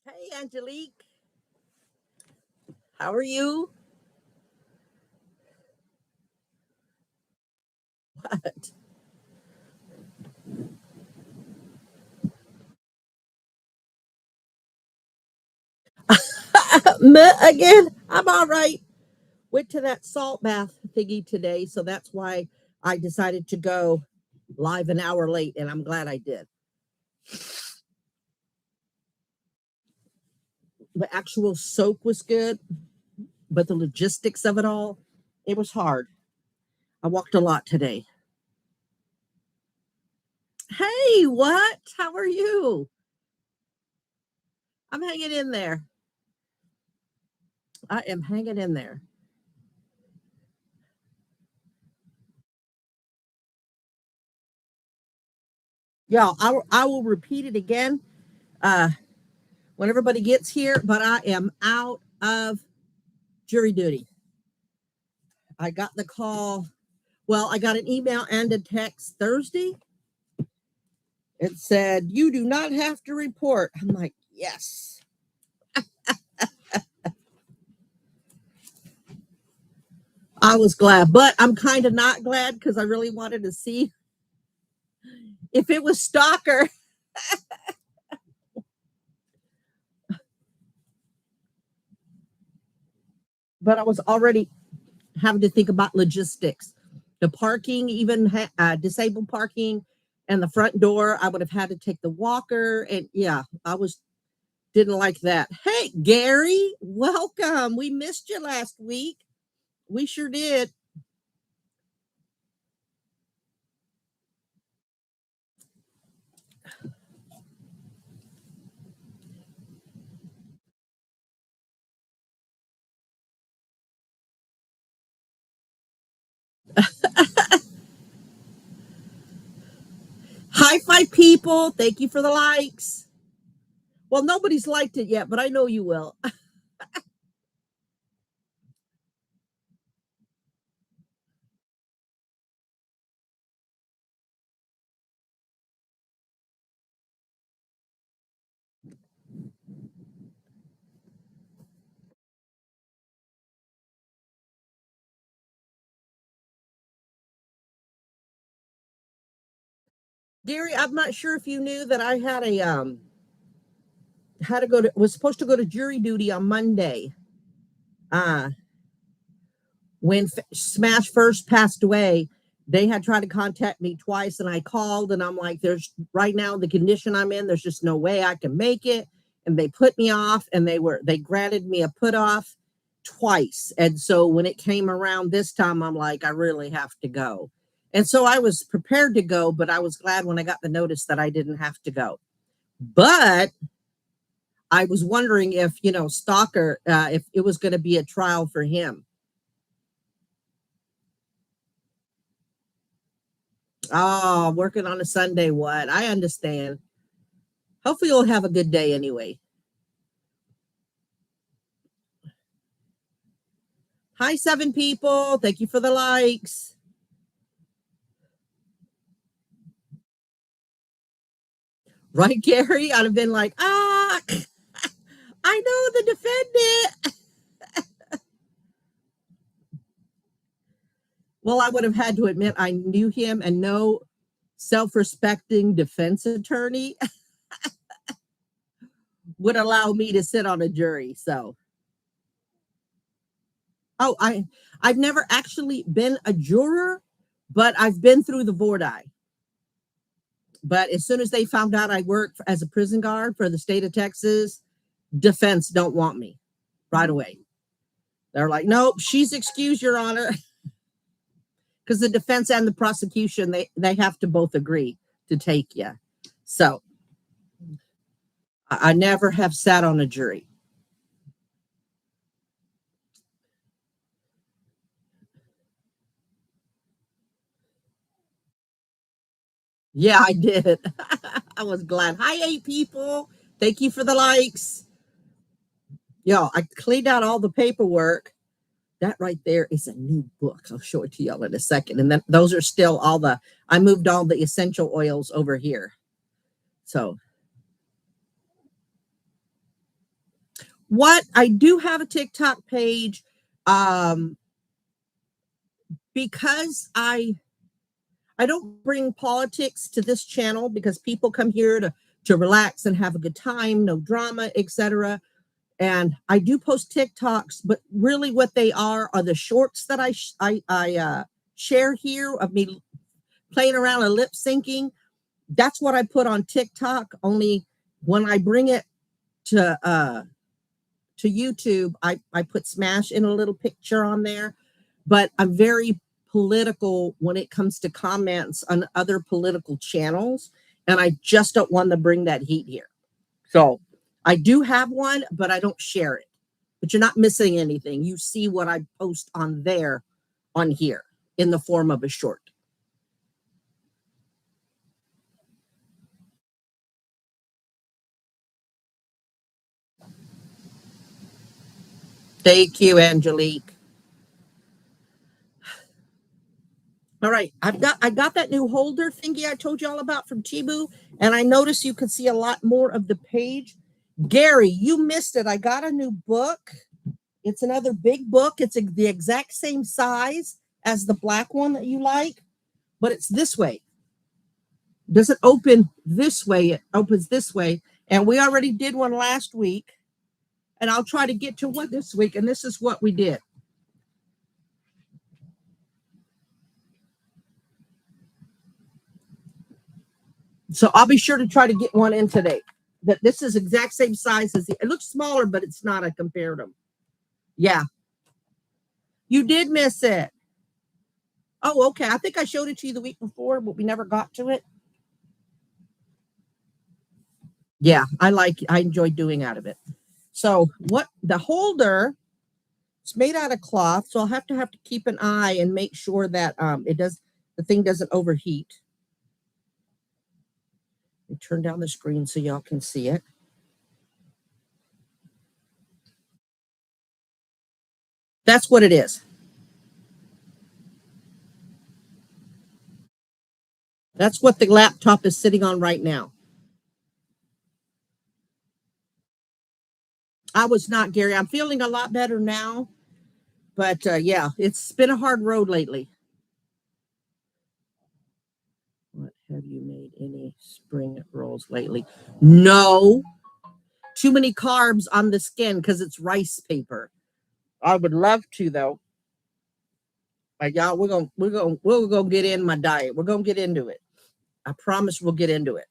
Hey, Angelique. How are you? What? Again, I'm all right. Went to that salt bath thingy today, so that's why I decided to go live an hour late, and I'm glad I did. The actual soak was good, but the logistics of it all, it was hard. I walked a lot today. Hey, what? How are you? I'm hanging in there. I am hanging in there. Y'all, I will repeat it again uh, when everybody gets here, but I am out of jury duty. I got the call. Well, I got an email and a text Thursday. It said, "You do not have to report." I'm like, yes. I was glad, but I'm kind of not glad because I really wanted to see if it was stalker. But I was already having to think about logistics. The parking, even disabled parking, and the front door, I would have had to take the walker. And yeah, I was didn't like that. Hey, Gary, welcome. We missed you last week. We sure did. High five, people. Thank you for the likes. Well, nobody's liked it yet, but I know you will. Gary, I'm not sure if you knew that I had to go to was supposed to go to jury duty on Monday. Uh when Smash first passed away, they had tried to contact me twice, and I called, and I'm like, "There's right now the condition I'm in. There's just no way I can make it." And they put me off, and they granted me a put off twice. And so when it came around this time, I'm like, I really have to go. And so I was prepared to go, but I was glad when I got the notice that I didn't have to go. But I was wondering if Stalker, if it was going to be a trial for him. Oh, working on a Sunday, what? I understand. Hopefully you'll have a good day anyway. Hi, 7 people. Thank you for the likes. Right, Gary? I'd have been like, I know the defendant. Well, I would have had to admit I knew him, and no self-respecting defense attorney would allow me to sit on a jury. So, oh, I've never actually been a juror, but I've been through the Vordi. But as soon as they found out I worked as a prison guard for the state of Texas, defense don't want me right away. They're like, nope, she's excused, Your Honor. Because the defense and the prosecution, they have to both agree to take you. So I never have sat on a jury. Yeah, I did. I was glad. Hi, 8 people. Thank you for the likes. Yo, I cleaned out all the paperwork. That right there is a new book. I'll show it to y'all in a second. And then those are still I moved all the essential oils over here. So What I do have a TikTok page, um, because I don't bring politics to this channel because people come here to relax and have a good time, no drama, etc. And I do post TikToks, but really what they are the shorts that I share here of me playing around and lip syncing. That's what I put on TikTok. Only when I bring it to YouTube, I put Smash in a little picture on there. But I'm very political when it comes to comments on other political channels, and I just don't want to bring that heat here. So I do have one, but I don't share it. But you're not missing anything. You see what I post on there, on here, in the form of a short. Thank you, Angelique. All right, I got that new holder thingy I told you all about from Chibu, and I noticed you could see a lot more of the page. Gary, you missed it. I got a new book. It's another big book. It's the exact same size as the black one that you like, but it's this way. It doesn't open this way. It opens this way. And we already did one last week, and I'll try to get to one this week. And this is what we did. So I'll be sure to try to get one in today. That this is exact same size as it looks smaller, but it's not. I compared them. Yeah, you did miss it. Oh, okay. I think I showed it to you the week before, but we never got to it. Yeah, I enjoy doing out of it. So what the holder, it's made out of cloth, so I'll have to keep an eye and make sure that the thing doesn't overheat. Let me turn down the screen so y'all can see it. That's what it is. That's what the laptop is sitting on right now. I was not, Gary. I'm feeling a lot better now, but yeah, it's been a hard road lately. What have you made any spring rolls lately? No, too many carbs on the skin because it's rice paper. I would love to though. Like y'all, we're gonna get in my diet. We're gonna get into it. I promise we'll get into it.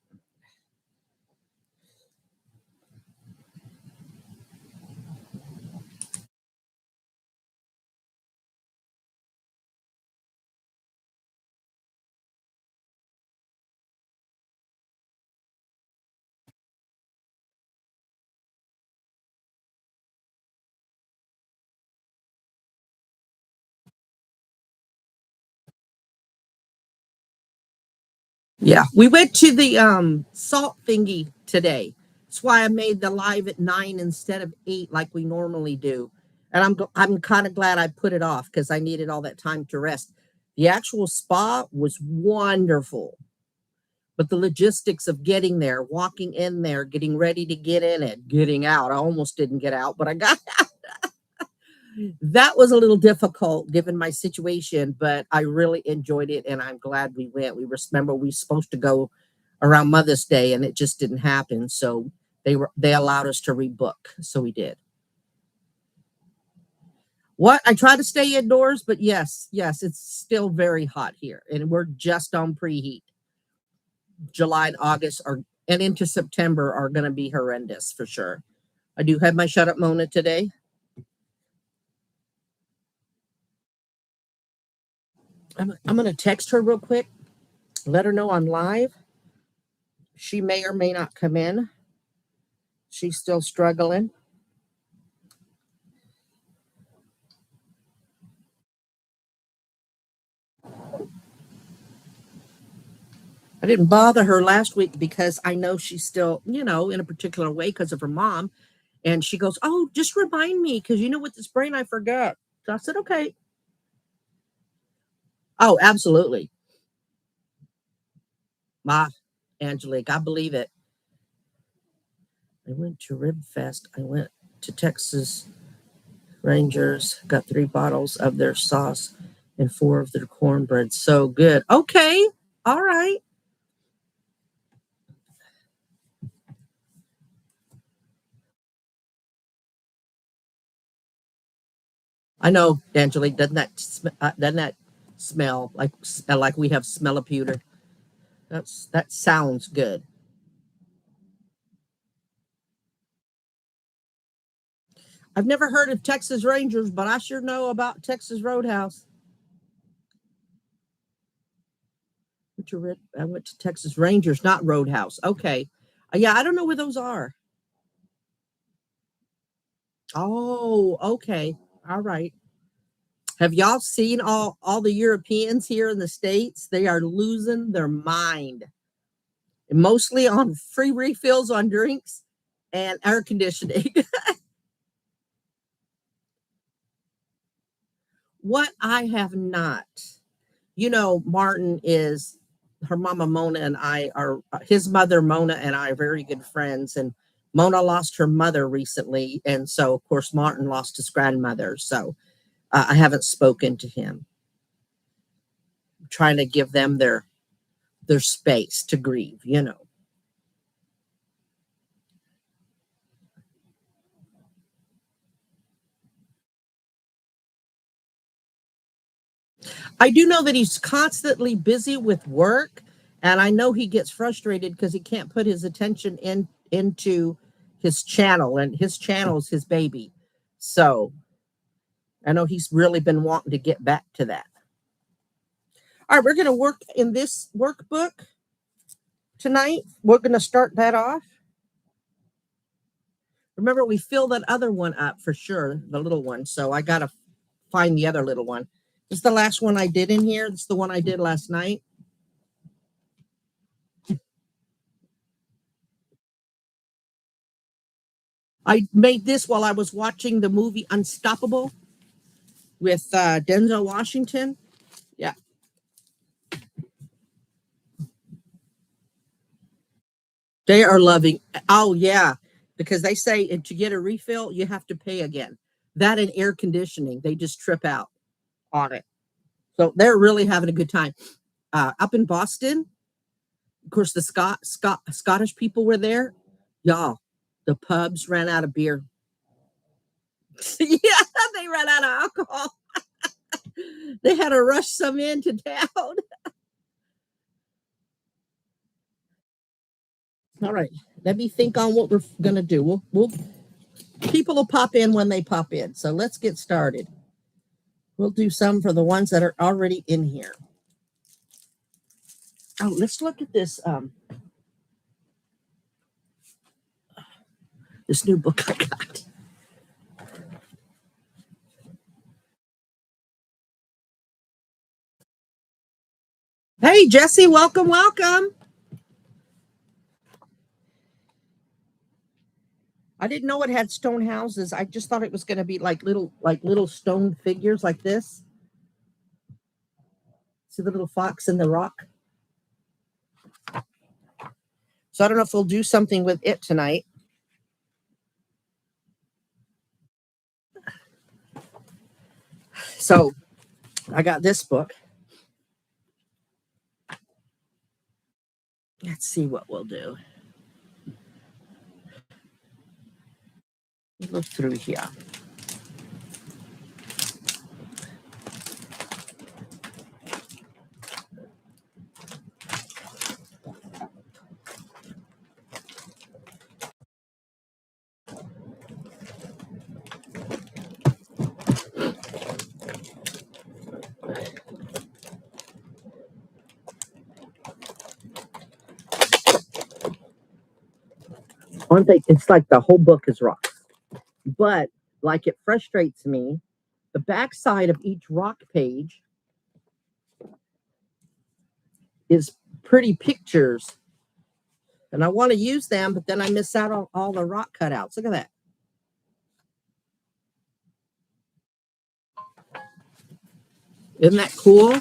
Yeah, we went to the salt thingy today. That's why I made the live at 9 instead of 8 like we normally do. And I'm kind of glad I put it off because I needed all that time to rest. The actual spa was wonderful, but the logistics of getting there, walking in there, getting ready to get in it, getting out. I almost didn't get out, but I got that was a little difficult given my situation, but I really enjoyed it and I'm glad we went. Remember we were supposed to go around Mother's Day and it just didn't happen. So they allowed us to rebook. So we did. What I try to stay indoors, but yes, it's still very hot here. And we're just on preheat. July and August are and into September are gonna be horrendous for sure. I do have my shut up Mona today. I'm gonna text her real quick, let her know I'm live. She may or may not come in. She's still struggling. I didn't bother her last week because I know she's still, in a particular way because of her mom. And she goes, "Oh, just remind me because with this brain, I forget." So I said, "Okay." Oh, absolutely. Ma, Angelique, I believe it. I went to Rib Fest. I went to Texas Rangers. Got 3 bottles of their sauce and 4 of their cornbread. So good. Okay. All right. I know, Angelique. Doesn't that smell like we have smell-a-pewter? That sounds good. I've never heard of Texas Rangers, but I sure know about Texas Roadhouse. I went to Texas Rangers, not Roadhouse. Okay. Yeah, I don't know where those are. Oh, okay. All right. Have y'all seen all the Europeans here in the States? They are losing their mind. Mostly on free refills on drinks and air conditioning. What I have not, Martin is her mama Mona and I are his mother Mona and I are very good friends. And Mona lost her mother recently, and so of course Martin lost his grandmother. So I haven't spoken to him. I'm trying to give them their space to grieve. I do know that he's constantly busy with work, and I know he gets frustrated because he can't put his attention into his channel, and his channel is his baby. So I know he's really been wanting to get back to that. All right, we're going to work in this workbook tonight. We're going to start that off. Remember, we fill that other one up for sure, the little one. So I got to find the other little one. This is the last one I did in here. It's the one I did last night. I made this while I was watching the movie Unstoppable with Denzel Washington. Yeah. They are loving. Oh, yeah. Because they say to get a refill, you have to pay again. That and air conditioning, they just trip out on it. So they're really having a good time. Up in Boston, of course, the Scottish people were there. Y'all, the pubs ran out of beer. Yeah, they ran out of alcohol. They had to rush some into town. All right, let me think on what we're gonna do. We'll people will pop in when they pop in. So let's get started. We'll do some for the ones that are already in here. Oh, let's look at this new book I got. Hey, Jesse, welcome, welcome. I didn't know it had stone houses. I just thought it was going to be like little stone figures like this. See the little fox in the rock? So I don't know if we'll do something with it tonight. So I got this book. Let's see what we'll do. Look through here. One thing, it's like the whole book is rocks, but like it frustrates me. The backside of each rock page is pretty pictures, and I want to use them, but then I miss out on all the rock cutouts. Look at that. Isn't that cool?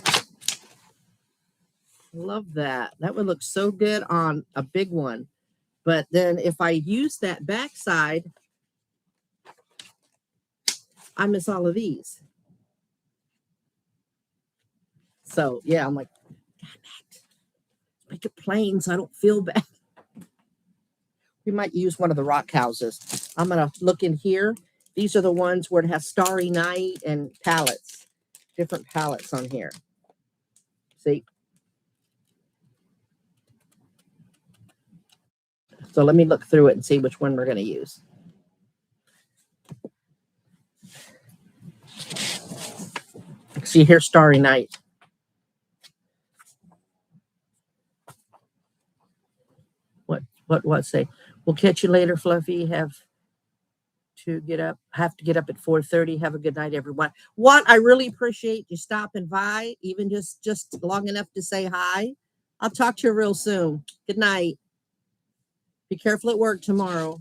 Love that. That would look so good on a big one. But then if I use that backside, I miss all of these. So yeah, I'm like, damn it. Make it plain so I don't feel bad. We might use one of the rock houses. I'm gonna look in here. These are the ones where it has Starry Night and palettes, different palettes on here. See? So let me look through it and see which one we're gonna use. See, here's Starry Night. What say? We'll catch you later, Fluffy. Have to get up at 4:30. Have a good night, everyone. What I really appreciate you stopping by, even just long enough to say hi. I'll talk to you real soon. Good night. Be careful at work tomorrow.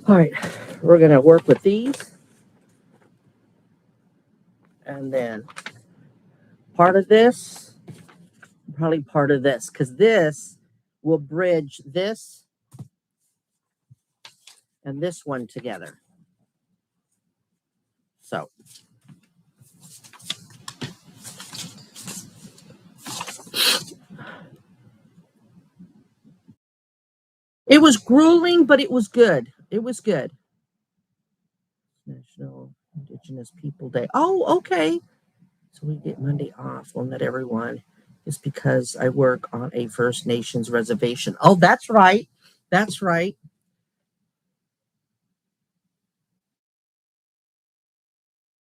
All right, we're gonna work with these, and then part of this, probably part of this, because this will bridge this and this one together. So it was grueling, but it was good. It was good. National Indigenous People Day. Oh, okay. So we get Monday off. We'll let everyone. It's because I work on a First Nations reservation. Oh, that's right. That's right.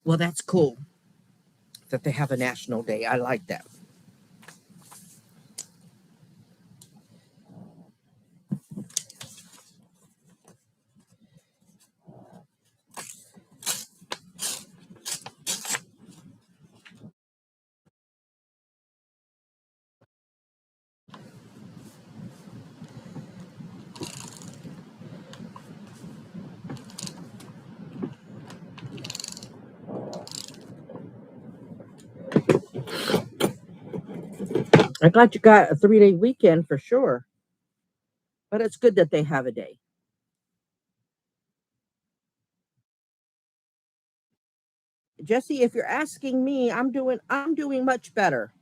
Well, that's cool that they have a national day. I like that. I'm glad you got a 3-day weekend for sure. But it's good that they have a day. Jesse, if you're asking me, I'm doing much better.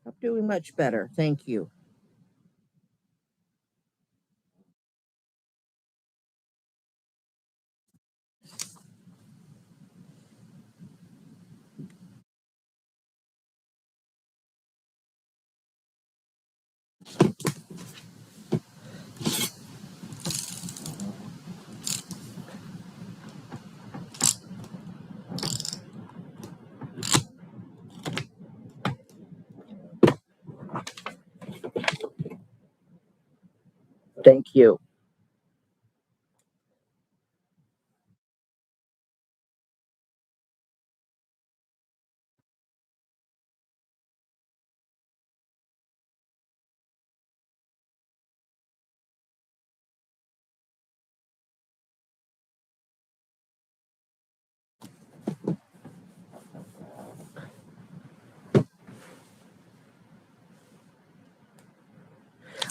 I'm doing much better. Thank you. Thank you.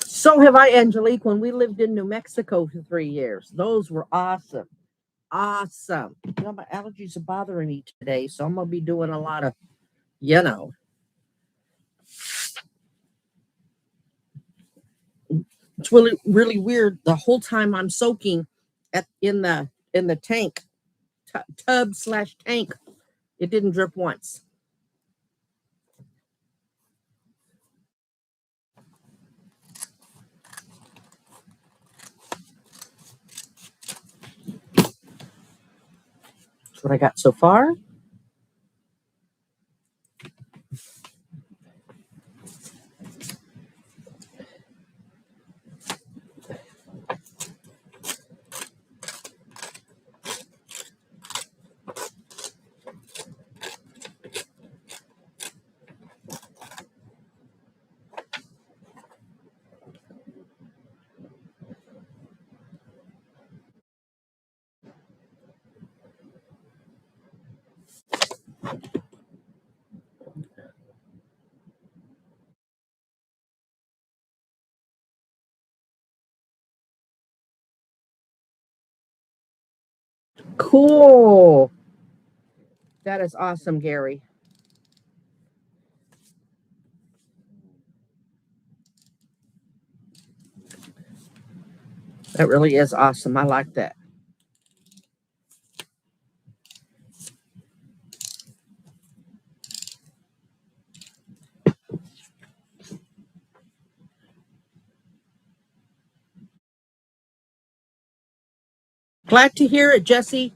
So have I, Angelique, when we lived in New Mexico for 3 years. Those were awesome. Awesome. You know, my allergies are bothering me today, so I'm gonna be doing a lot of, you know. It's really, really weird. The whole time I'm soaking in the tank, tub/tank. It didn't drip once. That's what I got so far. Cool. That is awesome, Gary. That really is awesome. I like that. Glad to hear it, Jesse.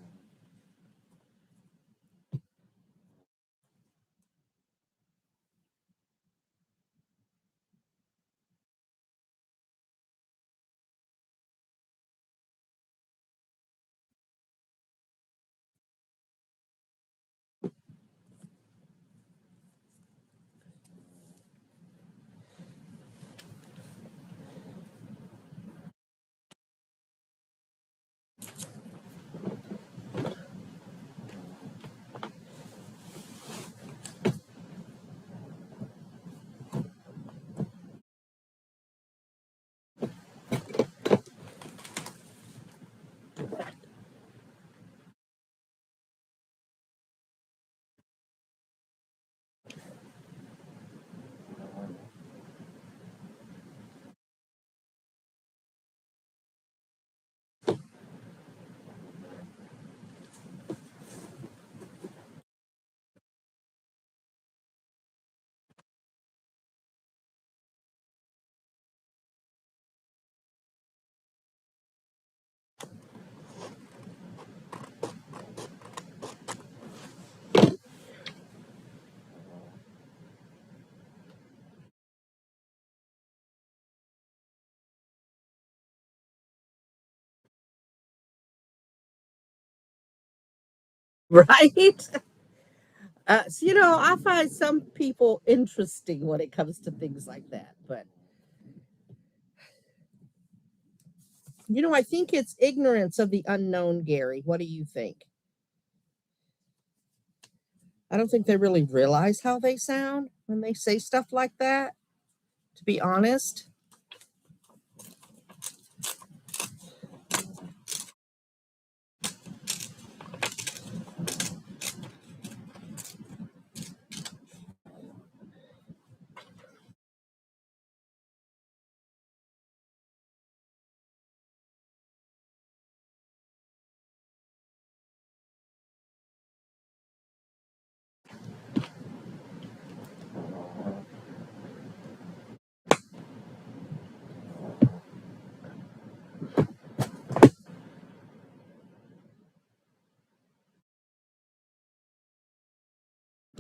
Right? So, I find some people interesting when it comes to things like that. But, I think it's ignorance of the unknown, Gary. What do you think? I don't think they really realize how they sound when they say stuff like that, to be honest.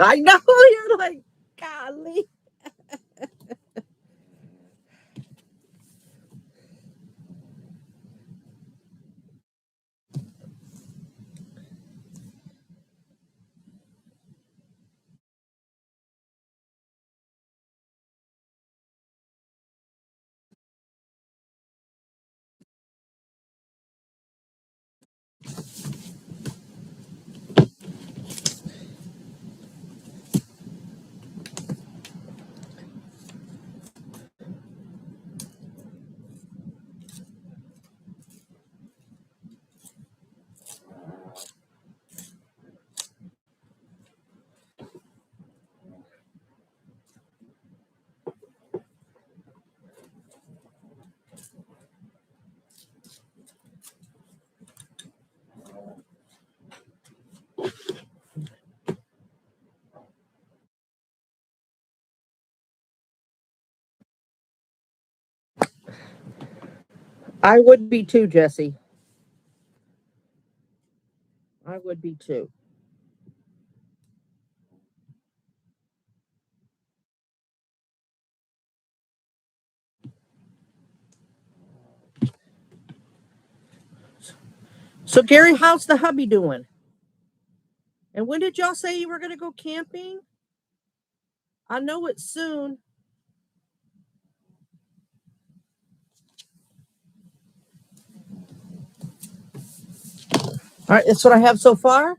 I know. You're like, golly. I would be too, Jesse. I would be too. So, Gary, how's the hubby doing? And when did y'all say you were going to go camping? I know it's soon. All right, that's what I have so far.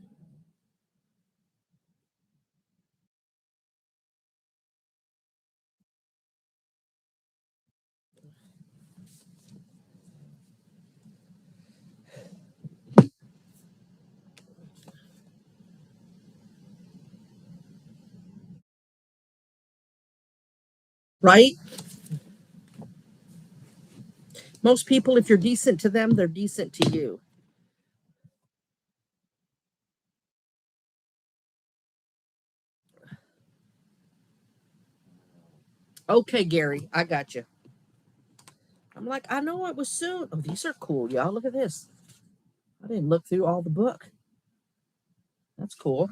Right? Most people, if you're decent to them, they're decent to you. Okay, Gary, I got you. I'm like, I know it was soon. Oh, these are cool, y'all. Look at this. I didn't look through all the book. That's cool.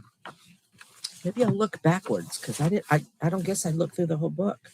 Maybe I'll look backwards because I didn't. I don't guess I looked through the whole book.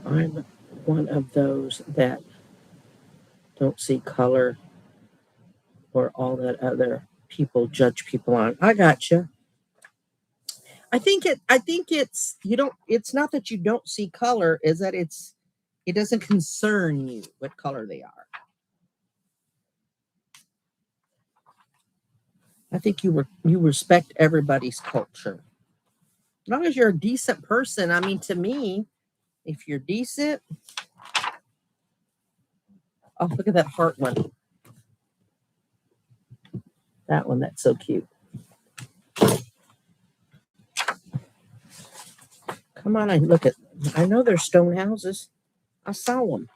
I'm one of those that don't see color or all that other people judge people on. I got you. I think it. I think it's you don't. It's not that you don't see color. Is that it doesn't concern you what color they are. I think you respect everybody's culture. As long as you're a decent person. I mean, to me, if you're decent, oh, look at that heart one. That one, that's so cute. Come on, I look at. I know they're stone houses. I saw them.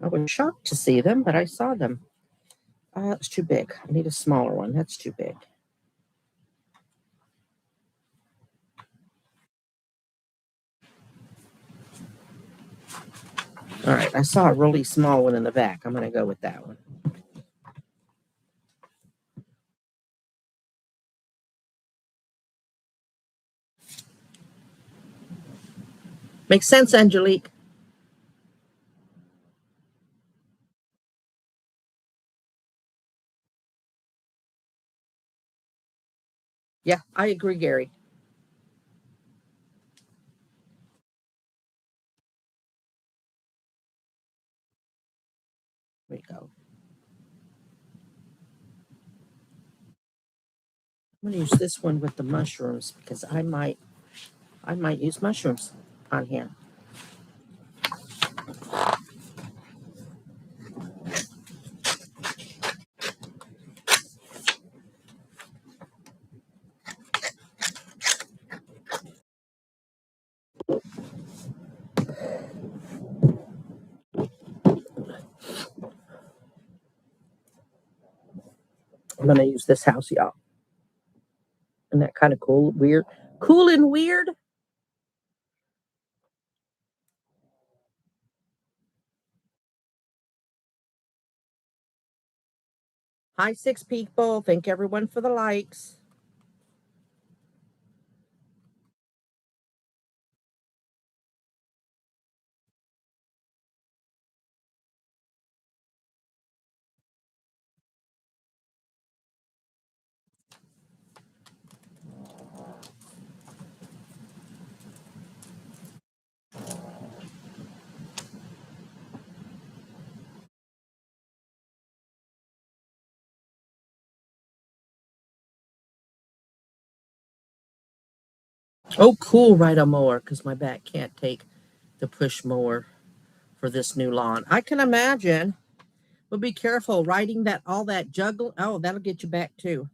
I was shocked to see them, but I saw them. That's too big. I need a smaller one. That's too big. All right, I saw a really small one in the back. I'm going to go with that one. Makes sense, Angelique. Yeah, I agree, Gary. There we go. I'm going to use this one with the mushrooms because I might use mushrooms on here. I'm going to use this house, y'all. Isn't that kind of cool? Weird. Cool and weird. Hi, 6 people. Thank everyone for the likes. Oh, cool. Ride a mower because my back can't take the push mower for this new lawn. I can imagine. But be careful riding that all that juggle. Oh, that'll get you back too.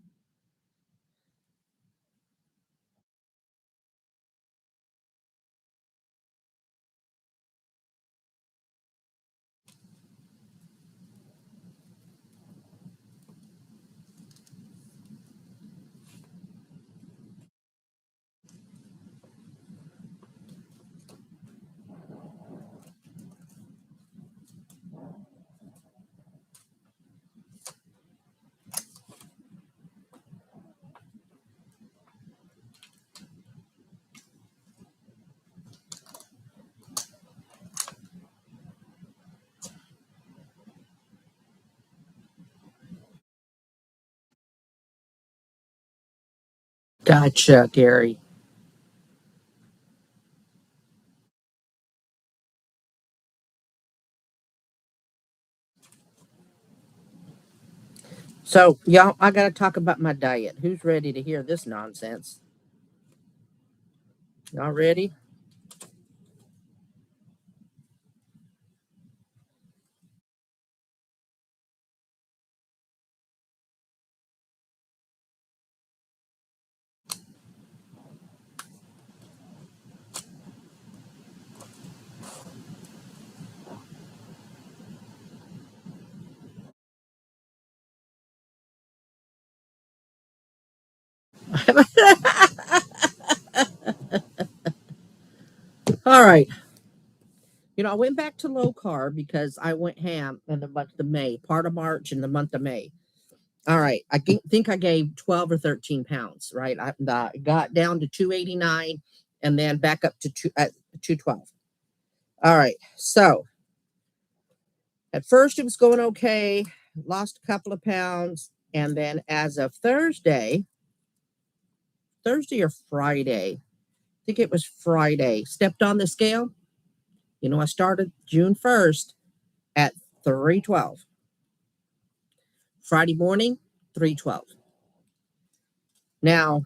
Gotcha, Gary. So, y'all, I got to talk about my diet. Who's ready to hear this nonsense? Y'all ready? All right. I went back to low carb because I went ham in the month of May, part of March and the month of May. All right. Think I gave 12 or 13 pounds, right? I got down to 289 and then back up to 212. All right. So at first it was going okay, lost a couple of pounds. And then as of Thursday or Friday, I think it was Friday, stepped on the scale. I started June 1st at 312. Friday morning, 312. Now,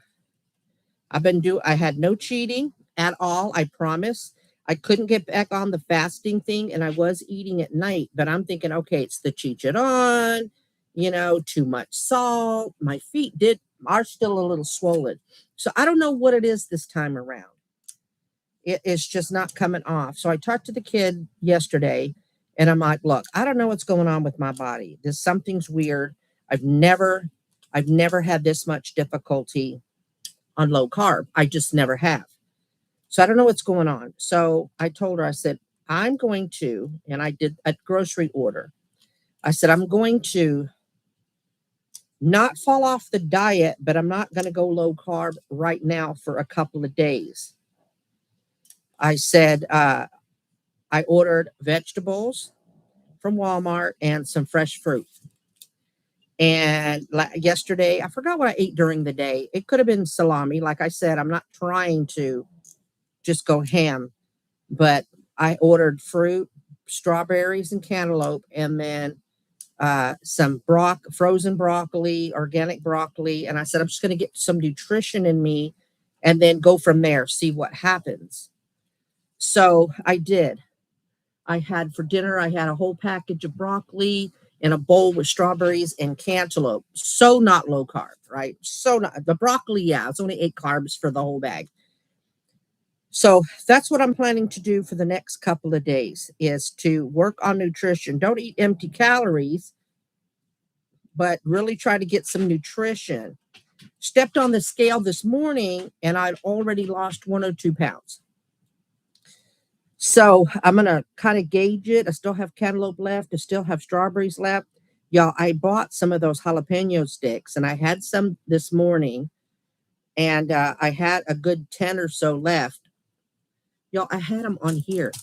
I had no cheating at all. I promise. I couldn't get back on the fasting thing and I was eating at night, but I'm thinking, okay, it's the chicharron, too much salt. My feet are still a little swollen. So I don't know what it is this time around. It's just not coming off. So I talked to the kid yesterday and I'm like, look, I don't know what's going on with my body. Something's weird. I've never, I've never had this much difficulty on low carb. I just never have. So I don't know what's going on. So I told her, I said, I'm going to, and I did a grocery order. I said, I'm going to not fall off the diet, but I'm not going to go low carb right now for a couple of days. I said, I ordered vegetables from Walmart and some fresh fruit. And yesterday, I forgot what I ate during the day. It could have been salami. Like I said, I'm not trying to just go ham, but I ordered fruit, strawberries, and cantaloupe, and then some frozen broccoli, organic broccoli. And I said, I'm just going to get some nutrition in me and then go from there, see what happens. So I did. I had for dinner, I had a whole package of broccoli in a bowl with strawberries and cantaloupe. So not low carb, right? So not the broccoli, yeah, it's only 8 carbs for the whole bag. So that's what I'm planning to do for the next couple of days is to work on nutrition. Don't eat empty calories, but really try to get some nutrition. Stepped on the scale this morning and I'd already lost 102 pounds. So I'm going to kind of gauge it. I still have cantaloupe left. I still have strawberries left. Y'all, I bought some of those jalapeno sticks and I had some this morning and I had a good 10 or so left. Y'all, I had them on here.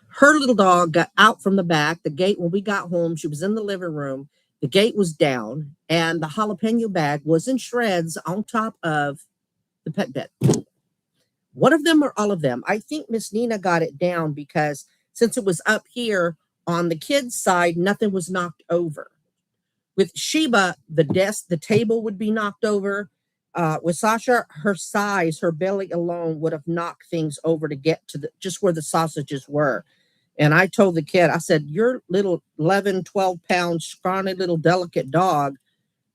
Her little dog got out from the back. The gate, when we got home, she was in the living room. The gate was down and the jalapeno bag was in shreds on top of the pet bed. One of them or all of them. I think Miss Nina got it down because since it was up here on the kids' side, nothing was knocked over. With Sheba, the table would be knocked over. With Sasha, her size, her belly alone would have knocked things over to get to the just where the sausages were. And I told the kid, I said, your little 11, 12 pound, scrawny little delicate dog,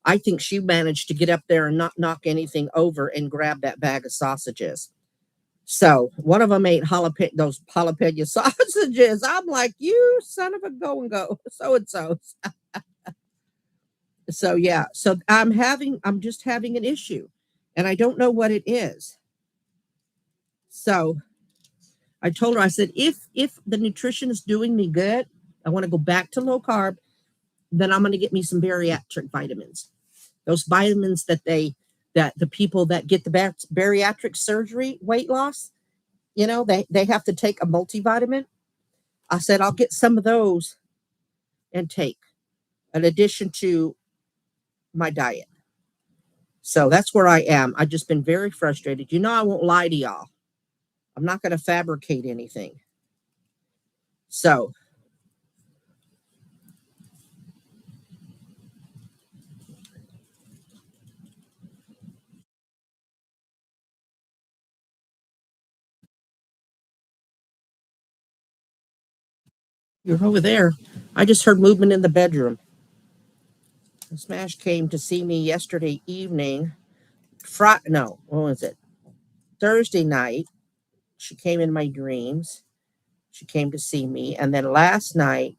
I think she managed to get up there and not knock anything over and grab that bag of sausages. So one of them ate those jalapeno sausages. I'm like, you son of a go and go, so and so. So yeah, so I'm just having an issue, and I don't know what it is. So I told her, I said, if the nutrition is doing me good, I want to go back to low carb, then I'm going to get me some bariatric vitamins. Those vitamins that the people that get the bariatric surgery weight loss, they have to take a multivitamin. I said, I'll get some of those and take in addition to my diet. So that's where I am. I've just been very frustrated. I won't lie to y'all. I'm not going to fabricate anything. So you're over there. I just heard movement in the bedroom. Smash came to see me yesterday evening. No, what was it? Thursday night. She came in my dreams. She came to see me. And then last night,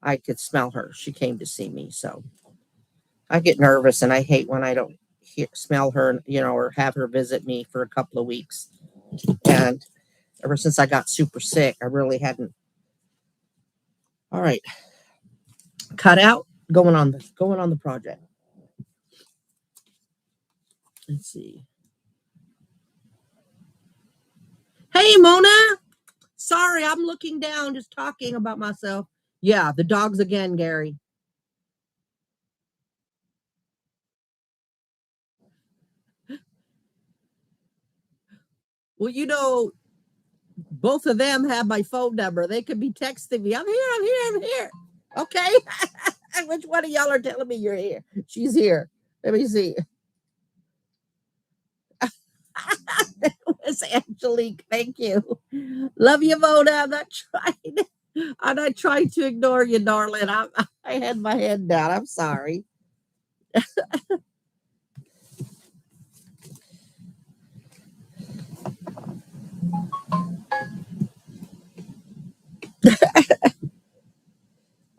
I could smell her. She came to see me. So I get nervous and I hate when I don't smell her, or have her visit me for a couple of weeks. And ever since I got super sick, I really hadn't. All right. Cut out. Going on the project. Let's see. Hey, Mona. Sorry, I'm looking down, just talking about myself. Yeah, the dogs again, Gary. Well, both of them have my phone number. They could be texting me. I'm here, I'm here, I'm here. Okay. Which one of y'all are telling me you're here? She's here. Let me see. It was Angelique. Thank you. Love you, Mona. I'm not trying to ignore you, darling. I had my head down. I'm sorry.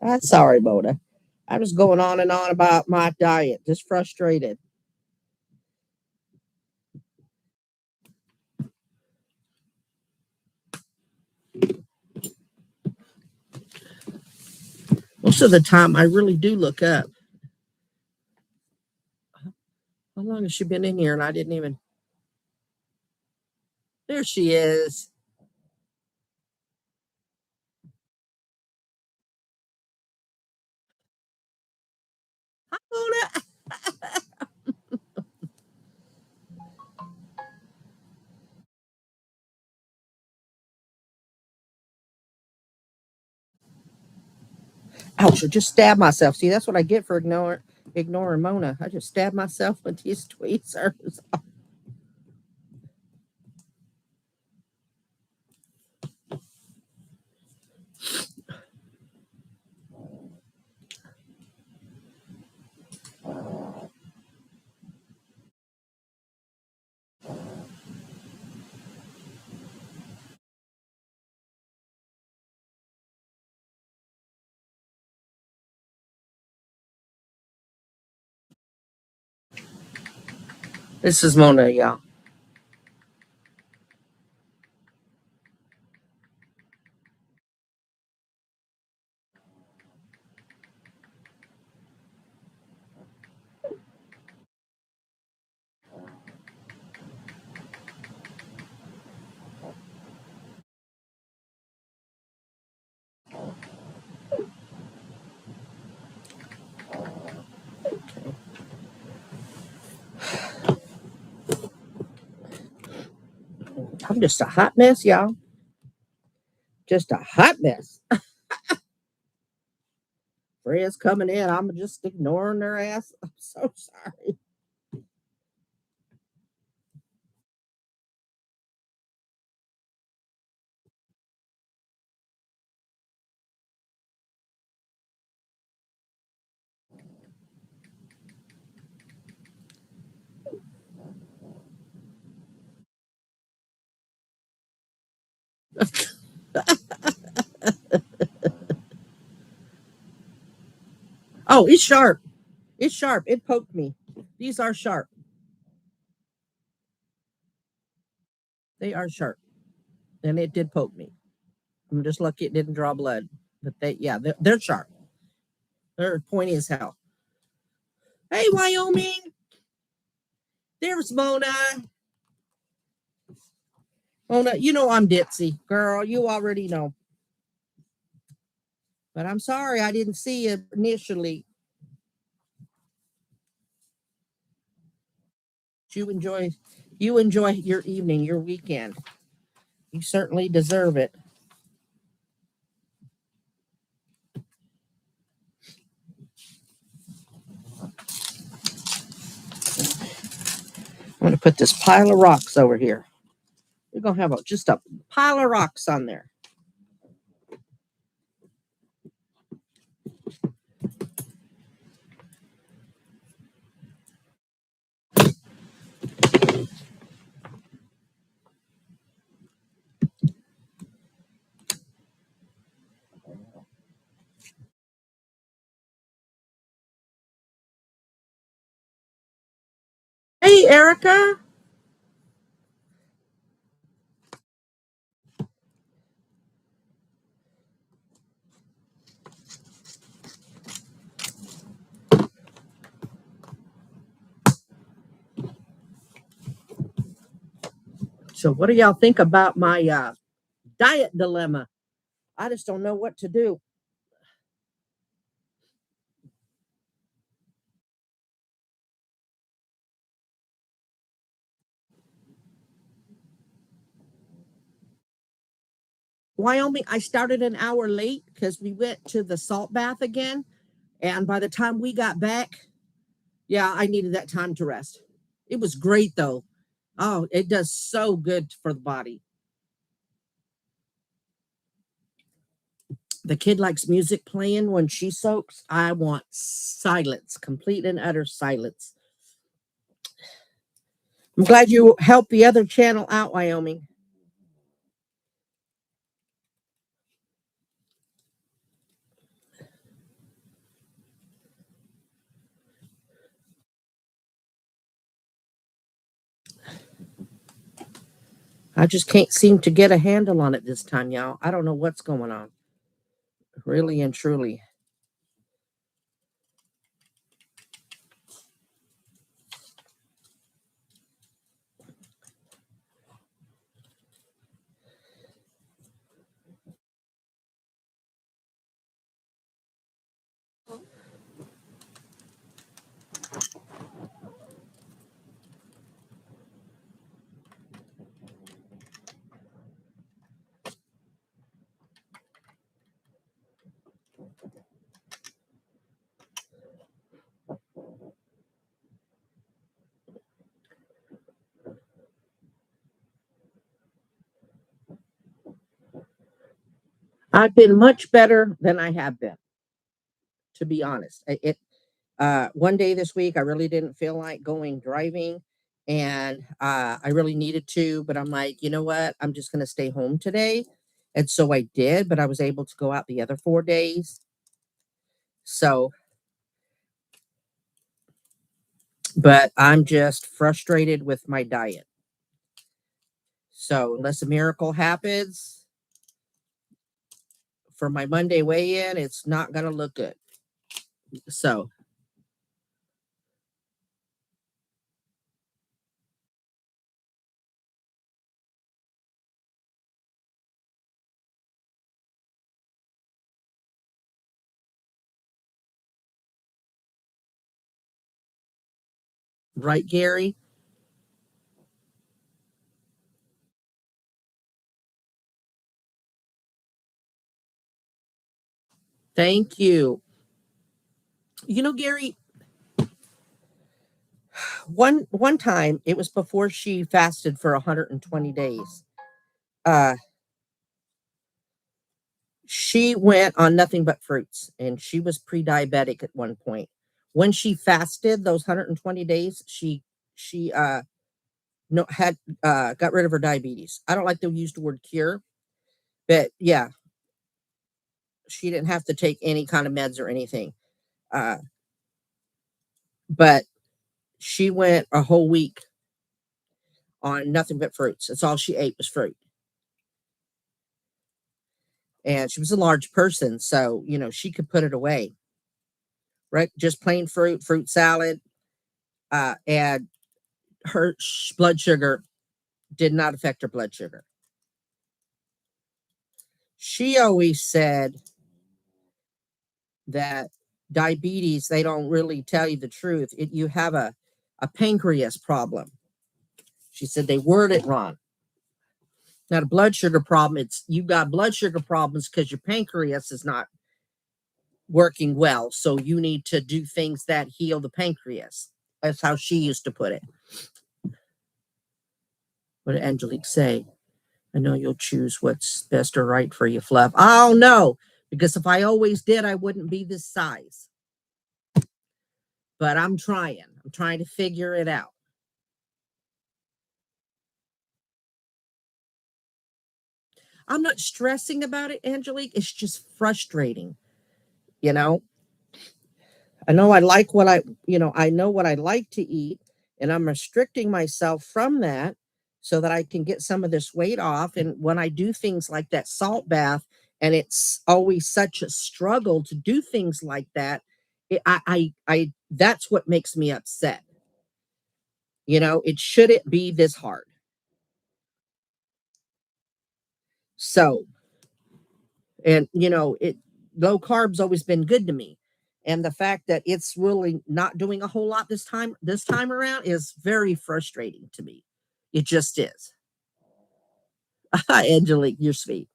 I'm sorry, Mona. I'm just going on and on about my diet, just frustrated. Most of the time, I really do look up. How long has she been in here? And I didn't even. There she is. Hi, Mona. Ouch! I just stabbed myself. See, that's what I get for ignoring Mona. I just stabbed myself with these tweezers. This is Mona, y'all. I'm just a hot mess, y'all. Just a hot mess. Friends coming in, I'm just ignoring their ass. I'm so sorry. Oh, it's sharp. It's sharp. It poked me. These are sharp. They are sharp. And it did poke me. I'm just lucky it didn't draw blood. But they're sharp. They're pointy as hell. Hey, Wyoming. There's Mona. Mona, you know I'm ditzy. Girl, you already know. But I'm sorry I didn't see you initially. You enjoy your evening, your weekend. You certainly deserve it. I'm going to put this pile of rocks over here. We're going to have just a pile of rocks on there. Hey, Erica. So, what do y'all think about my diet dilemma? I just don't know what to do. Wyoming, I started an hour late because we went to the salt bath again. And by the time we got back, yeah, I needed that time to rest. It was great though. Oh, it does so good for the body. The kid likes music playing when she soaks. I want silence, complete and utter silence. I'm glad you helped the other channel out, Wyoming. I just can't seem to get a handle on it this time, y'all. I don't know what's going on. Really and truly. I've been much better than I have been, to be honest. One day this week I really didn't feel like going driving, and I really needed to, but I'm like, you know what? I'm just going to stay home today. And so I did, but I was able to go out the other 4 days. So, but I'm just frustrated with my diet. So, unless a miracle happens for my Monday weigh in, it's not going to look good. So, right, Gary? Thank you. You know, Gary, one time it was before she fasted for 120 days. Uh she went on nothing but fruits, and she was pre-diabetic at one point. When she fasted those 120 days, she no had got rid of her diabetes. I don't like to use the word cure, but yeah, she didn't have to take any kind of meds or anything. But she went a whole week on nothing but fruits. That's all she ate was fruit. And she was a large person, so she could put it away. Right? Just plain fruit salad, and her blood sugar did not affect her blood sugar. She always said that diabetes, they don't really tell you the truth. You have a pancreas problem. She said they word it wrong. Not a blood sugar problem. It's you got blood sugar problems because your pancreas is not working well. So you need to do things that heal the pancreas. That's how she used to put it. What did Angelique say? I know you'll choose what's best or right for you, Fluff. Oh, no, because if I always did, I wouldn't be this size. But I'm trying. I'm trying to figure it out. I'm not stressing about it, Angelique. It's just frustrating. I know I like I know what I like to eat, and I'm restricting myself from that so that I can get some of this weight off. And when I do things like that salt bath, and it's always such a struggle to do things like that, that's what makes me upset. It shouldn't be this hard. So, and low carb's always been good to me. And the fact that it's really not doing a whole lot this time around is very frustrating to me. It just is. Angelique, you're sweet.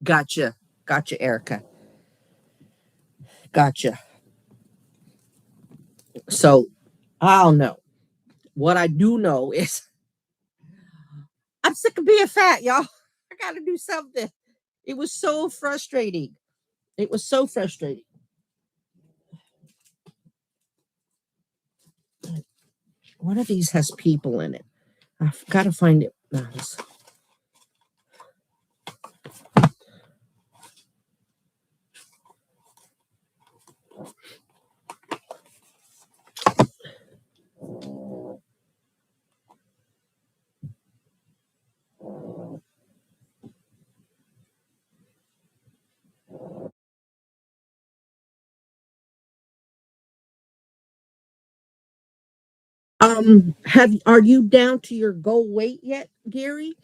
Gotcha. Gotcha, Erica. Gotcha. So I don't know. What I do know is I'm sick of being fat, y'all. I got to do something. It was so frustrating. It was so frustrating. One of these has people in it. I've got to find it. Are you down to your goal weight yet, Gary?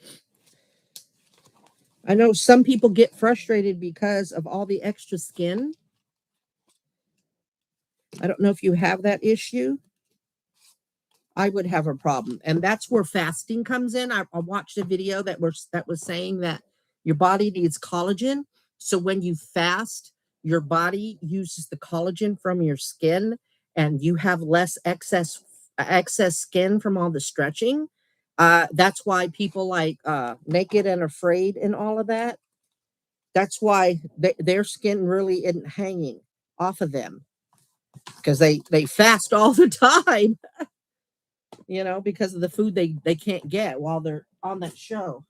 I know some people get frustrated because of all the extra skin. I don't know if you have that issue. I would have a problem, and that's where fasting comes in. I watched a video that was saying that your body needs collagen, so when you fast, your body uses the collagen from your skin, and you have less excess skin from all the stretching. That's why people like Naked and Afraid and all of that. That's why their skin really isn't hanging off of them because they fast all the time. Because of the food they can't get while they're on that show.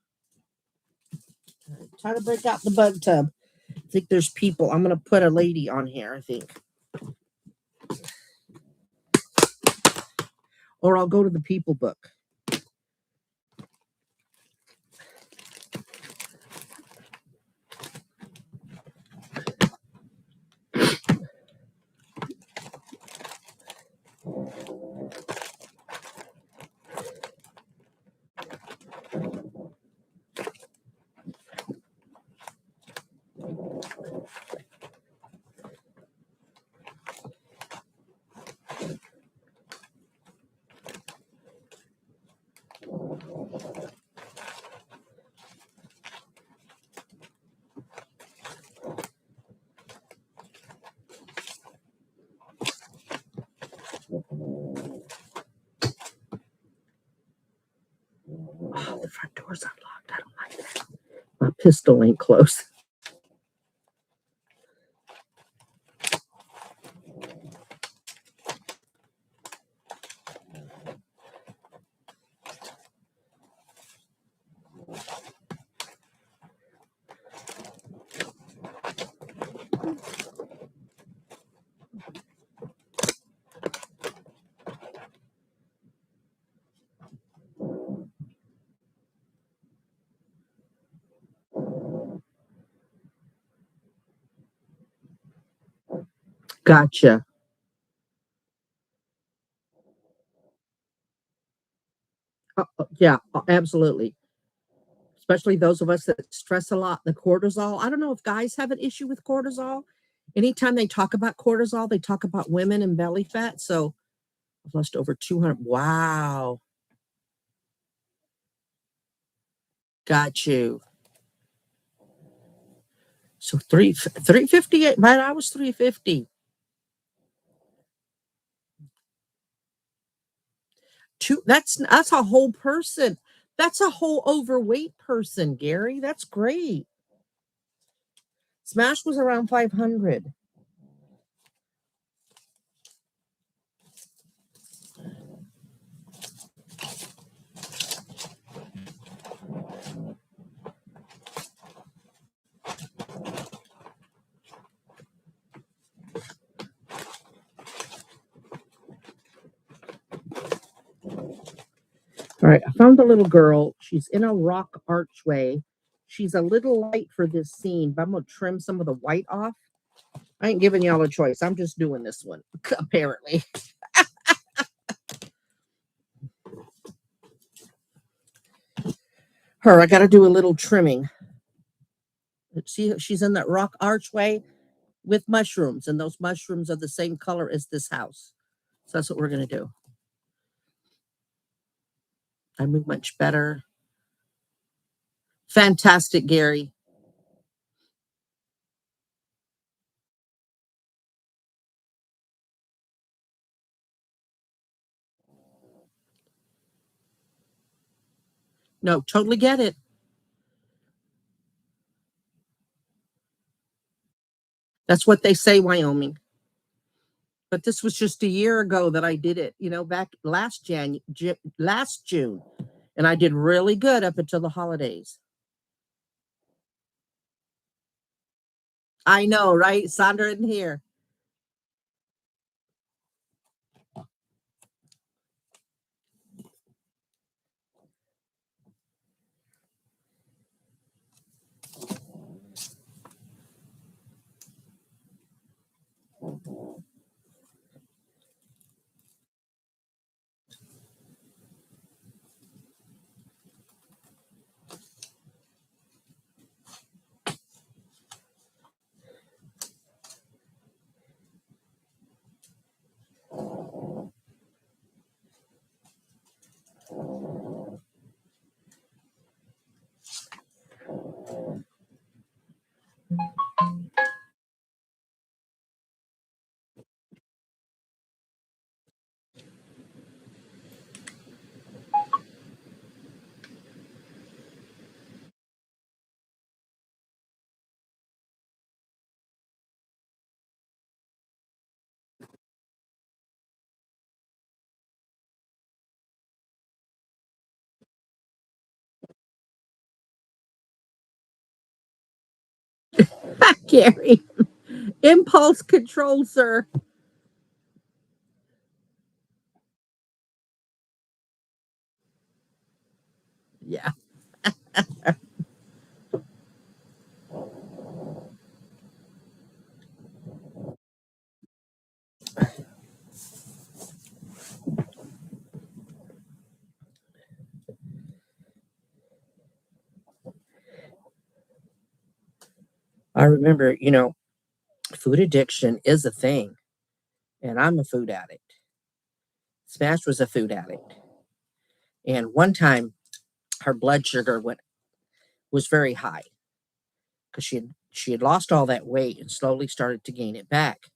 Try to break out the bug tub. I think there's people. I'm going to put a lady on here, I think. Or I'll go to the people book. Oh, the front door's unlocked. I don't like that. My pistol ain't close. Gotcha. Yeah, absolutely. Especially those of us that stress a lot, the cortisol. I don't know if guys have an issue with cortisol. Anytime they talk about cortisol, they talk about women and belly fat. So I've lost over 200. Wow. Got you. So 358. Man, I was 350. That's a whole person. That's a whole overweight person, Gary. That's great. Smash was around 500. All right, I found the little girl. She's in a rock archway. She's a little light for this scene, but I'm gonna trim some of the white off. I ain't giving y'all a choice. I'm just doing this one, apparently. I got to do a little trimming. See, she's in that rock archway with mushrooms, and those mushrooms are the same color as this house. So that's what we're going to do. I move much better. Fantastic, Gary. No, totally get it. That's what they say, Wyoming. But this was just a year ago that I did it, back last June. And I did really good up until the holidays. I know, right? Sandra isn't here. Gary, impulse control, sir. Yeah. I remember, food addiction is a thing, and I'm a food addict. Smash was a food addict. And one time her blood sugar was very high because she had lost all that weight and slowly started to gain it back,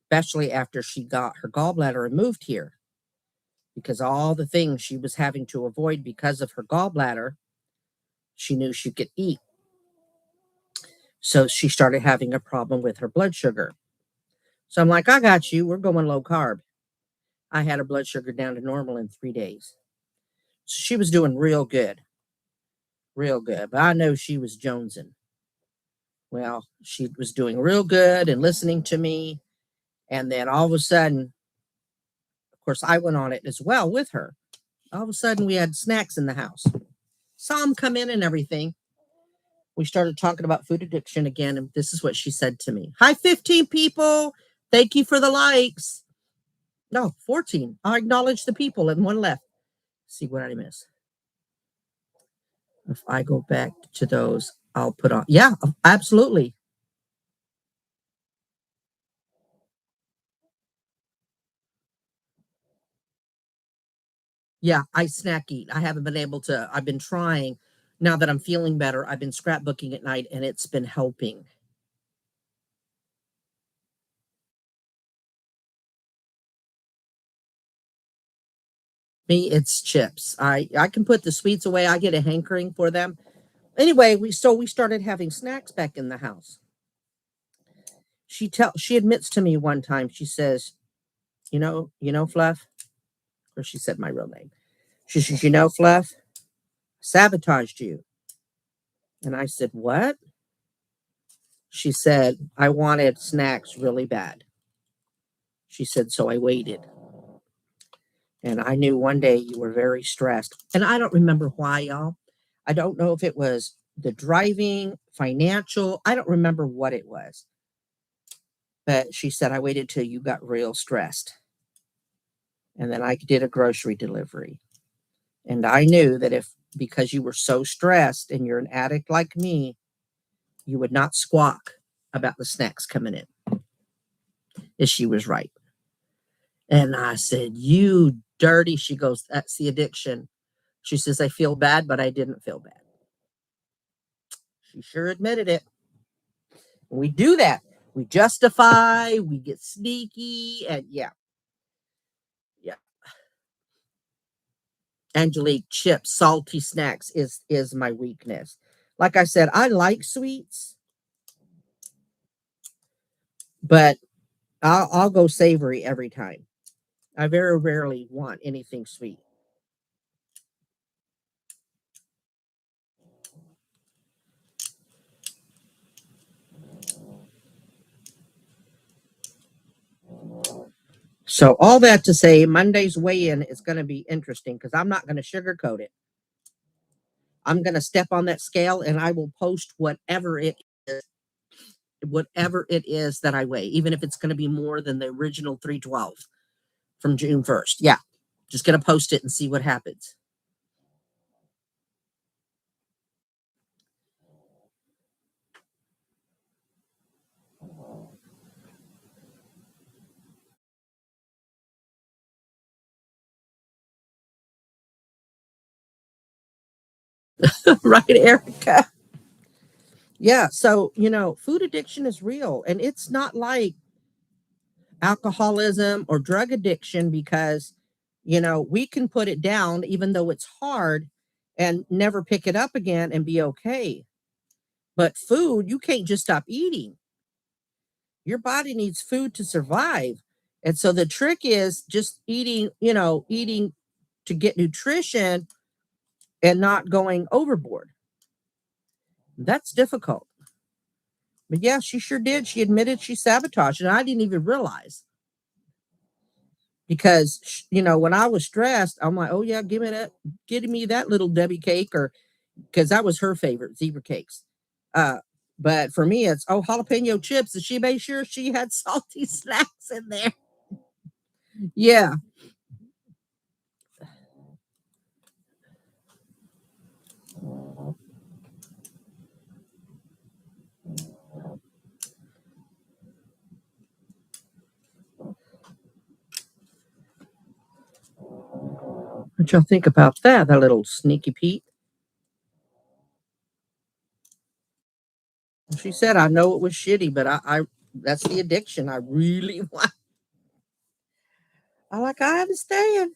especially after she got her gallbladder removed here because all the things she was having to avoid because of her gallbladder, she knew she could eat. So she started having a problem with her blood sugar. So I'm like, I got you. We're going low carb. I had her blood sugar down to normal in 3 days. So she was doing real good, real good. But I know she was jonesing. Well, she was doing real good and listening to me. And then all of a sudden, of course, I went on it as well with her. All of a sudden, we had snacks in the house. Saw them come in and everything. We started talking about food addiction again. And this is what she said to me. Hi, 15 people. Thank you for the likes. No, 14. I acknowledge the people and one left. See what I miss. If I go back to those, I'll put on. Yeah, absolutely. Yeah, I snack eat. I haven't been able to. I've been trying. Now that I'm feeling better, I've been scrapbooking at night and it's been helping. Me, it's chips. I can put the sweets away. I get a hankering for them. Anyway, we started having snacks back in the house. She admits to me one time. She says, Fluff, or she said my real name. She says, Fluff, sabotaged you. And I said, what? She said, I wanted snacks really bad. She said, so I waited. And I knew one day you were very stressed. And I don't remember why, y'all. I don't know if it was the driving, financial. I don't remember what it was. But she said, I waited till you got real stressed. And then I did a grocery delivery. And I knew that because you were so stressed and you're an addict like me, you would not squawk about the snacks coming in. And she was right. And I said, you dirty. She goes, that's the addiction. She says, I feel bad, but I didn't feel bad. She sure admitted it. And we do that. We justify, we get sneaky, and yeah. Yeah. Angelique, chips, salty snacks is my weakness. Like I said, I like sweets, but I'll go savory every time. I very rarely want anything sweet. So all that to say, Monday's weigh-in is going to be interesting because I'm not going to sugarcoat it. I'm going to step on that scale and I will post whatever it is that I weigh, even if it's going to be more than the original 312 from June 1st. Yeah, just going to post it and see what happens. Right, Erica? Yeah, so, food addiction is real and it's not like alcoholism or drug addiction because, we can put it down even though it's hard and never pick it up again and be okay. But food, you can't just stop eating. Your body needs food to survive. And so the trick is just eating to get nutrition and not going overboard. That's difficult. But yeah, she sure did. She admitted she sabotaged, and I didn't even realize because when I was stressed, I'm like, oh yeah, give me that little Debbie cake, or because that was her favorite, zebra cakes. Uh, but for me, it's jalapeno chips, and she made sure she had salty snacks in there. Yeah, what y'all think about that? That little sneaky Pete. She said, "I know it was shitty, but I that's the addiction. I really want." I understand.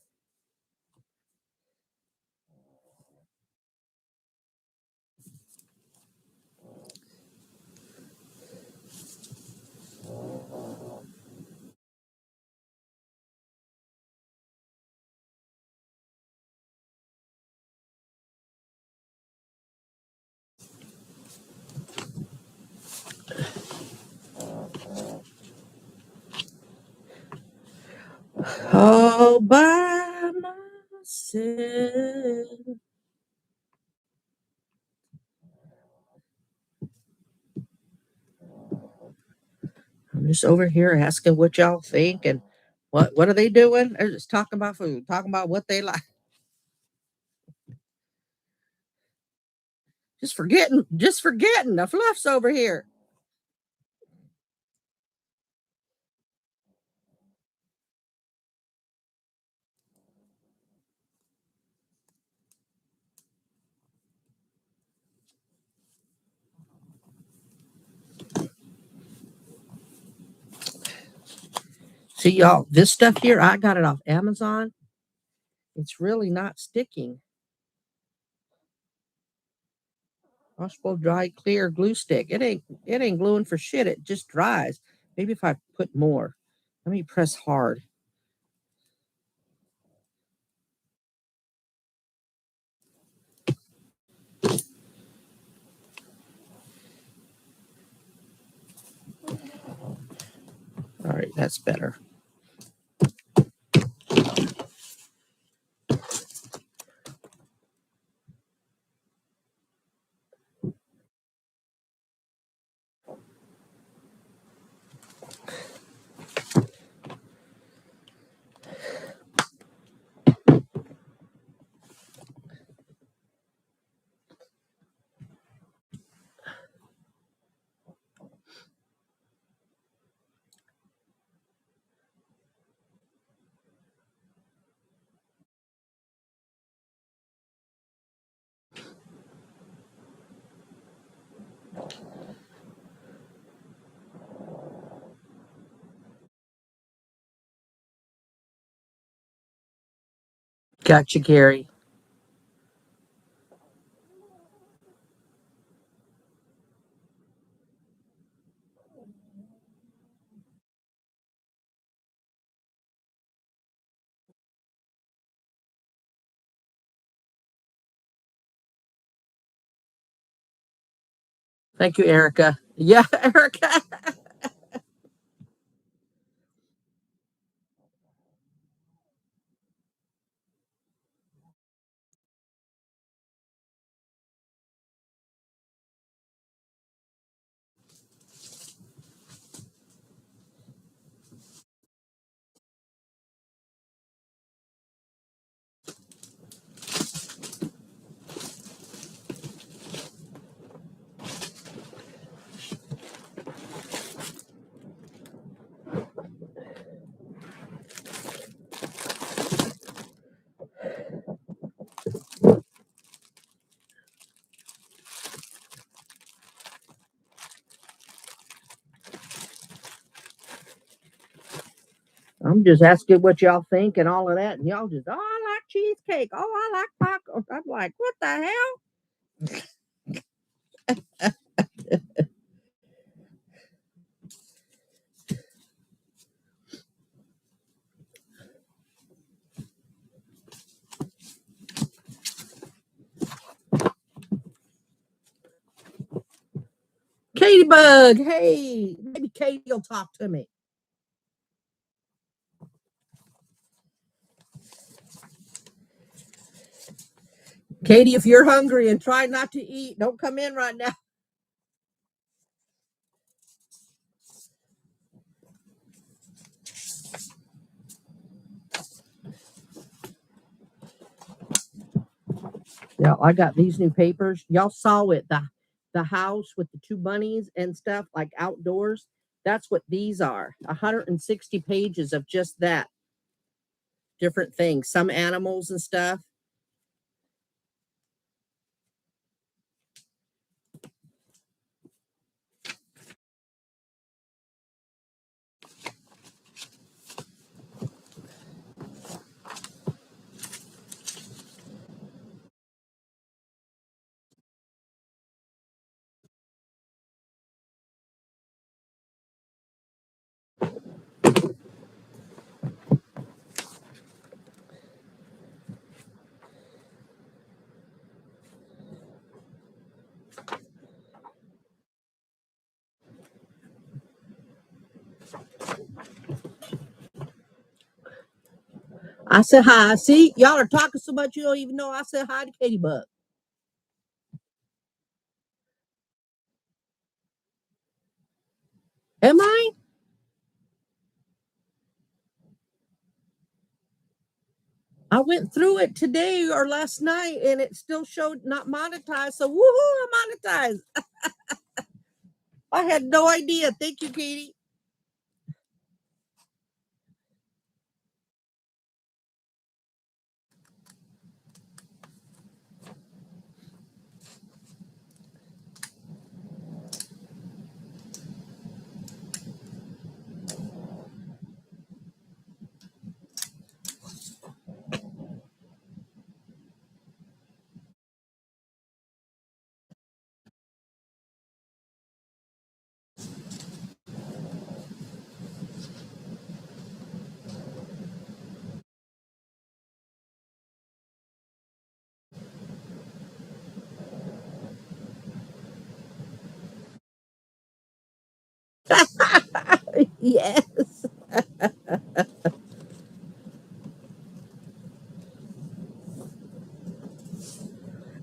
All by myself. I'm just over here asking what y'all think and what are they doing? They're just talking about food, talking about what they like. Just forgetting the fluff's over here. See y'all, this stuff here, I got it off Amazon. It's really not sticking. Washable dry clear glue stick. It ain't gluing for shit. It just dries. Maybe if I put more. Let me press hard. All right, that's better. Gotcha, Gary. Thank you, Erica. Yeah, Erica. I'm just asking what y'all think and all of that. And y'all just, oh, I like cheesecake. Oh, I like popcorn. I'm like, what the hell? Katie Bug. Hey, maybe Katie will talk to me. Katie, if you're hungry and try not to eat, don't come in right now. Yeah, I got these new papers. Y'all saw it, the house with the two bunnies and stuff, like outdoors. That's what these are. 160 pages of just that. Different things, some animals and stuff. I said hi. See, y'all are talking so much you don't even know I said hi to Katie Bug. Am I? I went through it today or last night and it still showed not monetized. So woohoo, I'm monetized. I had no idea. Thank you, Katie. Yes.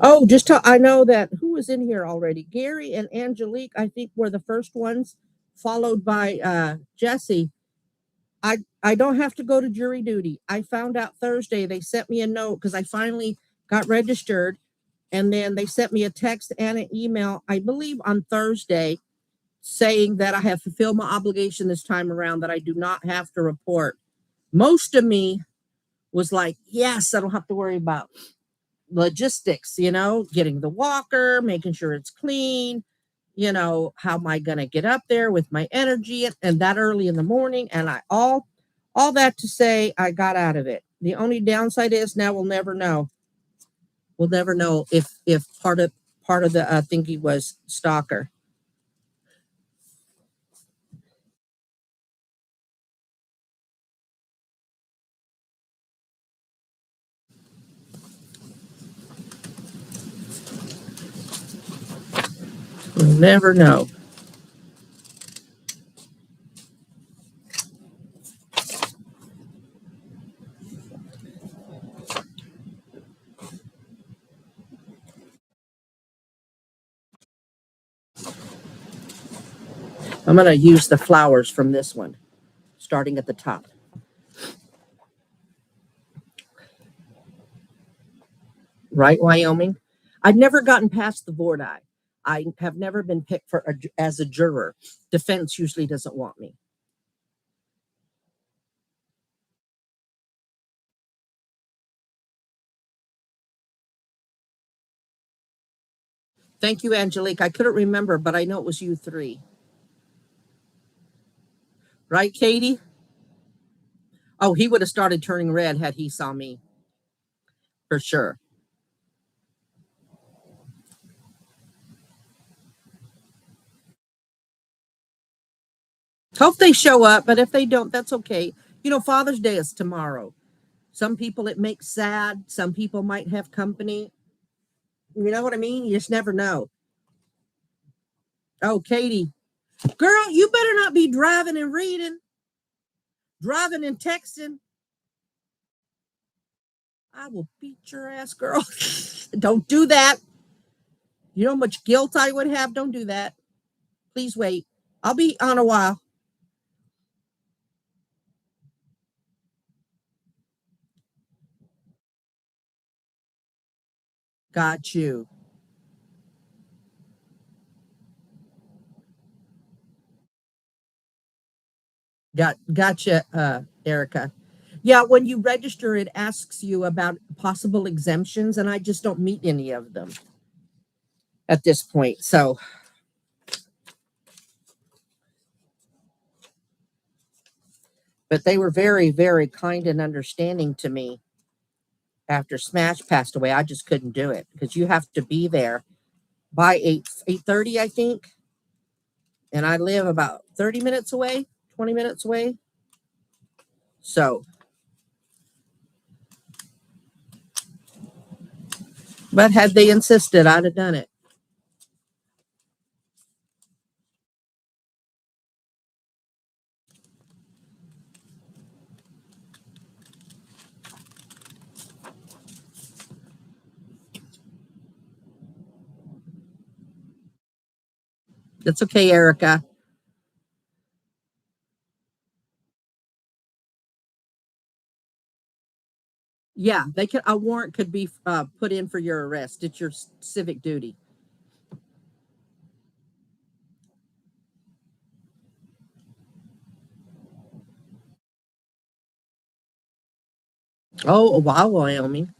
Oh, I know that who was in here already? Gary and Angelique, I think, were the first ones, followed by Jesse. I don't have to go to jury duty. I found out Thursday. They sent me a note because I finally got registered, and then they sent me a text and an email, I believe on Thursday, saying that I have fulfilled my obligation this time around, that I do not have to report. Most of me was like, yes, I don't have to worry about logistics, getting the walker, making sure it's clean, how am I going to get up there with my energy and that early in the morning? And all that to say, I got out of it. The only downside is now we'll never know. We'll never know if part of the thingy was stalker. We'll never know. I'm going to use the flowers from this one, starting at the top. Right, Wyoming? I've never gotten past the board eye. I have never been picked as a juror. Defense usually doesn't want me. Thank you, Angelique. I couldn't remember, but I know it was you three. Right, Katie? Oh, he would have started turning red had he saw me, for sure. Hope they show up, but if they don't, that's okay. Father's Day is tomorrow. Some people it makes sad. Some people might have company. You know what I mean? You just never know. Oh, Katie. Girl, you better not be driving and reading, driving and texting. I will beat your ass, girl. Don't do that. You know how much guilt I would have? Don't do that. Please wait. I'll be on a while. Got you. Gotcha, Erica. Yeah, when you register, it asks you about possible exemptions, and I just don't meet any of them at this point. So, but they were very, very kind and understanding to me after Smash passed away. I just couldn't do it because you have to be there by 8:30, I think, and I live about 30 minutes away, 20 minutes away. So, but had they insisted, I'd have done it. That's okay, Erica. Yeah, they could. A warrant could be put in for your arrest. It's your civic duty. Oh, wow, Wyoming.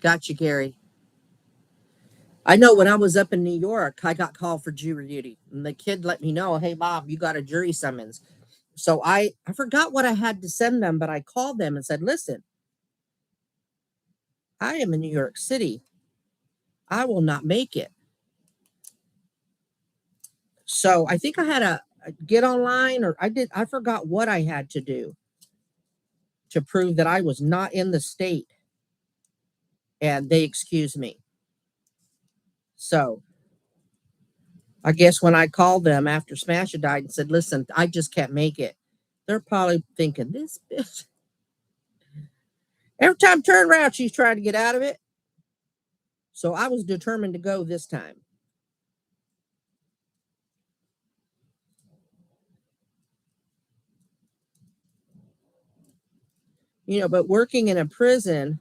Got you, Gary. I know when I was up in New York, I got called for jury duty, and the kid let me know, "Hey, Mom, you got a jury summons." So I forgot what I had to send them, but I called them and said, "Listen, I am in New York City. I will not make it." So I think I had a get online, or I forgot what I had to do to prove that I was not in the state, and they excused me. So I guess when I called them after Smash had died and said, "Listen, I just can't make it," they're probably thinking, "This bitch, every time I turn around, she's trying to get out of it." So I was determined to go this time. But working in a prison,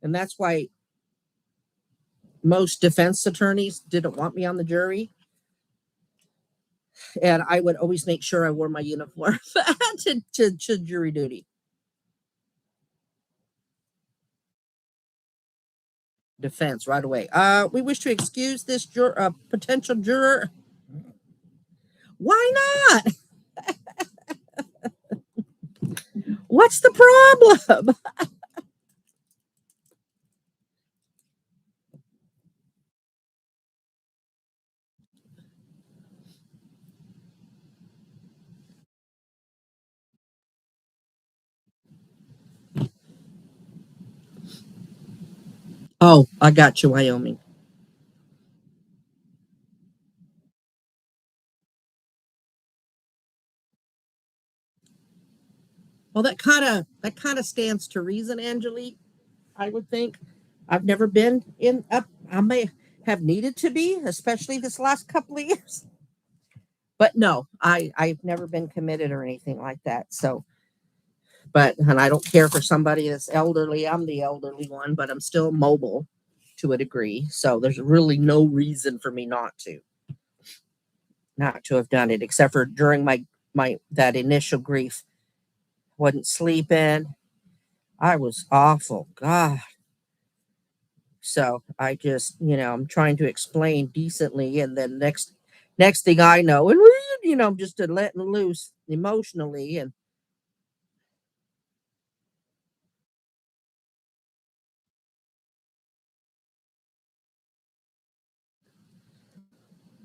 and that's why most defense attorneys didn't want me on the jury. And I would always make sure I wore my uniform to jury duty. Defense right away. We wish to excuse this potential juror. Why not? What's the problem? Oh, I got you, Wyoming. Well, that kind of stands to reason, Angelique. I would think. I've never been in up. I may have needed to be, especially this last couple of years. But no, I've never been committed or anything like that. So, and I don't care for somebody that's elderly. I'm the elderly one, but I'm still mobile to a degree. So there's really no reason for me not to have done it, except for during my that initial grief. Wasn't sleeping. I was awful. God. So I just, I'm trying to explain decently, and then next thing I know, and I'm just letting loose emotionally, and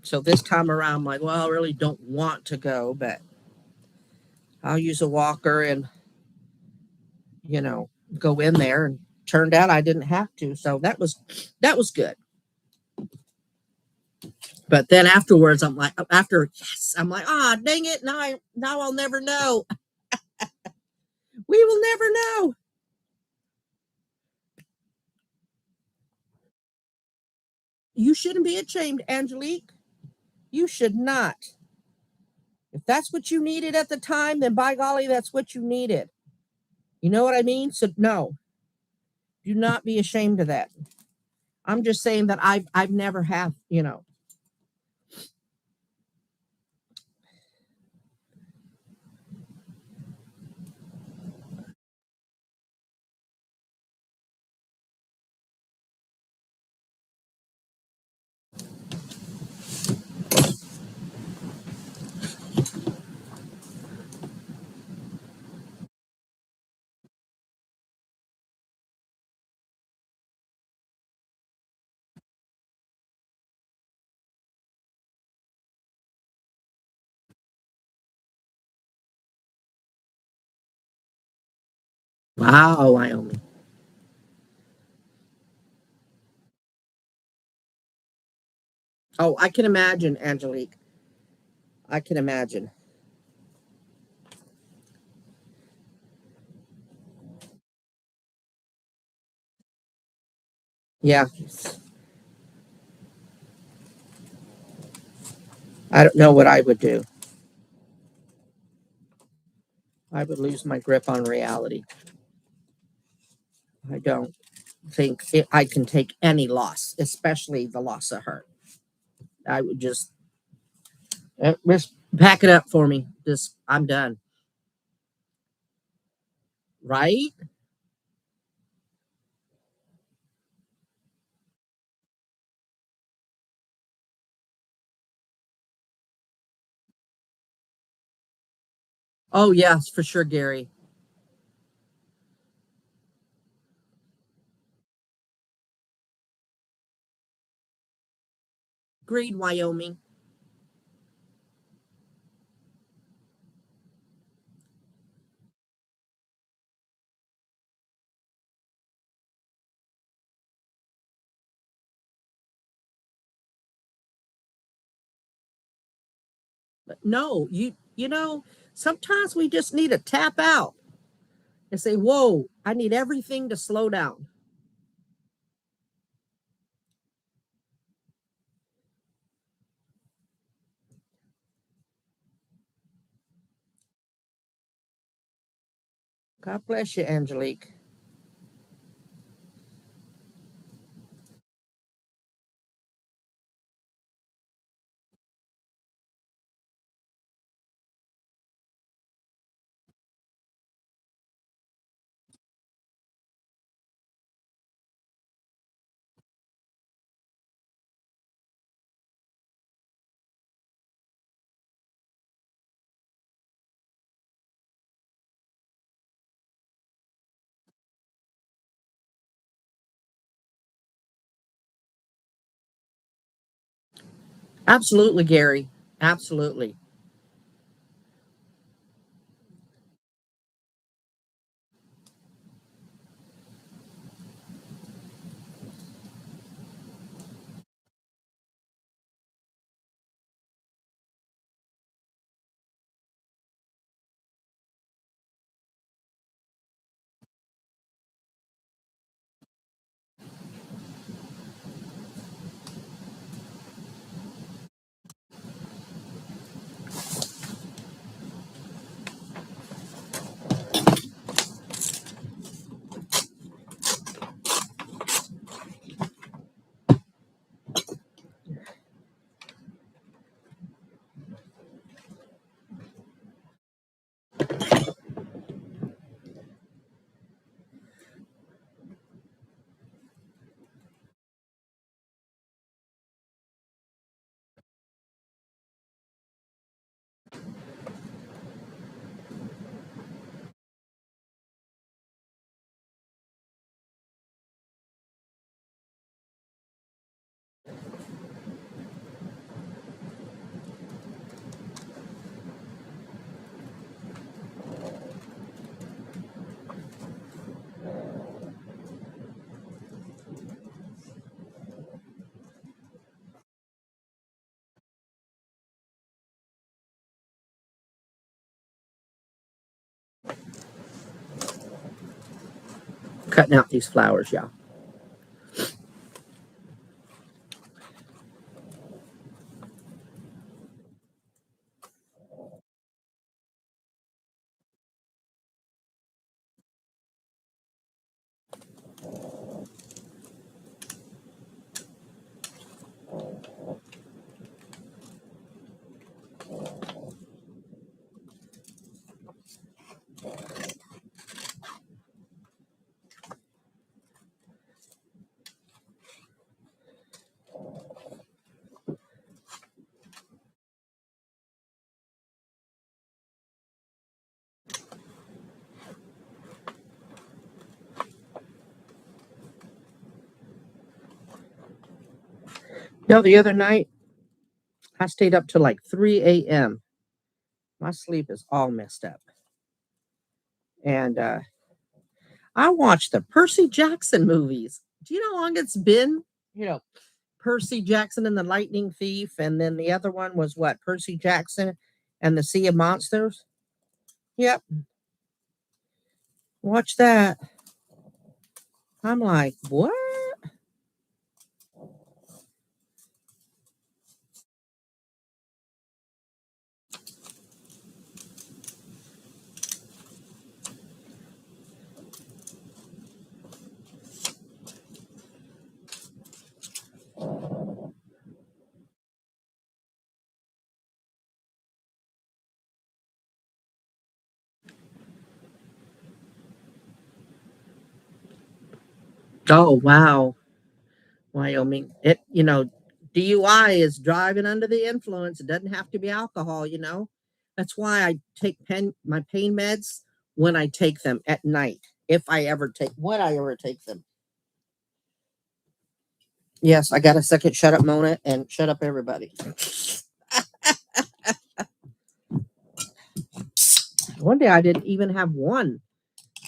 so this time around, I'm like, well, I really don't want to go, but I'll use a walker and you know go in there. And turned out I didn't have to, so that was good. But then afterwards, I'm like, after yes, I'm like, ah, dang it, now I'll never know. We will never know. You shouldn't be ashamed, Angelique. You should not. If that's what you needed at the time, then by golly, that's what you needed. You know what I mean? So no, do not be ashamed of that. I'm just saying that I've. Wow, Wyoming. Oh, I can imagine, Angelique. I can imagine. Yeah, I don't know what I would do. I would lose my grip on reality. I don't think I can take any loss, especially the loss of her. I would just pack it up for me. Just, I'm done. Right? Oh, yes, for sure, Gary. Agreed, Wyoming. But no, you know, sometimes we just need to tap out and say, whoa, I need everything to slow down. God bless you, Angelique. Absolutely, Gary. Absolutely. Cutting out these flowers, y'all. No, the other night I stayed up till like 3 a.m. My sleep is all messed up. And I watched the Percy Jackson movies. Do you know how long it's been? You know, Percy Jackson and the Lightning Thief, and then the other one was what? Percy Jackson and the Sea of Monsters. Yep, watch that. I'm like, what? Oh, wow. Wyoming. DUI is driving under the influence. It doesn't have to be alcohol. That's why I take my pain meds when I take them at night. If I ever take when I ever take them. Yes, I got a second shut up Mona and shut up everybody. One day I didn't even have one.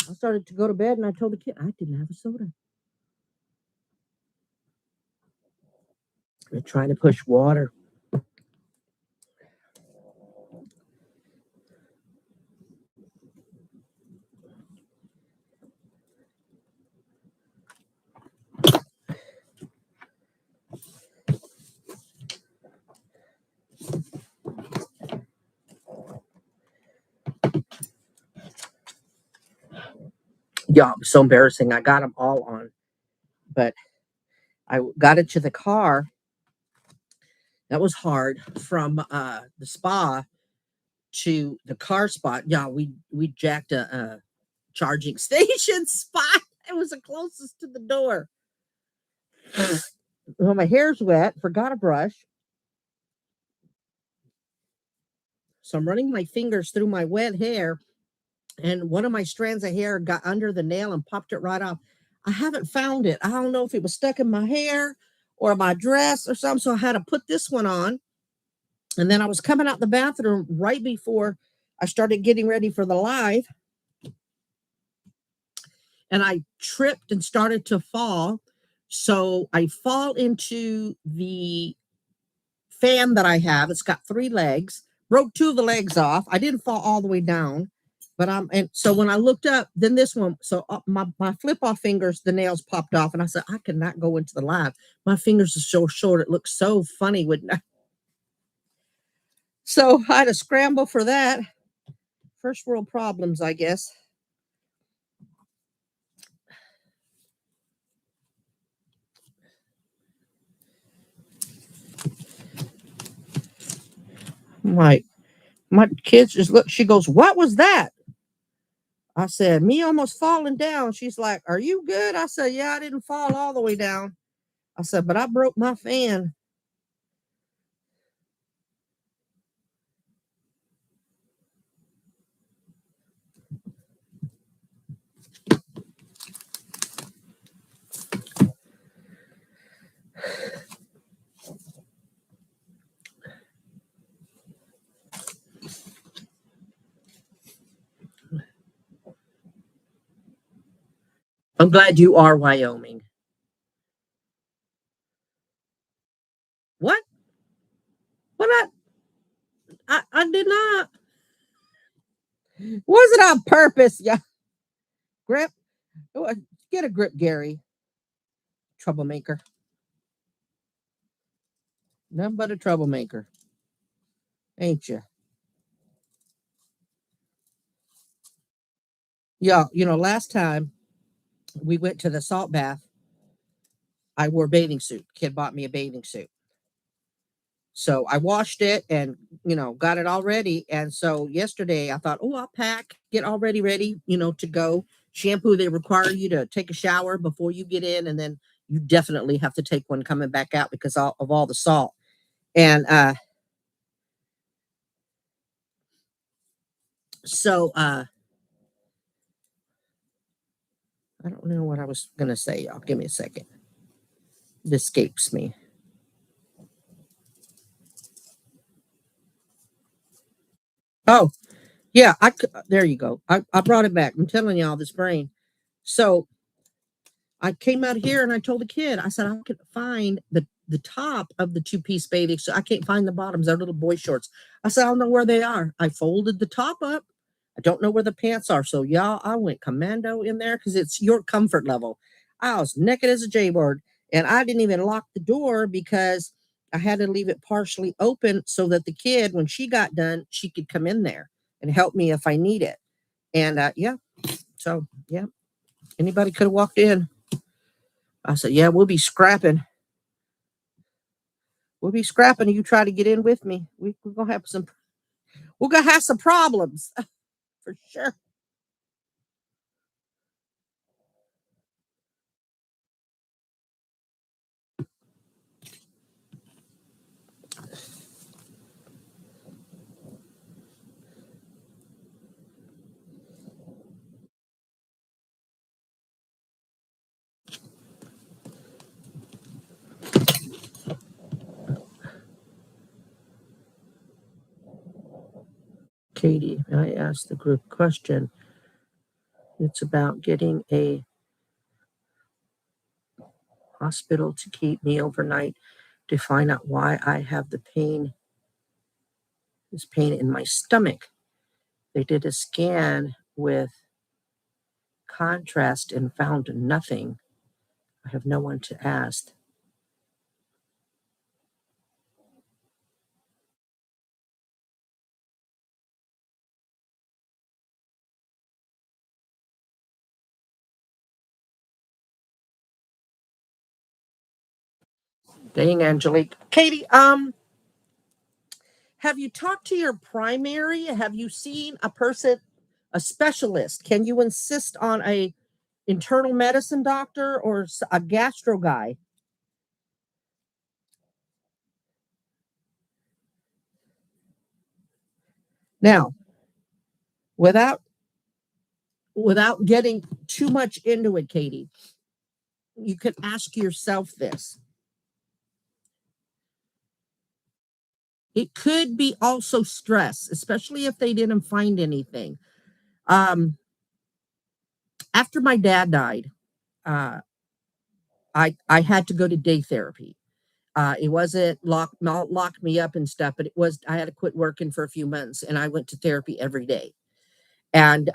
I started to go to bed and I told the kid I didn't have a soda. They're trying to push water. Yeah, it was so embarrassing. I got them all on, but I got it to the car. That was hard from the spa to the car spot. Yeah, we jacked a charging station spot. It was the closest to the door. Well, my hair's wet. Forgot a brush, so I'm running my fingers through my wet hair, and one of my strands of hair got under the nail and popped it right off. I haven't found it. I don't know if it was stuck in my hair or my dress or something. So I had to put this one on. And then I was coming out the bathroom right before I started getting ready for the live. And I tripped and started to fall. So I fall into the fan that I have. It's got 3 legs, broke 2 of the legs off. I didn't fall all the way down, but and so when I looked up, then this one, so my flip off fingers, the nails popped off, and I said, I cannot go into the live. My fingers are so short. It looks so funny with so I had to scramble for that. First world problems, I guess. My kids just look, she goes, what was that? I said, me almost falling down. She's like, are you good? I said, yeah, I didn't fall all the way down. I said, but I broke my fan. I'm glad you are Wyoming. What? What? I did not. Was it on purpose? Yeah. Grip. Get a grip, Gary. Troublemaker. Nothing but a troublemaker. Ain't you? Yeah. Last time we went to the salt bath, I wore a bathing suit. Kid bought me a bathing suit. So I washed it and, got it all ready. And so yesterday I thought, oh, I'll pack, get all ready, to go. Shampoo, they require you to take a shower before you get in. And then you definitely have to take one coming back out because of all the salt. And so I don't know what I was going to say, y'all. Give me a second. It escapes me. Oh, yeah. There you go. I brought it back. I'm telling y'all this brain. So I came out here and I told the kid, I said, I could find the top of the 2-piece bathing. So I can't find the bottoms. They're little boy shorts. I said, I don't know where they are. I folded the top up. I don't know where the pants are. So y'all, I went commando in there because it's your comfort level. I was naked as a J-bird and I didn't even lock the door because I had to leave it partially open so that the kid, when she got done, she could come in there and help me if I need it. And yeah, so yeah, anybody could have walked in. I said, yeah, we'll be scrapping. We'll be scrapping and you try to get in with me. We're gonna have some problems for sure. Katie, I asked the group question. It's about getting a hospital to keep me overnight to find out why I have this pain in my stomach. They did a scan with contrast and found nothing. I have no one to ask. Dang, Angelique. Katie, have you talked to your primary? Have you seen a specialist? Can you insist on a internal medicine doctor or a gastro guy? Now, without getting too much into it, Katie, you could ask yourself this. It could be also stress, especially if they didn't find anything. Um, After my dad died, uh, I had to go to day therapy. It wasn't locked me up and stuff, but it was I had to quit working for a few months, and I went to therapy every day. And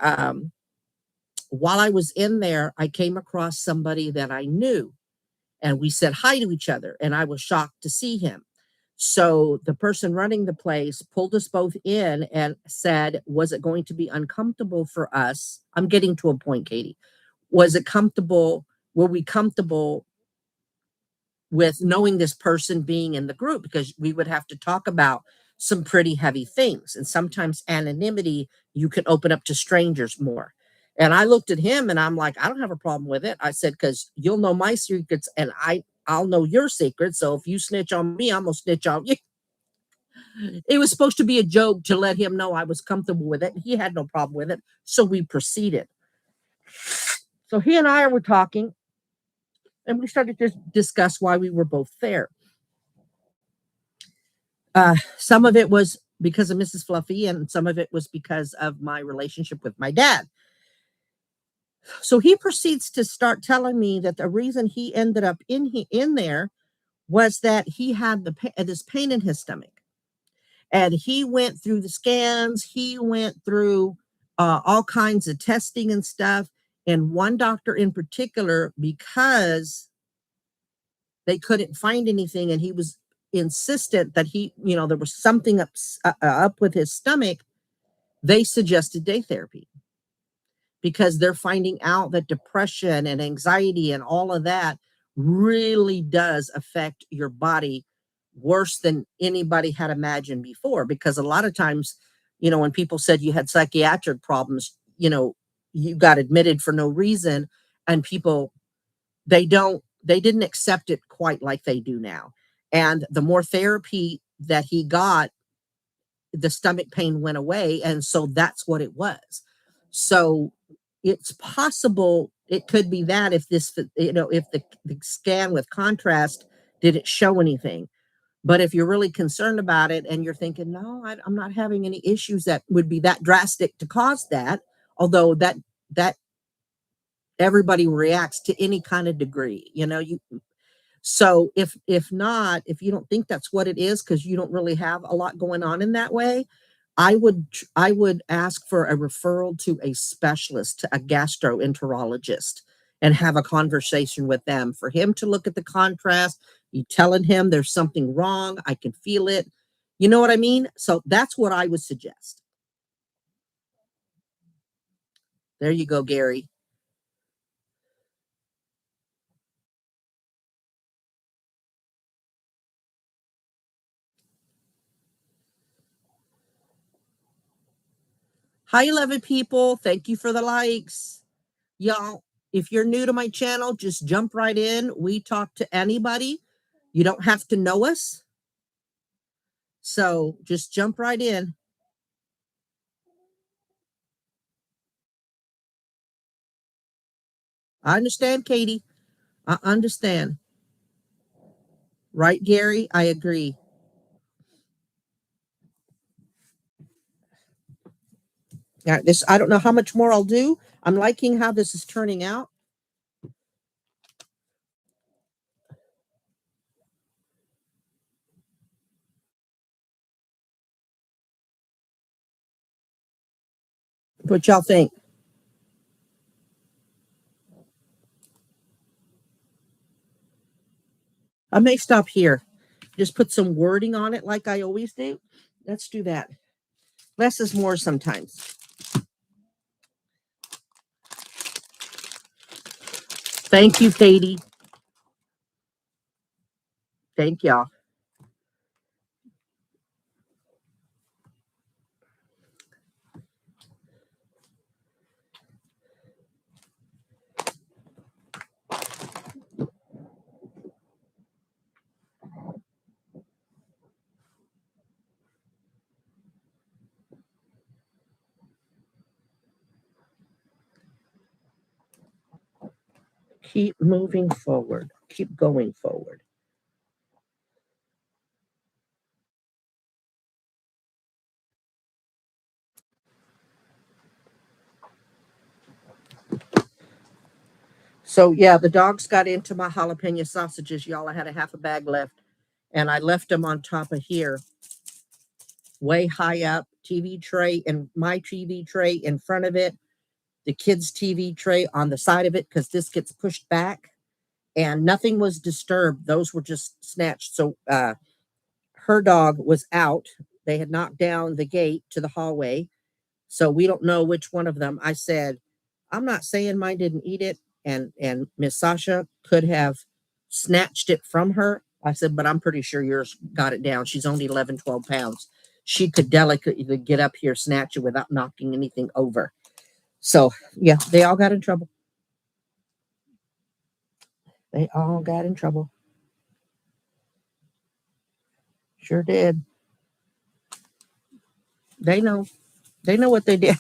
while I was in there, I came across somebody that I knew, and we said hi to each other, and I was shocked to see him. So the person running the place pulled us both in and said, "Was it going to be uncomfortable for us?" I'm getting to a point, Katie. Was it comfortable? Were we comfortable with knowing this person being in the group? Because we would have to talk about some pretty heavy things. And sometimes anonymity, you can open up to strangers more. And I looked at him and I'm like, I don't have a problem with it. I said, because you'll know my secrets and I'll know your secrets. So if you snitch on me, I'm gonna snitch on you. It was supposed to be a joke to let him know I was comfortable with it. He had no problem with it. So we proceeded. So he and I were talking and we started to discuss why we were both there. Some of it was because of Mrs. Fluffy, and some of it was because of my relationship with my dad. So he proceeds to start telling me that the reason he ended up in there was that he had this pain in his stomach, and he went through the scans. He went through all kinds of testing and stuff. And one doctor in particular, because they couldn't find anything, and he was insistent that there was something up with his stomach. They suggested day therapy because they're finding out that depression and anxiety and all of that really does affect your body worse than anybody had imagined before. Because a lot of times, when people said you had psychiatric problems, you got admitted for no reason, and people, they didn't accept it quite like they do now. And the more therapy that he got, the stomach pain went away, and so that's what it was. So it's possible it could be that if if the scan with contrast didn't show anything. But if you're really concerned about it and you're thinking, no, I'm not having any issues that would be that drastic to cause that, although that everybody reacts to any kind of degree, you so if not, if you don't think that's what it is, because you don't really have a lot going on in that way, I would ask for a referral to a specialist, to a gastroenterologist, and have a conversation with them for him to look at the contrast. You telling him there's something wrong, I can feel it. You know what I mean? So that's what I would suggest. There you go, Gary. Hi, 11 people. Thank you for the likes. Y'all, if you're new to my channel, just jump right in. We talk to anybody. You don't have to know us. So just jump right in. I understand, Katie. I understand. Right, Gary? I agree. This, I don't know how much more I'll do. I'm liking how this is turning out. What y'all think? I may stop here. Just put some wording on it like I always do. Let's do that. Less is more sometimes. Thank you, Katie. Thank y'all. Keep moving forward. Keep going forward. So yeah, the dogs got into my jalapeno sausages, y'all. I had a half a bag left, and I left them on top of here, way high up. TV tray and my TV tray in front of it, the kids' TV tray on the side of it, because this gets pushed back, and nothing was disturbed. Those were just snatched. So her dog was out. They had knocked down the gate to the hallway. So we don't know which one of them. I said, I'm not saying mine didn't eat it, and Miss Sasha could have snatched it from her. I said, but I'm pretty sure yours got it down. She's only 11, 12 pounds. She could delicately get up here, snatch it without knocking anything over. So yeah, they all got in trouble. They all got in trouble. Sure did. They know. They know what they did.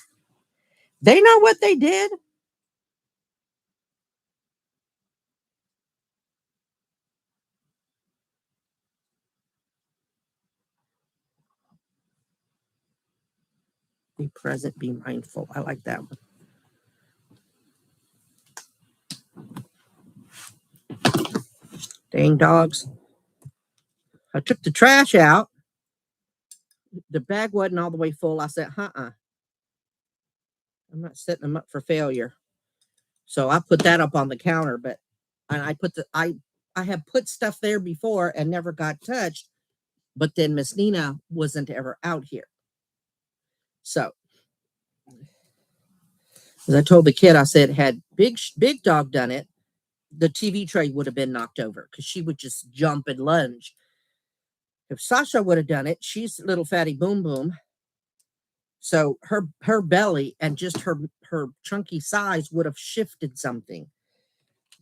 They know what they did. Be present, be mindful. I like that one. Dang dogs. I took the trash out. The bag wasn't all the way full. I said, I'm not setting them up for failure. So I put that up on the counter, but and I have put stuff there before and never got touched. But then Miss Nina wasn't ever out here. So as I told the kid, I said, had big dog done it, the TV tray would have been knocked over because she would just jump and lunge. If Sasha would have done it, she's little fatty boom boom. So her belly and just her chunky size would have shifted something.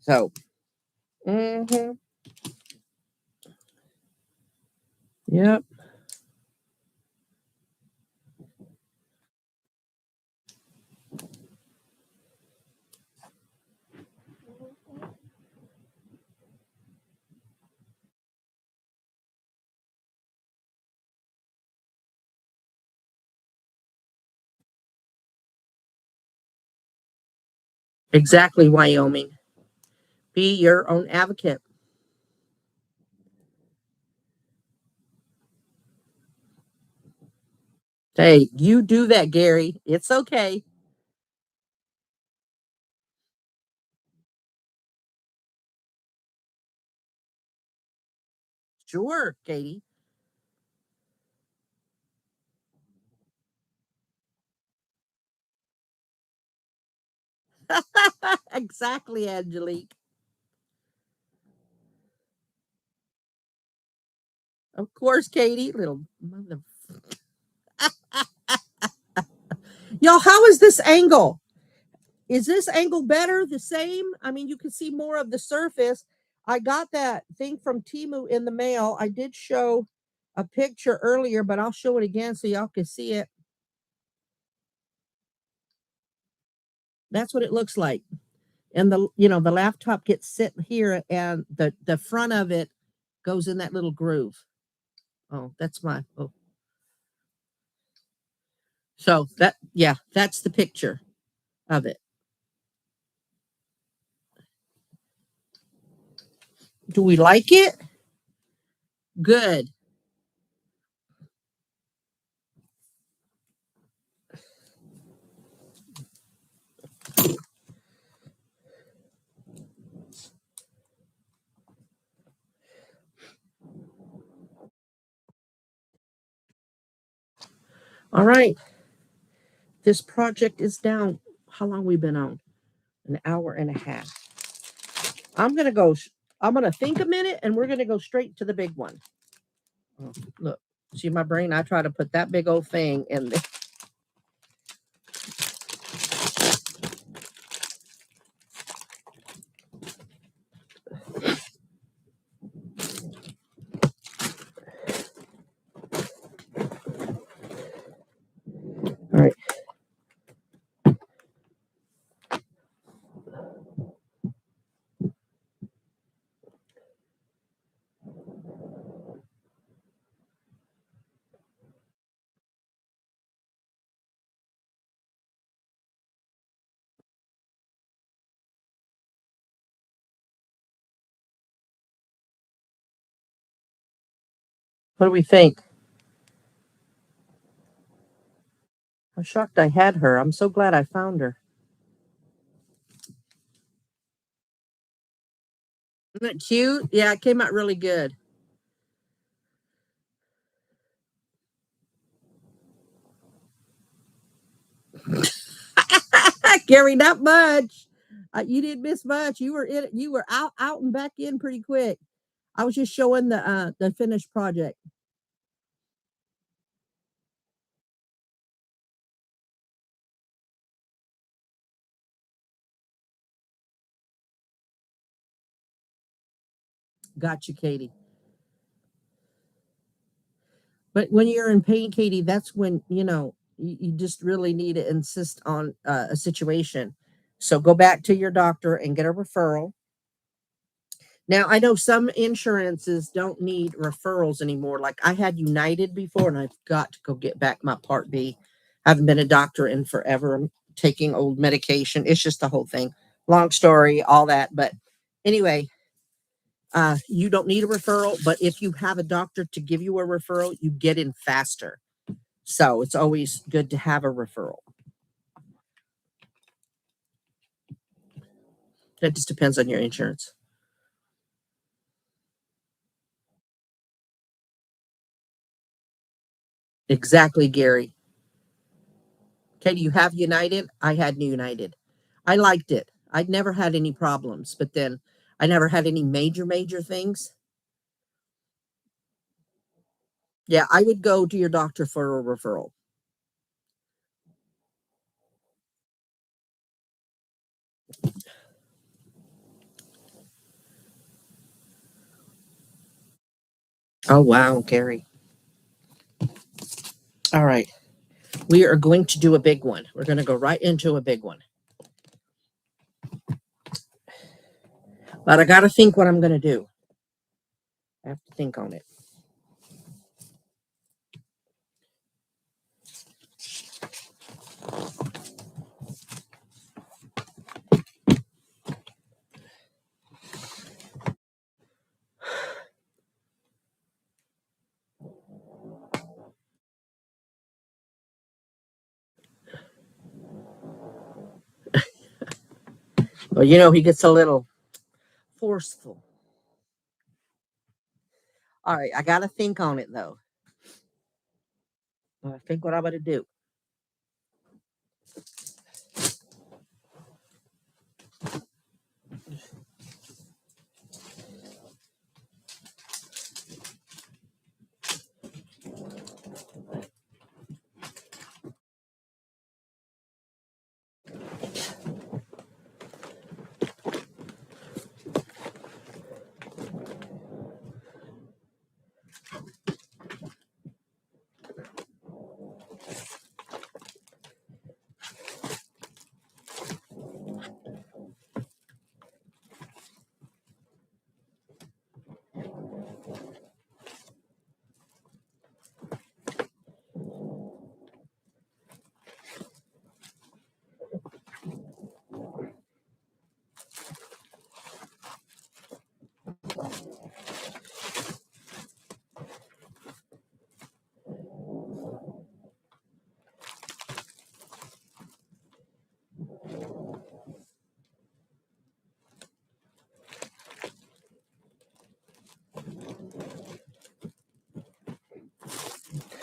So, yep. Exactly, Wyoming. Be your own advocate. Hey, you do that, Gary. It's okay. Sure, Katie. Exactly, Angelique. Of course, Katie. Little mother. Y'all, how is this angle? Is this angle better? The same? I mean, you can see more of the surface. I got that thing from Timu in the mail. I did show a picture earlier, but I'll show it again so y'all can see it. That's what it looks like. And the laptop gets sit here and the front of it goes in that little groove. Oh, that's my So that's the picture of it. Do we like it? Good. All right. This project is down. How long we been on? An hour and a half. I'm gonna go. I'm gonna think a minute, and we're gonna go straight to the big one. Oh, look, see my brain? I try to put that big old thing in there. All right. What do we think? I'm shocked I had her. I'm so glad I found her. Isn't that cute? Yeah, it came out really good. Gary, not much. You didn't miss much. You were in. You were out and back in pretty quick. I was just showing the finished project. Got you, Katie. But when you're in pain, Katie, that's when you just really need to insist on a situation. So go back to your doctor and get a referral. Now, I know some insurances don't need referrals anymore. Like I had United before, and I've got to go get back my Part B. I haven't been a doctor in forever. I'm taking old medication. It's just the whole thing. Long story, all that. But anyway, you don't need a referral. But if you have a doctor to give you a referral, you get in faster. So it's always good to have a referral. That just depends on your insurance. Exactly, Gary. Okay, do you have United? I had United. I liked it. I'd never had any problems, but then I never had any major things. Yeah, I would go to your doctor for a referral. Oh, wow, Gary. All right. We are going to do a big one. We're going to go right into a big one. But I got to think what I'm going to do. I have to think on it. Well, he gets a little forceful. All right. I got to think on it, though. I think what I'm going to do.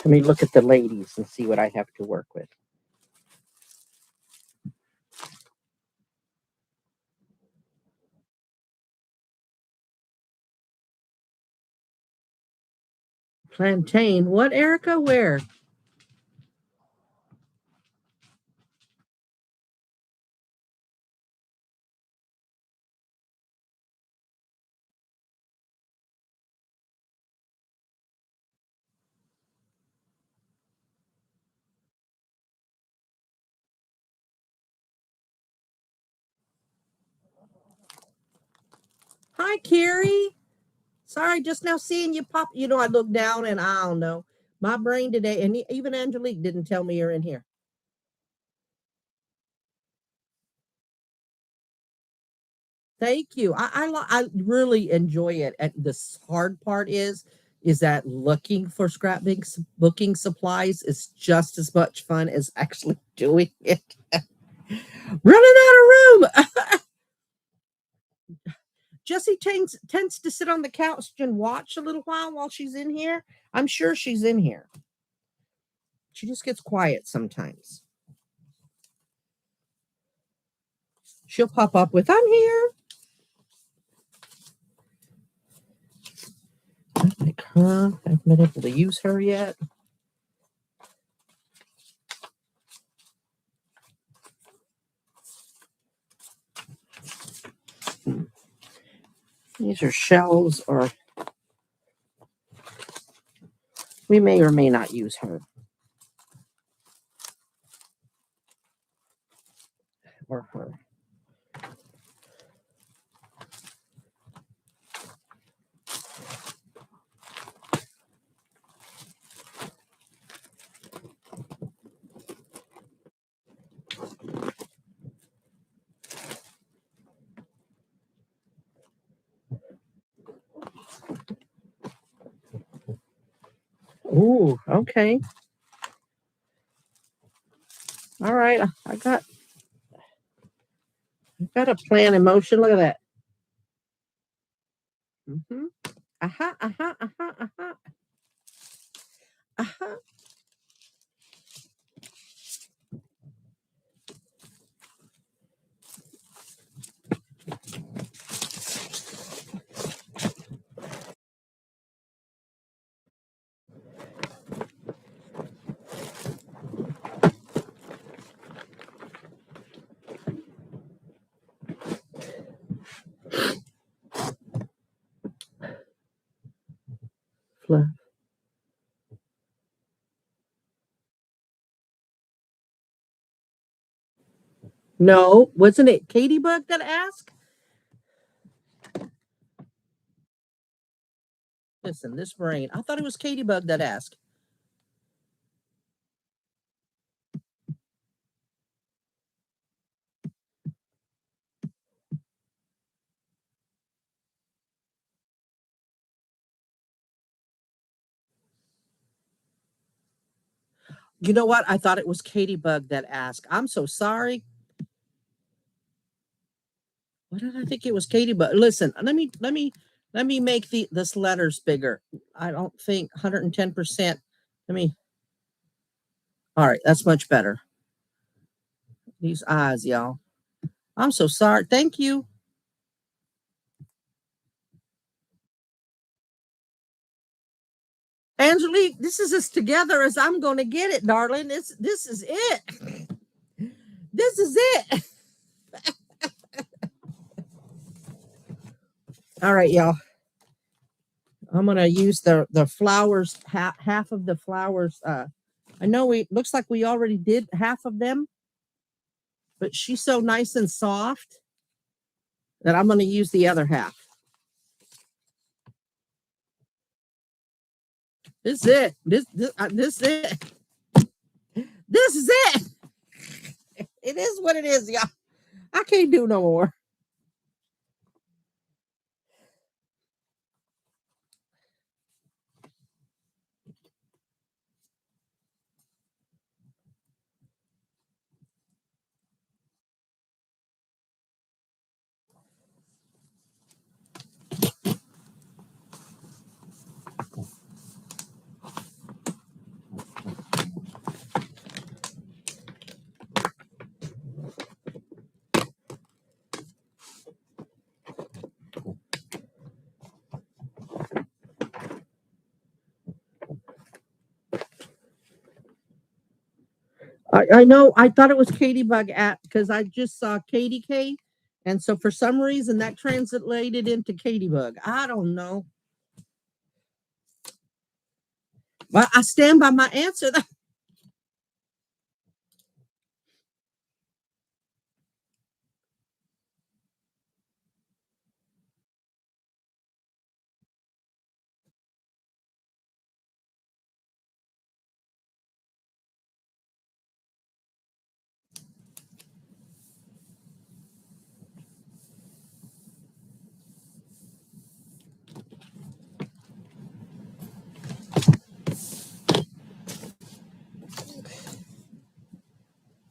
Let me look at the ladies and see what I have to work with. Plantain. What, Erica? Where? Hi, Carrie. Sorry, just now seeing you pop. You know, I looked down and I don't know. My brain today, and even Angelique didn't tell me you're in here. Thank you. I really enjoy it. And the hard part is that looking for booking supplies is just as much fun as actually doing it. Running out of room. Jessie tends to sit on the couch and watch a little while she's in here. I'm sure she's in here. She just gets quiet sometimes. She'll pop up with, I'm here. Like her. I haven't been able to use her yet. These are shells, or we may or may not use her. Or her. Ooh, okay. All right. I've got a plan in motion. Look at that. Mm-hmm. Aha, aha, aha, aha. Aha. Fluff. No, wasn't it Katie Bug that asked? Listen, this brain. I thought it was Katie Bug that asked. You know what? I thought it was Katie Bug that asked. I'm so sorry. What did I think it was Katie Bug? Listen, let me make this letters bigger. I don't think 110%. Let me. All right, that's much better. These eyes, y'all. I'm so sorry. Thank you. Angelique, this is as together as I'm going to get it, darling. This is it. This is it. All right, y'all. I'm going to use the flowers, half of the flowers. I know looks like we already did half of them, but she's so nice and soft that I'm going to use the other half. This is it. This is it. This is it. It is what it is, y'all. I can't do no more. I know. I thought it was Katie Bug at because I just saw Katie K. And so for some reason that translated into Katie Bug. I don't know. But I stand by my answer.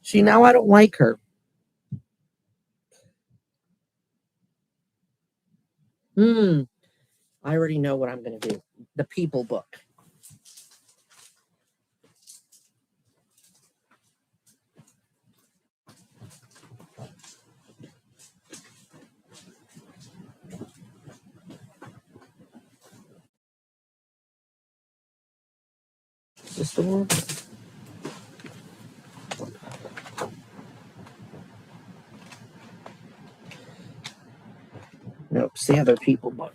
See, now I don't like her. I already know what I'm going to do. The People book. Is this the one? Nope, it's the other People book.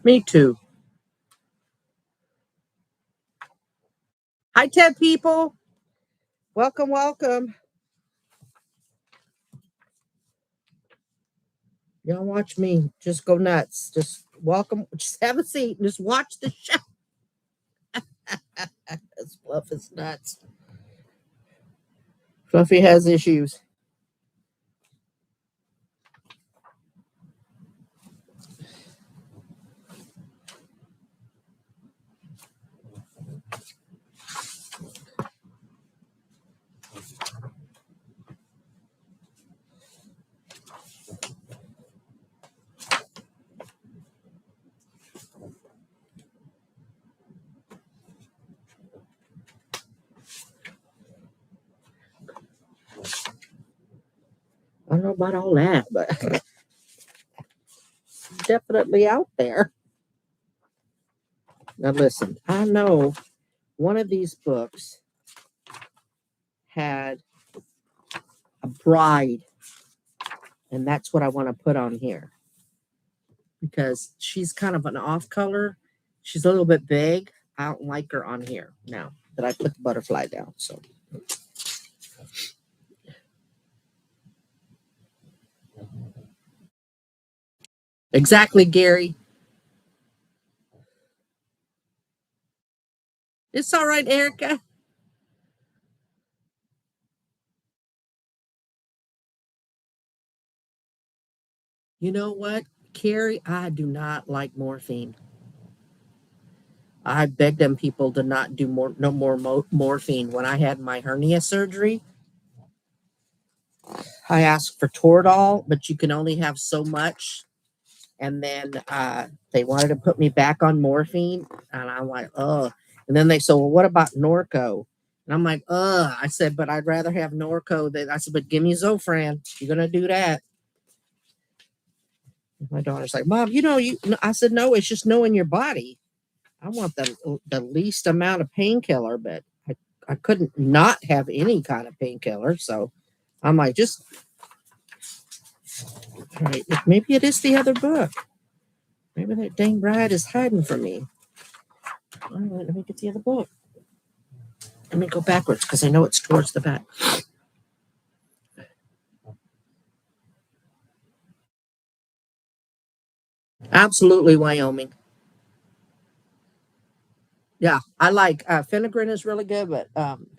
Me too. Hi, Ted people. Welcome, welcome. Y'all watch me just go nuts. Just welcome. Just have a seat and just watch the show. This Fluff is nuts. Fluffy has issues. I don't know about all that, but definitely out there. Now listen, I know one of these books had a bride, and that's what I want to put on here because she's kind of an off color. She's a little bit big. I don't like her on here now that I put the butterfly down. So exactly, Gary. It's all right, Erica. You know what, Carrie? I do not like morphine. I beg them people to not do no more morphine. When I had my hernia surgery, I asked for Toradol, but you can only have so much. And then they wanted to put me back on morphine, and I'm like, oh. And then they said, well, what about Norco? And I'm like, I said, but I'd rather have Norco. I said, but give me Zofran. You're gonna do that. My daughter's like, Mom, you. I said, no, it's just knowing your body. I want the least amount of painkiller, but I couldn't not have any kind of painkiller. So I'm like, just all right, maybe it is the other book. Maybe that dang bride is hiding from me. All right, let me get the other book. Let me go backwards because I know it's towards the back. Absolutely, Wyoming. Yeah, I like Finnegan is really good, but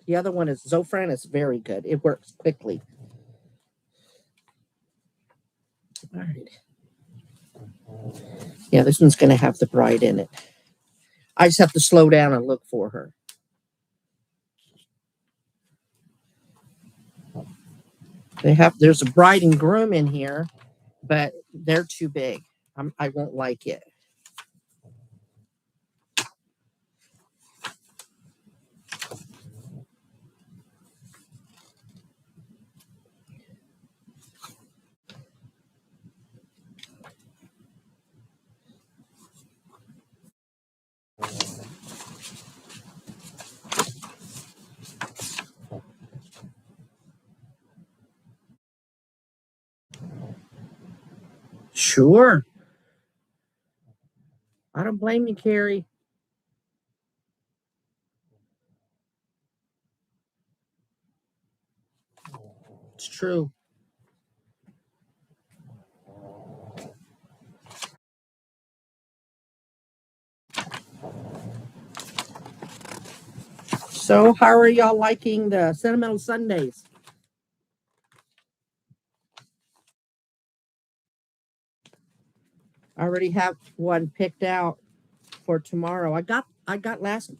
the other one is Zofran is very good. It works quickly. All right. Yeah, this one's going to have the bride in it. I just have to slow down and look for her. There's a bride and groom in here, but they're too big. I won't like it. Sure. I don't blame you, Carrie. It's true. So, how are y'all liking the Sentimental Sundays? I already have one picked out for tomorrow. I got last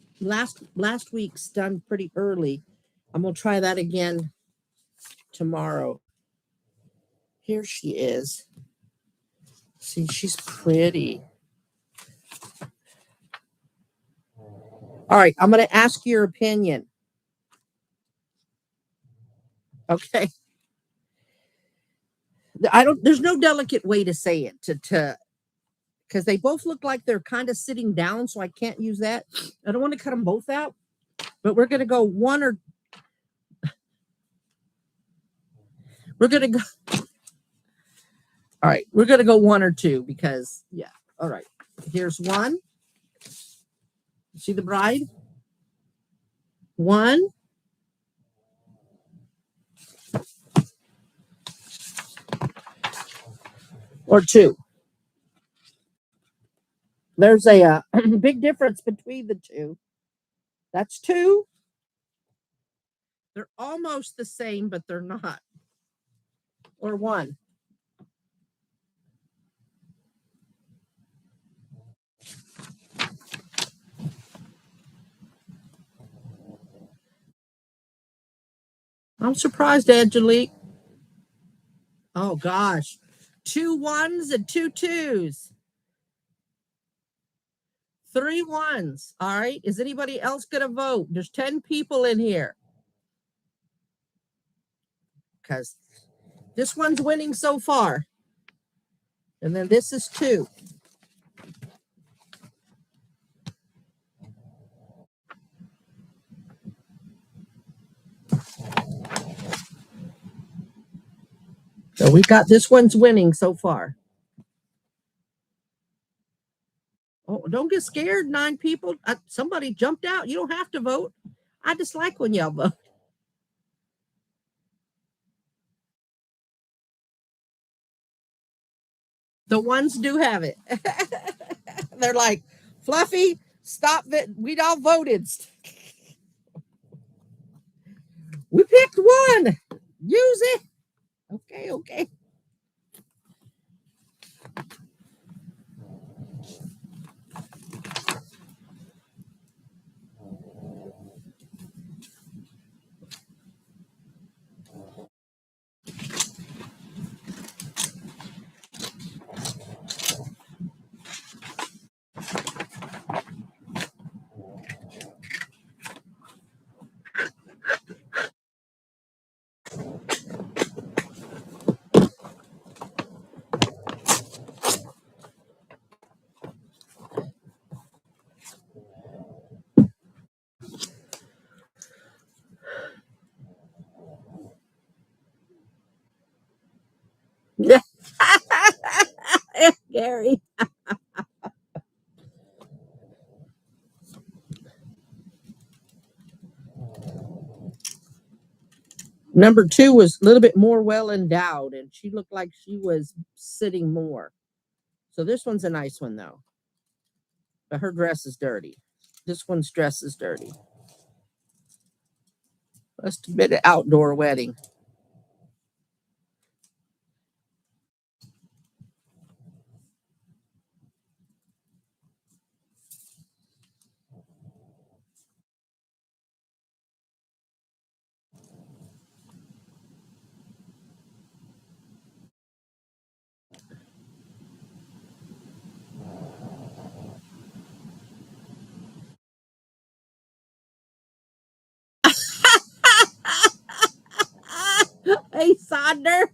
week's done pretty early. I'm gonna try that again tomorrow. Here she is. See, she's pretty. All right, I'm gonna ask your opinion. Okay. There's no delicate way to say it to because they both look like they're kind of sitting down, so I can't use that. I don't want to cut them both out, but we're gonna go we're gonna go all right, we're gonna go one or two because yeah. All right. Here's one. See the bride? One or two. There's a big difference between the two. That's two. They're almost the same, but they're not. Or one. I'm surprised, Angelique. Oh gosh. Two ones and two twos. Three ones. All right. Is anybody else going to vote? There's 10 people in here. Because this one's winning so far. And then this is two. So we got this one's winning so far. Oh, don't get scared. 9 people. Somebody jumped out. You don't have to vote. I just like when y'all vote. The ones do have it. They're like, Fluffy, stop it. We all voted. We picked one. Use it. Okay, okay. Gary. Number 2 was a little bit more well endowed, and she looked like she was sitting more. So this one's a nice one, though. But her dress is dirty. This one's dress is dirty. Must have been an outdoor wedding. Sonder.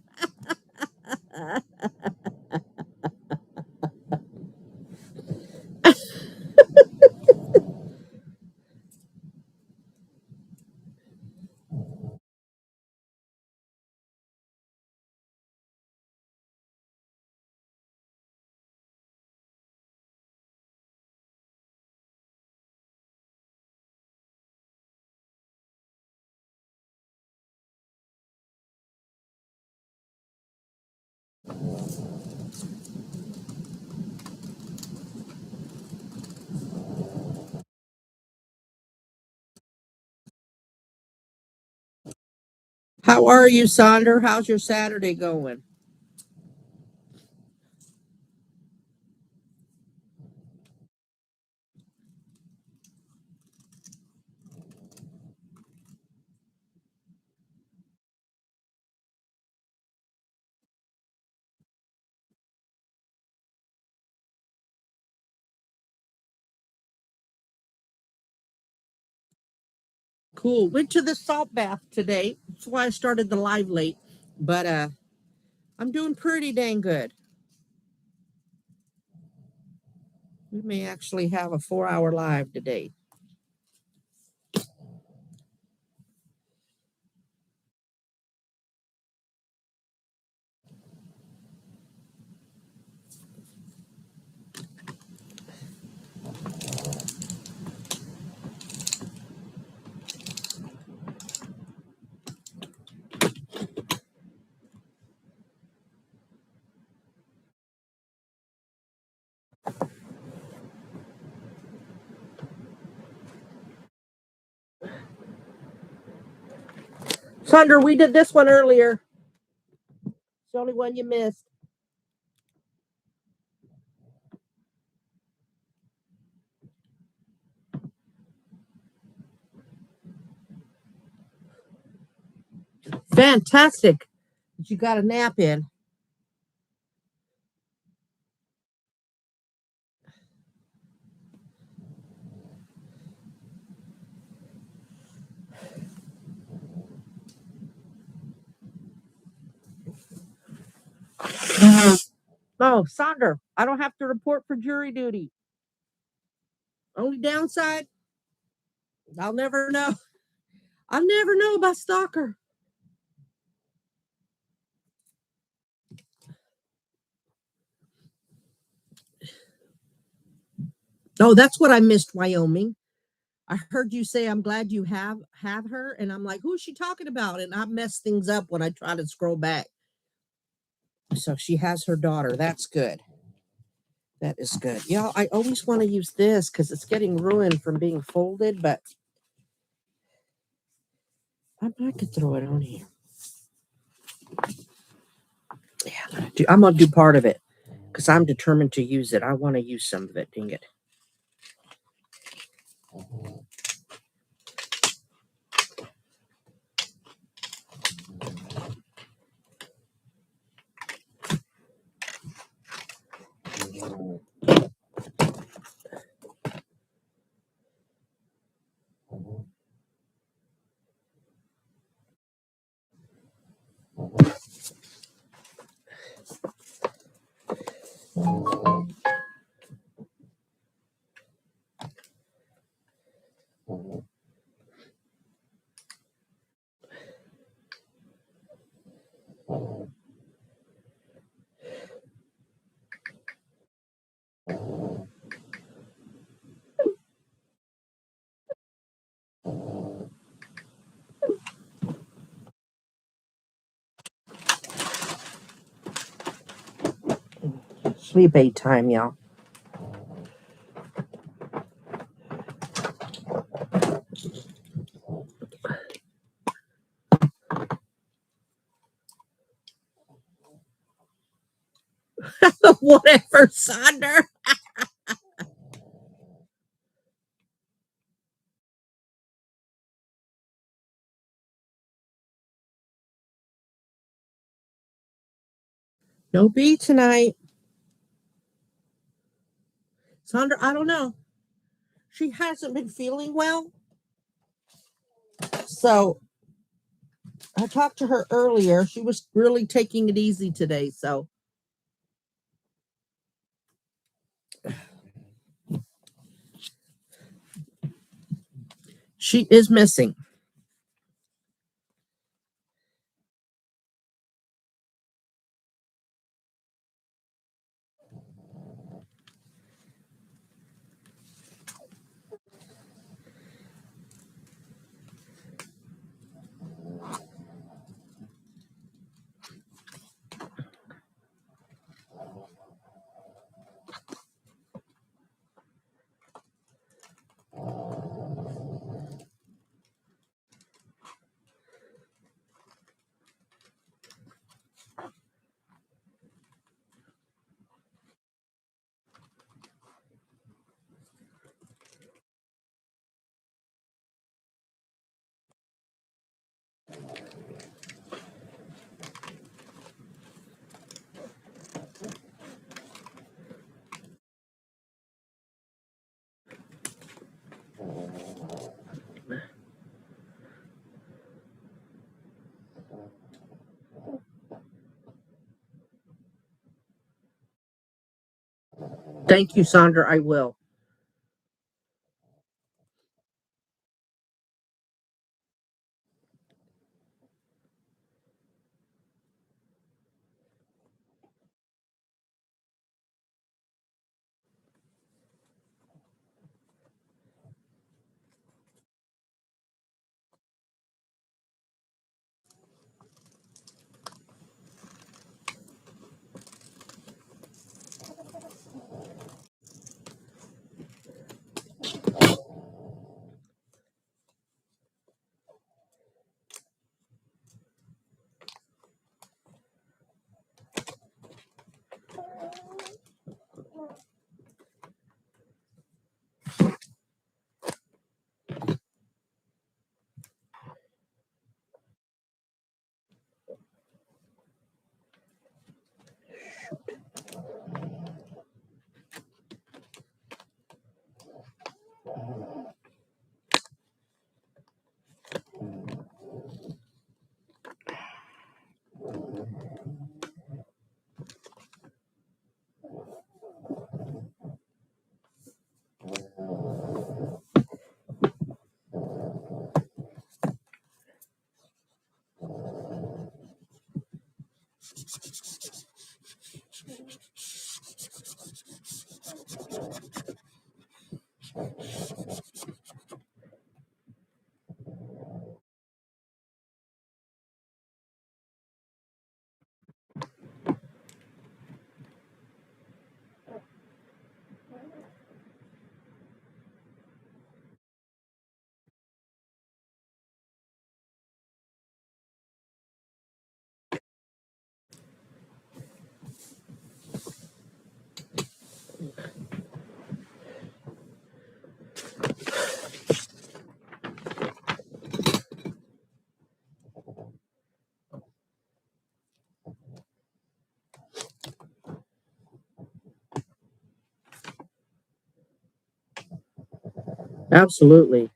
How are you, Sonder? How's your Saturday going? Cool. Went to the salt bath today. That's why I started the live late. But I'm doing pretty dang good. We may actually have a 4-hour live today. Sonder, we did this one earlier. It's the only one you missed. Fantastic. You got a nap in. Oh, Sonder, I don't have to report for jury duty. Only downside, I'll never know. I'll never know about Stalker. Oh, that's what I missed, Wyoming. I heard you say I'm glad you have her, and I'm like, who's she talking about? And I mess things up when I try to scroll back. So she has her daughter. That's good. That is good. Yeah, I always want to use this because it's getting ruined from being folded, but I could throw it on here. Yeah, I'm gonna do part of it because I'm determined to use it. I want to use some of it. Dang it. Sleep aid time, y'all. Whatever, Sonder. No B tonight. Sonder, I don't know. She hasn't been feeling well. So I talked to her earlier. She was really taking it easy today, so she is missing. Thank you, Sandra. I will. Absolutely.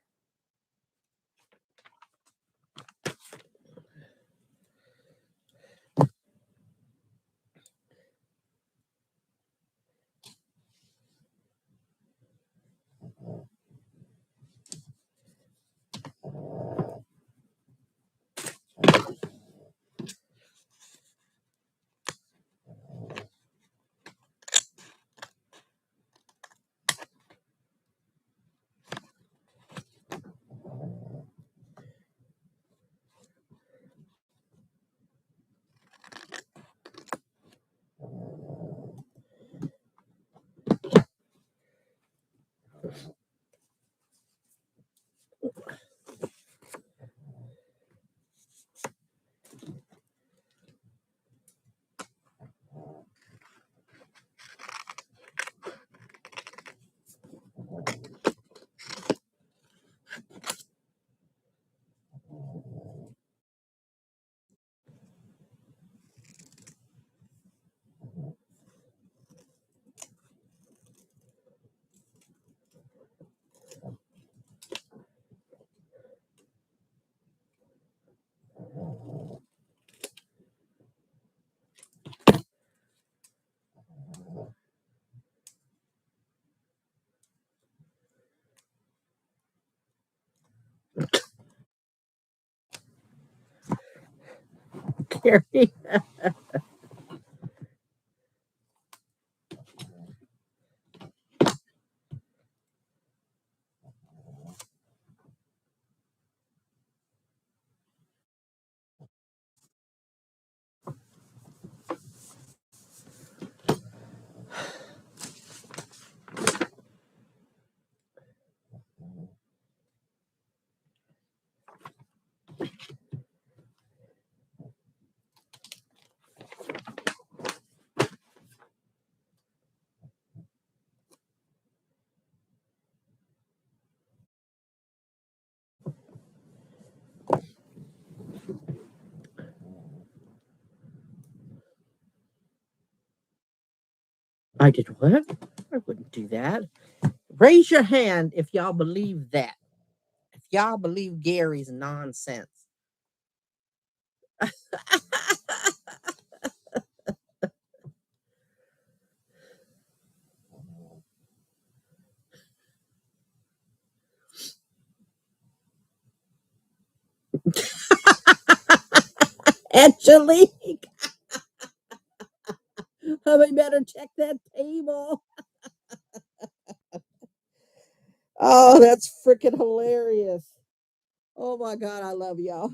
Gary. I did what? I wouldn't do that. Raise your hand if y'all believe that. If y'all believe Gary's nonsense. Angelique, I better check that table. Oh, that's freaking hilarious. Oh my God, I love y'all.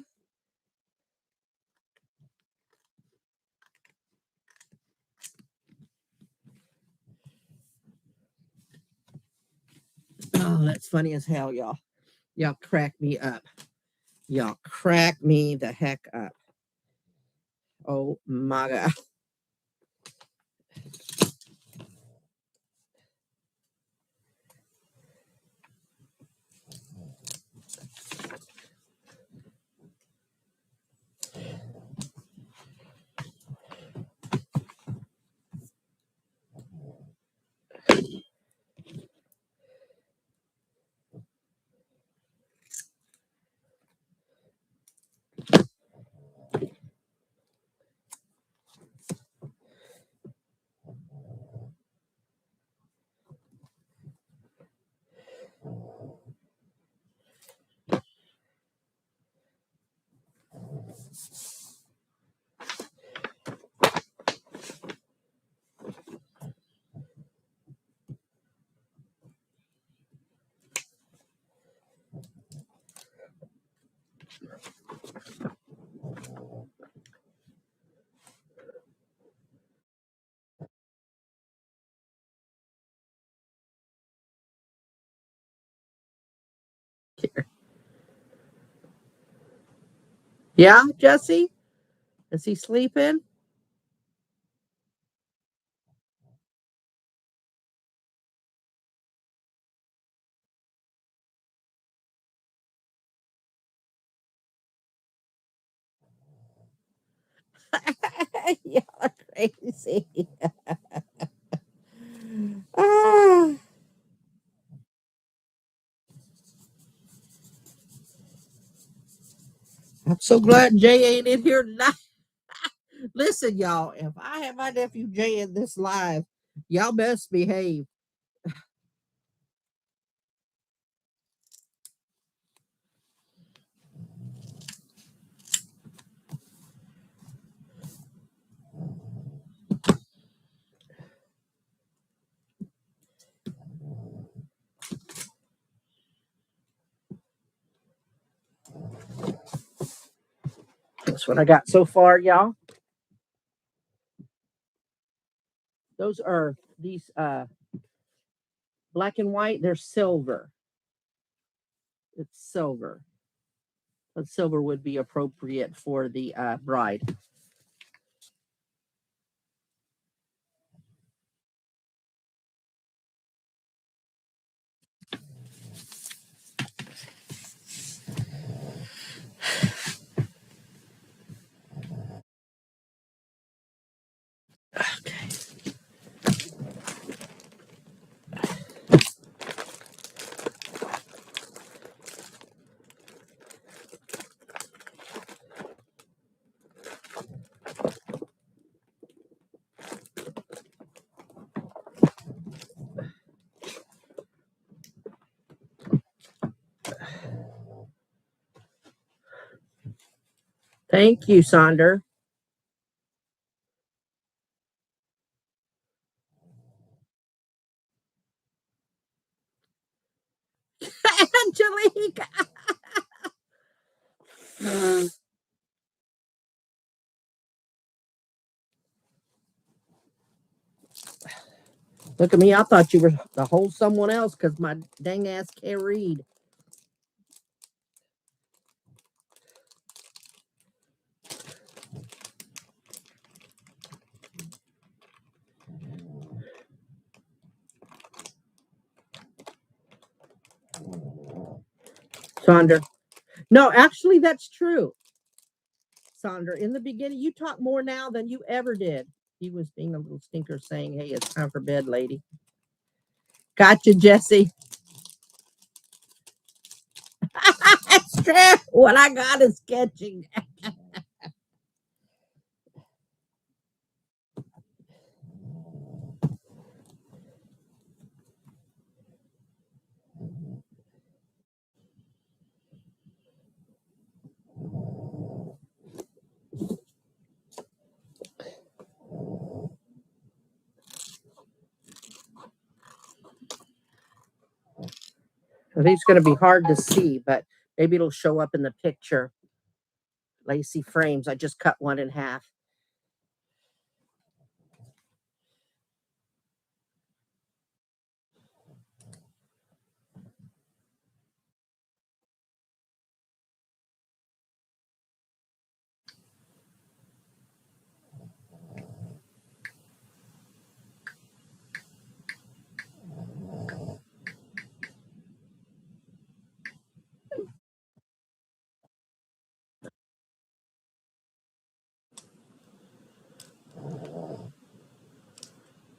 Oh, that's funny as hell, y'all. Y'all crack me up. Y'all crack me the heck up. Oh my God. Yeah, Jesse? Is he sleeping? Y'all are crazy. Ah, I'm so glad Jay ain't in here tonight. Listen, y'all, if I have my nephew Jay in this live, y'all best behave. That's what I got so far, y'all. Those are these black and white, they're silver. It's silver. But silver would be appropriate for the bride. Okay. Thank you, Sonder. Angelique. Look at me. I thought you were the whole someone else because my dang ass can't read. Sandra. No, actually, that's true. Sandra, in the beginning, you talk more now than you ever did. He was being a little stinker saying, hey, it's time for bed, lady. Gotcha, Jesse. That's true. What I got is sketching. I think it's going to be hard to see, but maybe it'll show up in the picture. Lacy frames. I just cut one in half.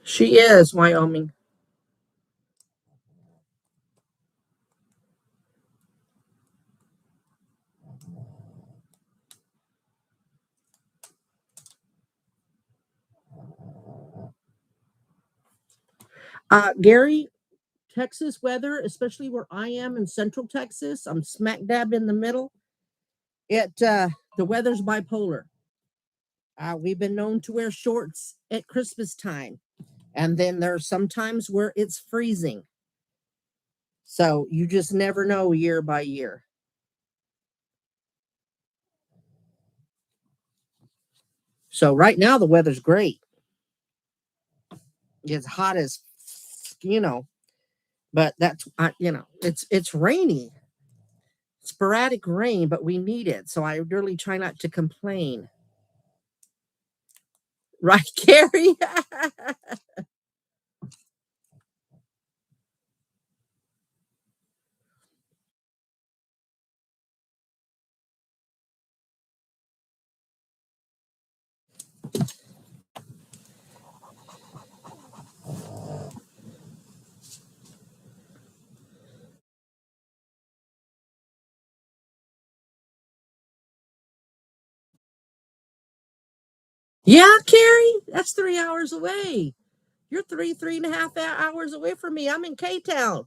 She is, Wyoming. Gary, Texas weather, especially where I am in Central Texas, I'm smack dab in the middle. The weather's bipolar. We've been known to wear shorts at Christmas time, and then there's some times where it's freezing. So you just never know year by year. So right now the weather's great. It's hot as but that's it's rainy, sporadic rain, but we need it. So I really try not to complain. Right, Carrie? Yeah, Carrie, that's 3 hours away. You're 3.5 hours away from me. I'm in K-Town.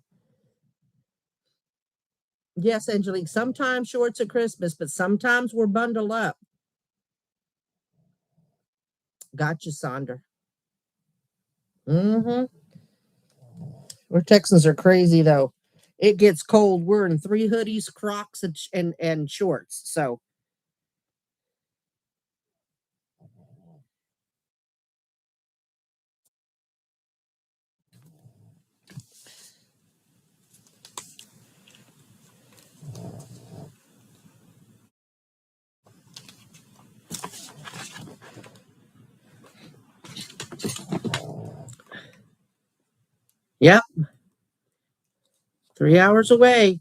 Yes, Angelique, sometimes shorts at Christmas, but sometimes we're bundled up. Gotcha, Sandra. Mm-hmm. We're Texans are crazy, though. It gets cold. We're in 3 hoodies, Crocs, and shorts. So, yep, 3 hours away.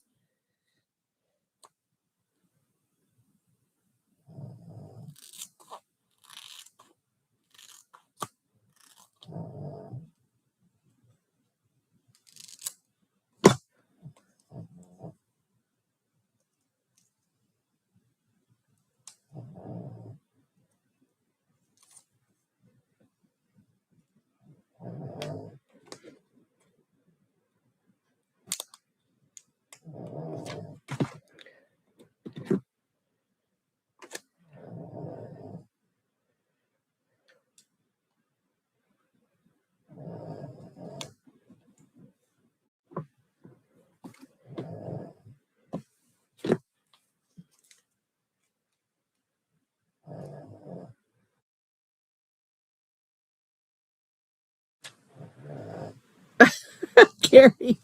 carry.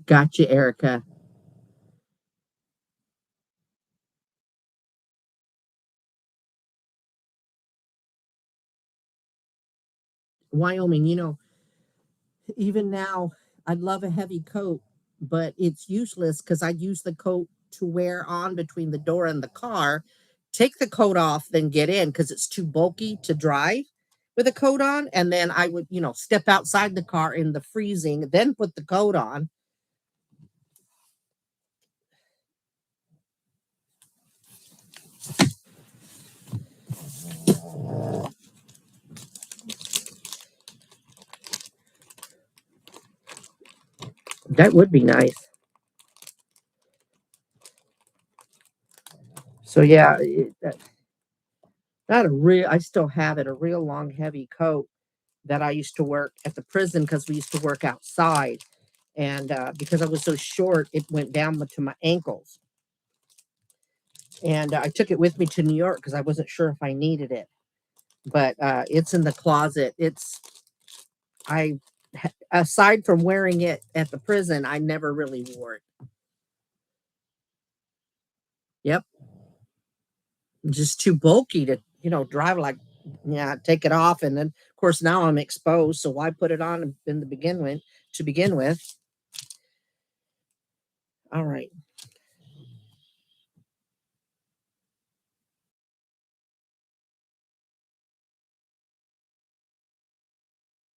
Gotcha, Erica. Wyoming, even now, I love a heavy coat, but it's useless because I use the coat to wear on between the door and the car. Take the coat off, then get in because it's too bulky to drive with a coat on. And then I would, step outside the car in the freezing, then put the coat on. That would be nice. So yeah, not a real. I still have it, a real long, heavy coat that I used to work at the prison because we used to work outside, and because I was so short, it went down to my ankles. And I took it with me to New York because I wasn't sure if I needed it. But it's in the closet. I, aside from wearing it at the prison, I never really wore it. Yep, just too bulky to drive like. Yeah, take it off, and then of course now I'm exposed. So why put it on in the begin with to begin with? All right,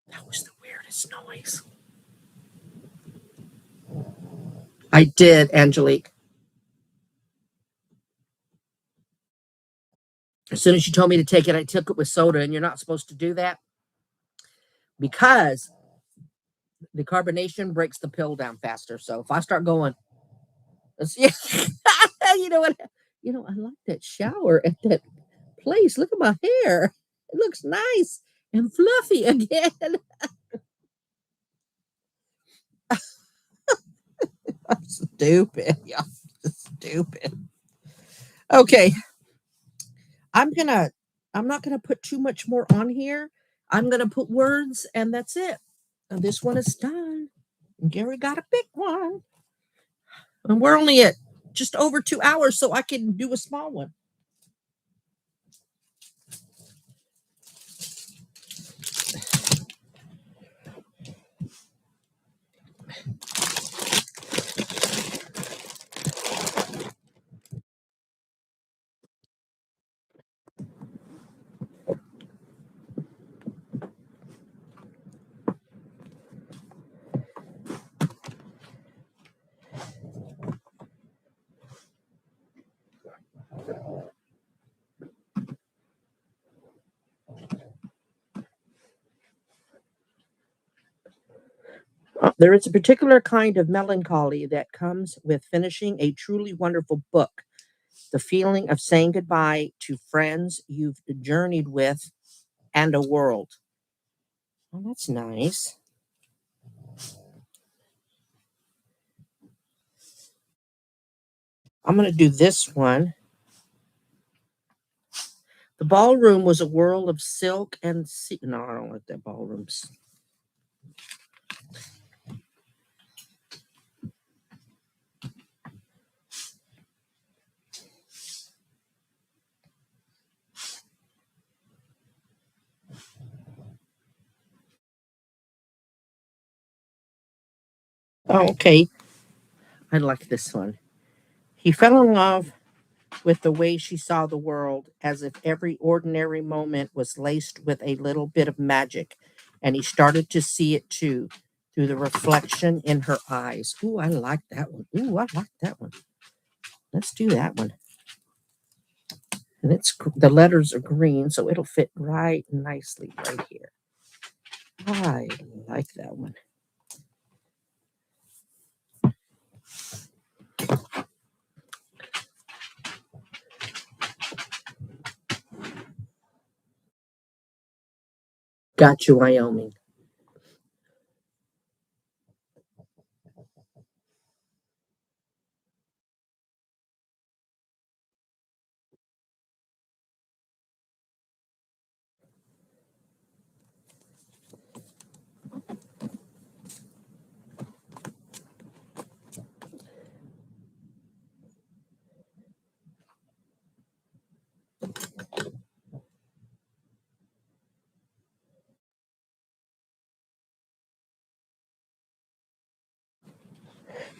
that was the weirdest noise. I did, Angelique. As soon as you told me to take it, I took it with soda, and you're not supposed to do that because the carbonation breaks the pill down faster. So if I start going, yeah, you know what? I like that shower at that place. Look at my hair. It looks nice and fluffy again. I'm stupid. Yeah, stupid. Okay, I'm gonna. I'm not gonna put too much more on here. I'm gonna put words, and that's it. And this one is done. Gary got a big one. And we're only at just over 2 hours, so I can do a small one. There is a particular kind of melancholy that comes with finishing a truly wonderful book. The feeling of saying goodbye to friends you've journeyed with and a world. Oh, that's nice. I'm going to do this one. The ballroom was a whirl of silk and no, I don't like that ballrooms. Oh, okay. I like this one. He fell in love with the way she saw the world, as if every ordinary moment was laced with a little bit of magic, and he started to see it too through the reflection in her eyes. Ooh, I like that one. Ooh, I like that one. Let's do that one. And the letters are green, so it'll fit right nicely right here. I like that one. Got you, Wyoming.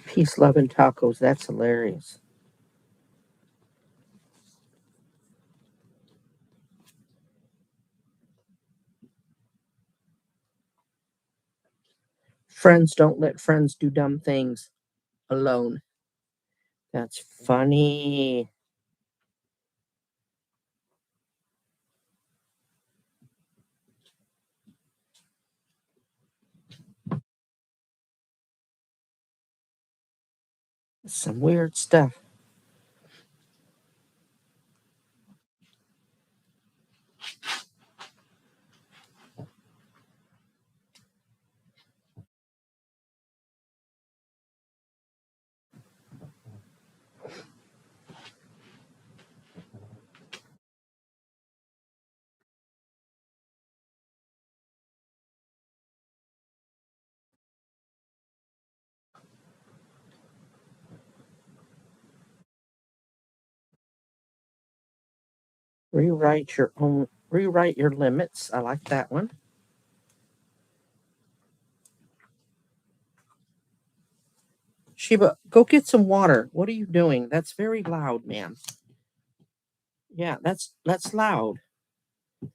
Peace, love, and tacos. That's hilarious. Friends don't let friends do dumb things alone. That's funny. Some weird stuff. Rewrite your limits. I like that one. Sheba, go get some water. What are you doing? That's very loud, man. Yeah, that's loud. You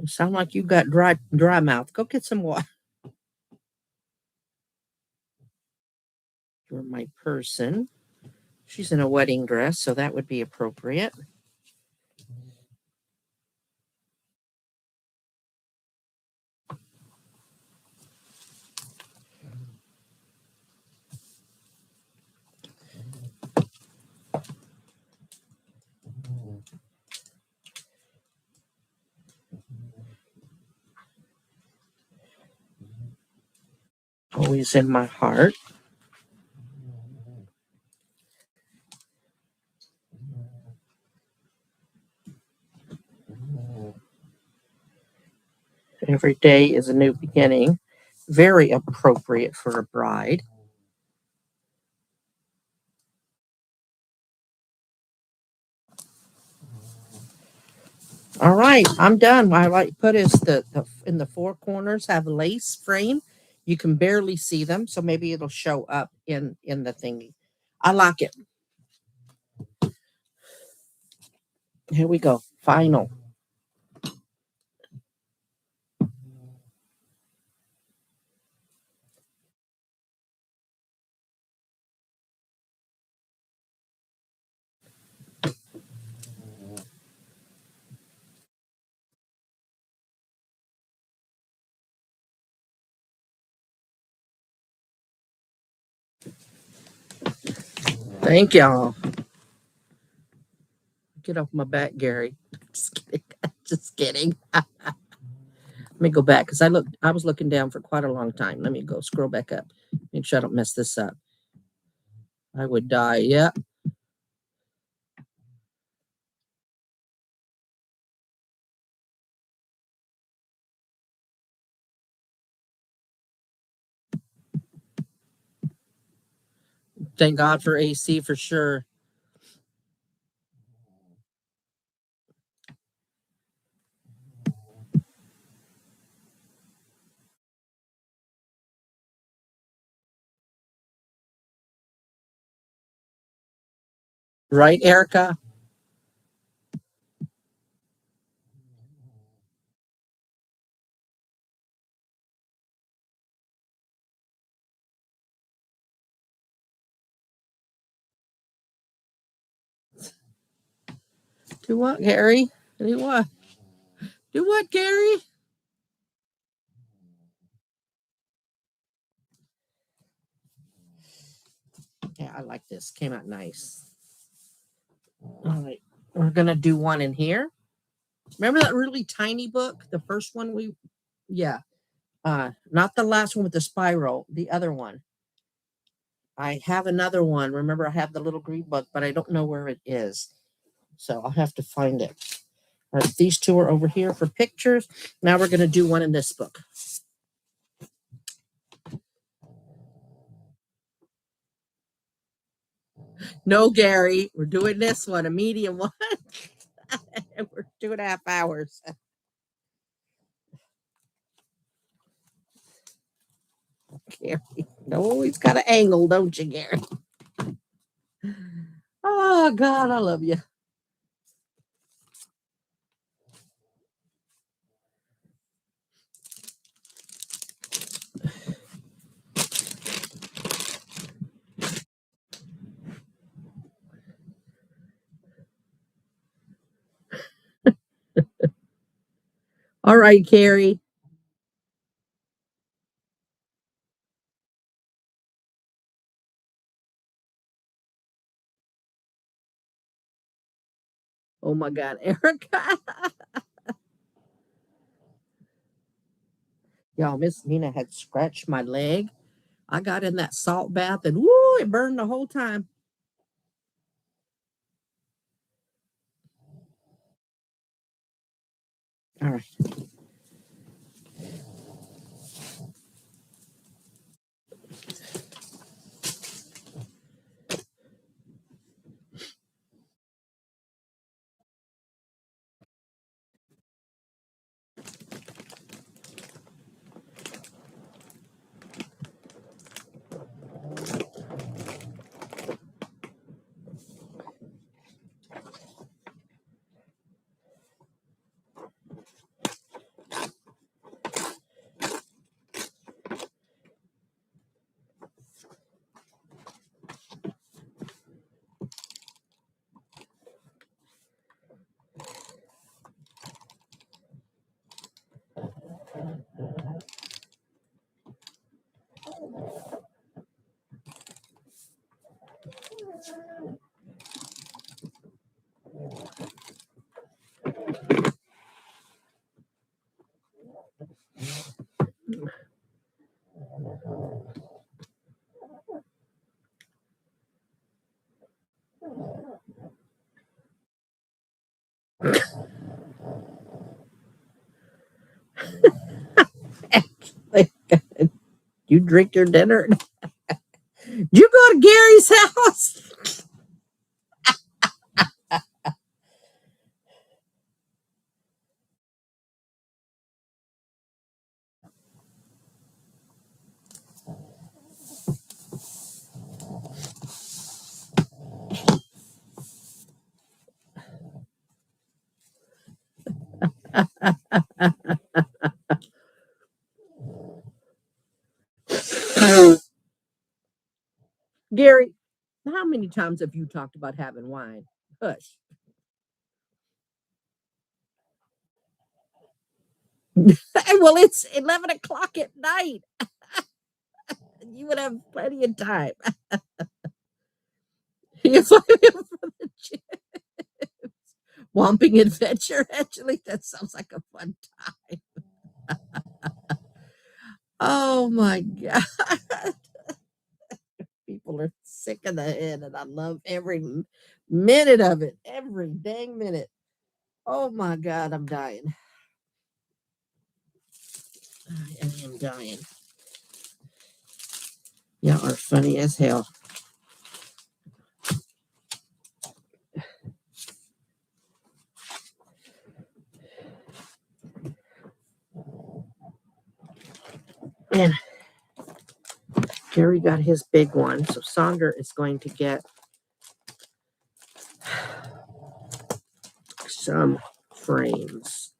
sound like you got dry mouth. Go get some water. You're my person. She's in a wedding dress, so that would be appropriate. Always in my heart. Every day is a new beginning. Very appropriate for a bride. All right, I'm done. What I like to put is the in the four corners have lace frame. You can barely see them, so maybe it'll show up in the thingy. I like it. Here we go. Final. Thank y'all. Get off my back, Gary. Just kidding. Just kidding. Let me go back because I was looking down for quite a long time. Let me go scroll back up. Make sure I don't mess this up. I would die. Yeah. Thank God for AC for sure. Right, Erica? Do what, Gary? Do what? Do what, Gary? Yeah, I like this. Came out nice. All right. We're going to do one in here. Remember that really tiny book? The first one yeah. Not the last one with the spiral, the other one. I have another one. Remember, I have the little green book, but I don't know where it is. So I'll have to find it. All right, these two are over here for pictures. Now we're going to do one in this book. No, Gary, we're doing this one, a medium one. We're 2.5 hours. Gary. Always got an angle, don't you, Gary? Oh, God, I love you. All right, Carrie. Oh, my God, Erica. Y'all, Miss Nina had scratched my leg. I got in that salt bath and woo, it burned the whole time. All right. You drink your dinner. You go to Gary's house. Gary, how many times have you talked about having wine? Hush. Well, it's 11 o'clock at night. You would have plenty of time. If I were from the gym. Womping adventure. Actually, that sounds like a fun time. Oh my God. People are sick in the head, and I love every minute of it. Every dang minute. Oh my God, I'm dying. I am dying. Y'all are funny as hell. And Gary got his big one, so Sandra is going to get some frames.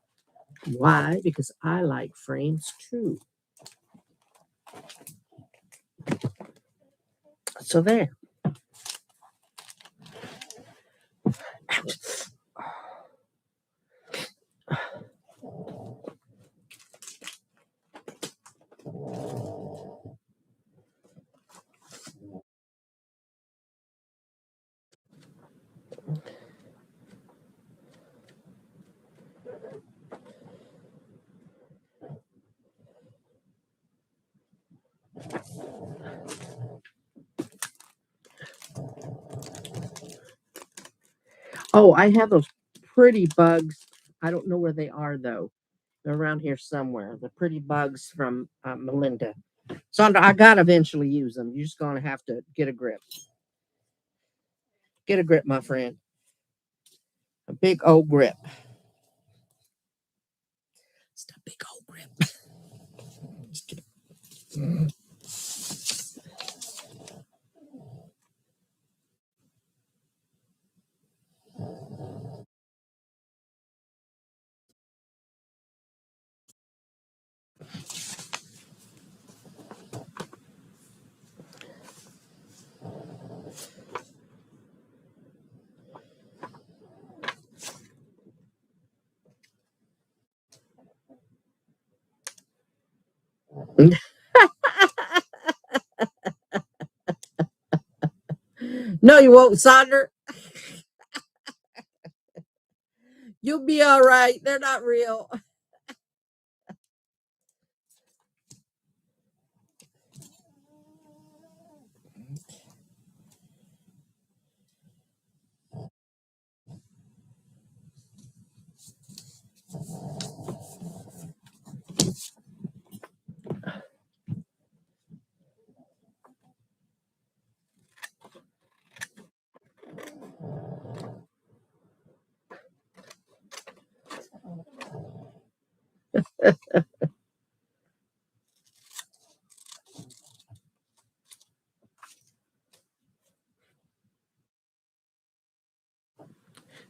Why? Because I like frames too. So there. Oh, I have those pretty bugs. I don't know where they are though. They're around here somewhere. The pretty bugs from Melinda. Sandra, I gotta eventually use them. You're just gonna have to get a grip. Get a grip, my friend. A big old grip. It's a big old grip. Just kidding. No, you won't, Sonder. You'll be all right. They're not real.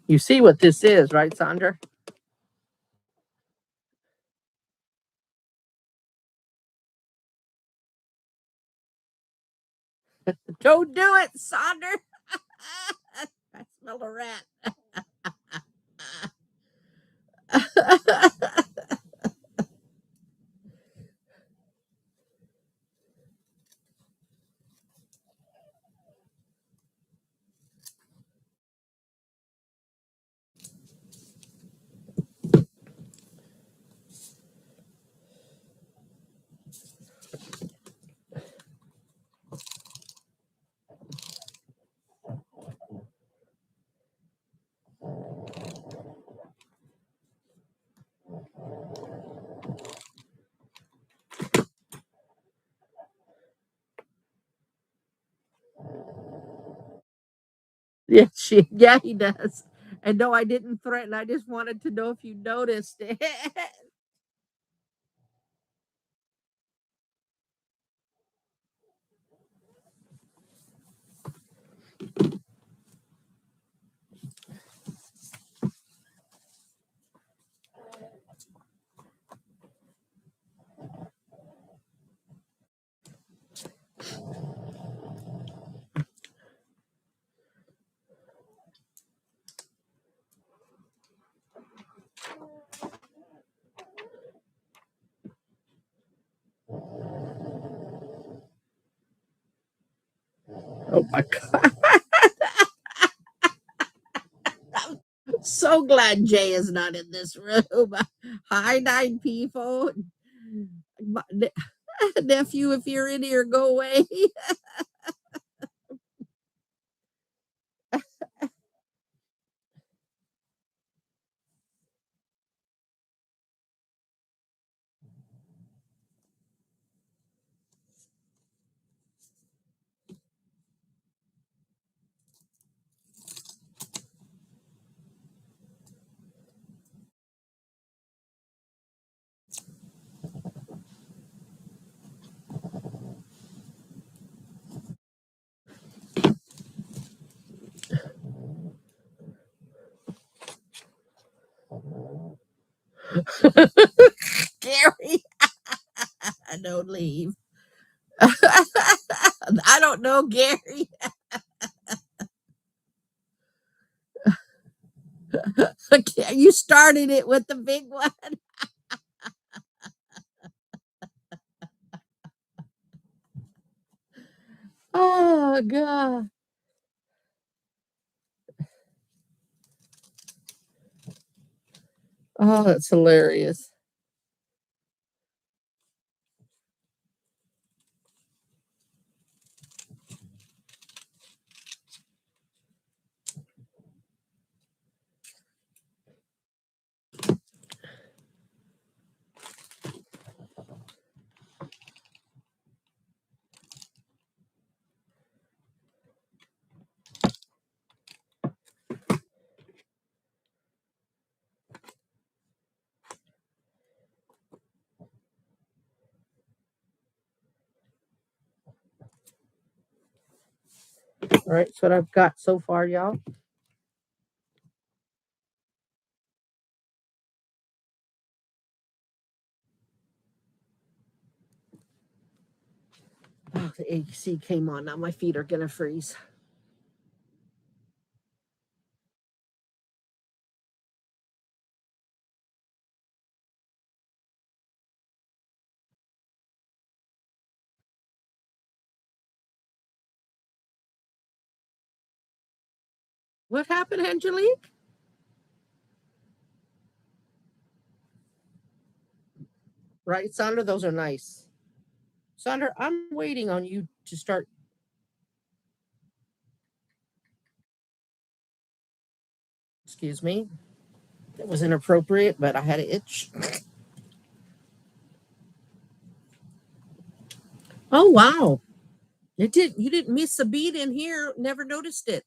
You see what this is, right, Sandra? Don't do it, Sonder. I smell a rat. Yeah, he does. And no, I didn't threaten. I just wanted to know if you noticed it. Oh my God. I'm so glad Jay is not in this room. Hi, 9 people. Nephew, if you're in here, go away. Gary, don't leave. I don't know, Gary. You started it with the big one. Oh, God. Oh, that's hilarious. All right, that's what I've got so far, y'all. Oh, the AC came on. Now my feet are going to freeze. What happened, Angelique? Right, Sandra, those are nice. Sandra, I'm waiting on you to start. Excuse me. It was inappropriate, but I had an itch. Oh wow. You didn't miss a beat in here. Never noticed it.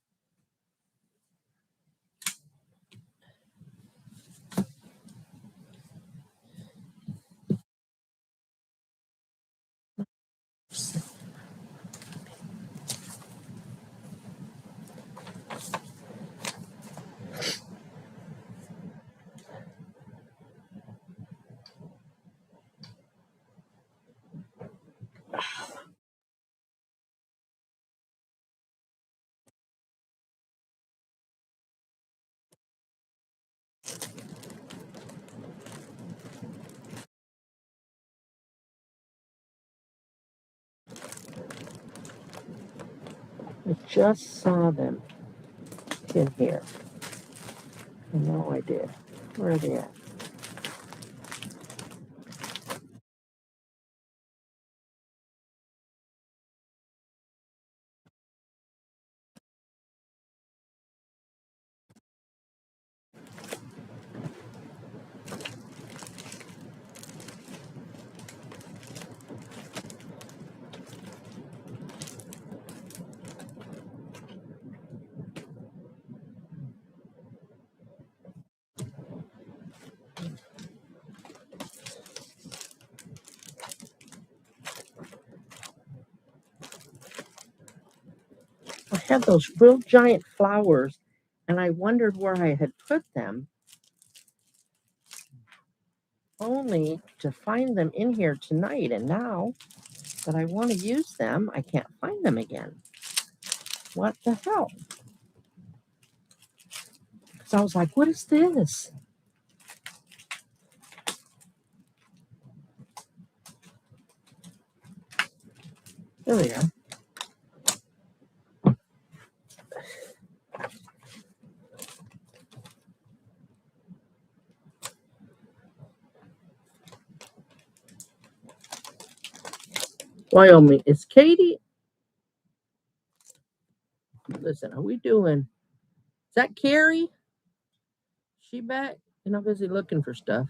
I just saw them in here. I know I did. Where are they at? I had those real giant flowers, and I wondered where I had put them, only to find them in here tonight. And now that I want to use them, I can't find them again. What the hell? So I was like, what is this? There we go. Wyoming. Is Katie? Listen, are we doing? Is that Carrie? She back? You're not busy looking for stuff.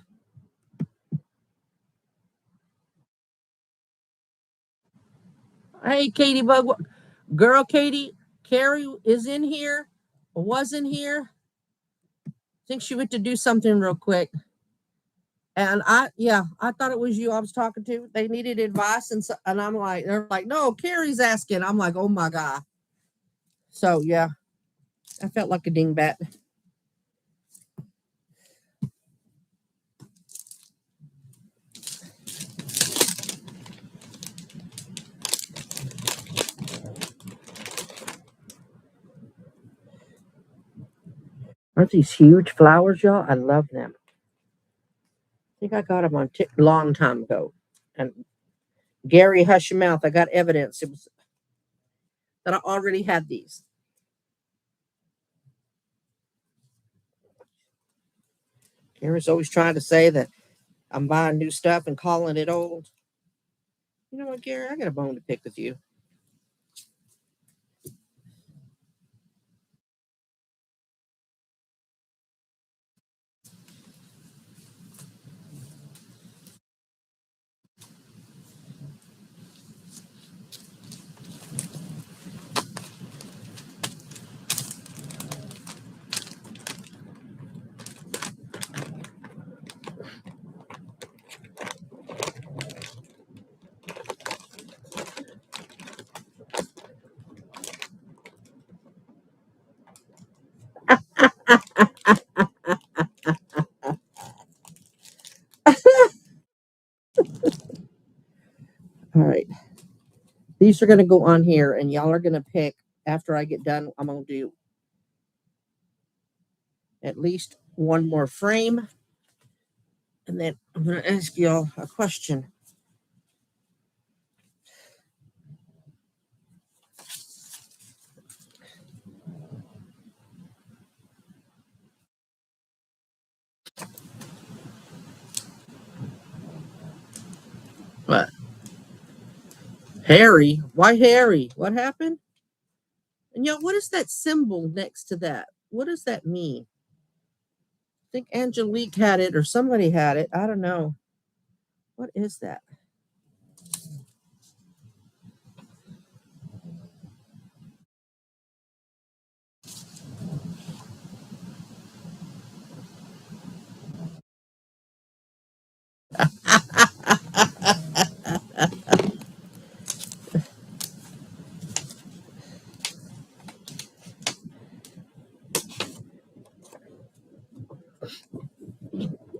Hey, Katie Bug. Girl, Katie. Carrie is in here. Or was in here. I think she went to do something real quick. And I thought it was you I was talking to. They needed advice, and I'm like, they're like, no, Carrie's asking. I'm like, oh my god. So yeah, I felt like a dingbat. Aren't these huge flowers, y'all? I love them. I think I got them on long time ago. And Gary, hush your mouth. I got evidence. It was that I already had these. Gary's always trying to say that I'm buying new stuff and calling it old. You know what, Gary? I got a bone to pick with you. All right. These are going to go on here, and y'all are going to pick after I get done. I'm going to do at least one more frame, and then I'm going to ask y'all a question. What? Harry? Why Harry? What happened? And what is that symbol next to that? What does that mean? I think Angelique had it or somebody had it. I don't know. What is that?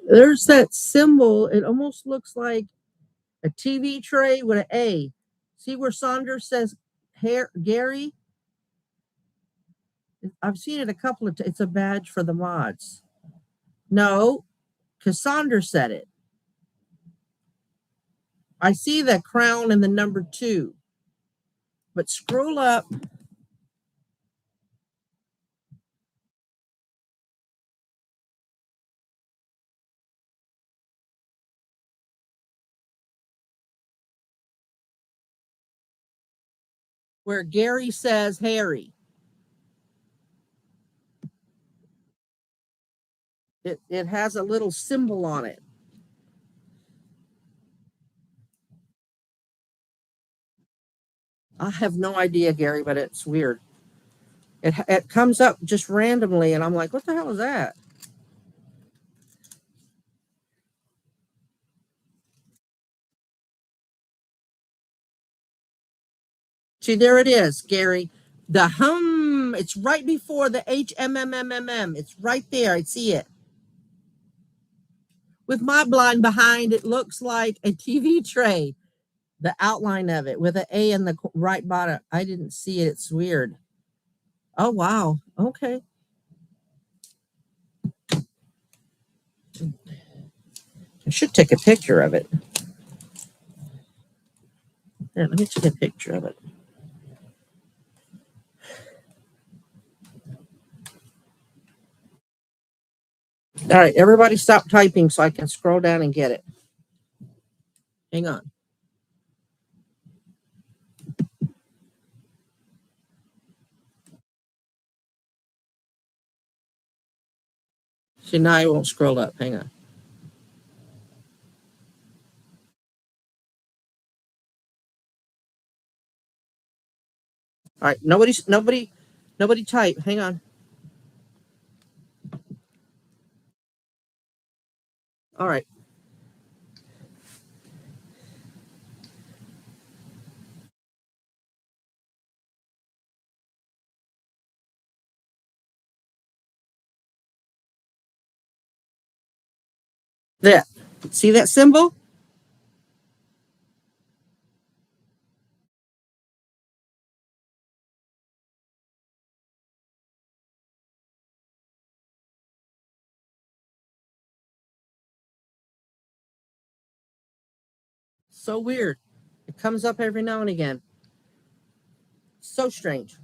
There's that symbol. It almost looks like a TV tray with an A. See where Saunders says Gary? I've seen it a couple of times. It's a badge for the mods. No, Cassandra said it. I see the crown and the number 2. But scroll up. Where Gary says Harry. It has a little symbol on it. I have no idea, Gary, but it's weird. It comes up just randomly, and I'm like, what the hell is that? See, there it is, Gary. The it's right before the HMMMMM. It's right there. I see it. With my blind behind, it looks like a TV tray. The outline of it with an A in the right bottom. I didn't see it. It's weird. Oh, wow. Okay. I should take a picture of it. Yeah, let me take a picture of it. All right, everybody stop typing so I can scroll down and get it. Hang on. See, now I won't scroll up. Hang on. All right, nobody type. Hang on. All right. There. See that symbol? So weird. It comes up every now and again. So strange.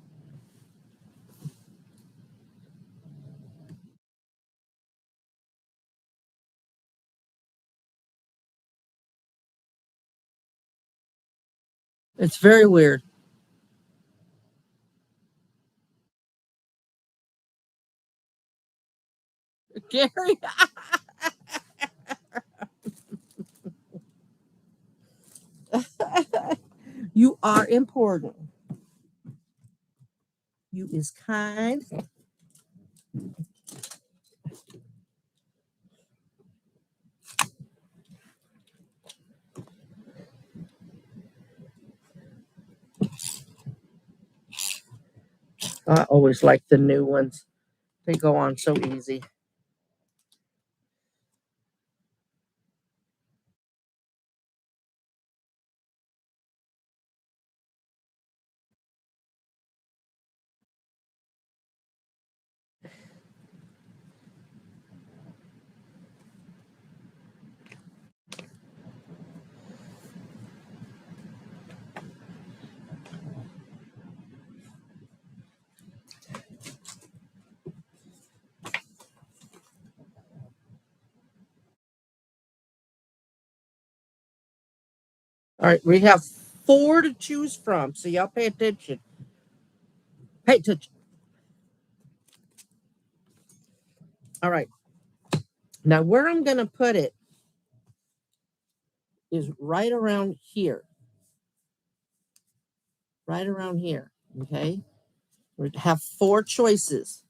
It's very weird. Gary, you are important. You is kind. I always like the new ones. They go on so easy. All right, we have 4 to choose from, so y'all pay attention. Pay attention. All right. Now, where I'm going to put it is right around here. Right around here. Okay. We have 4 choices.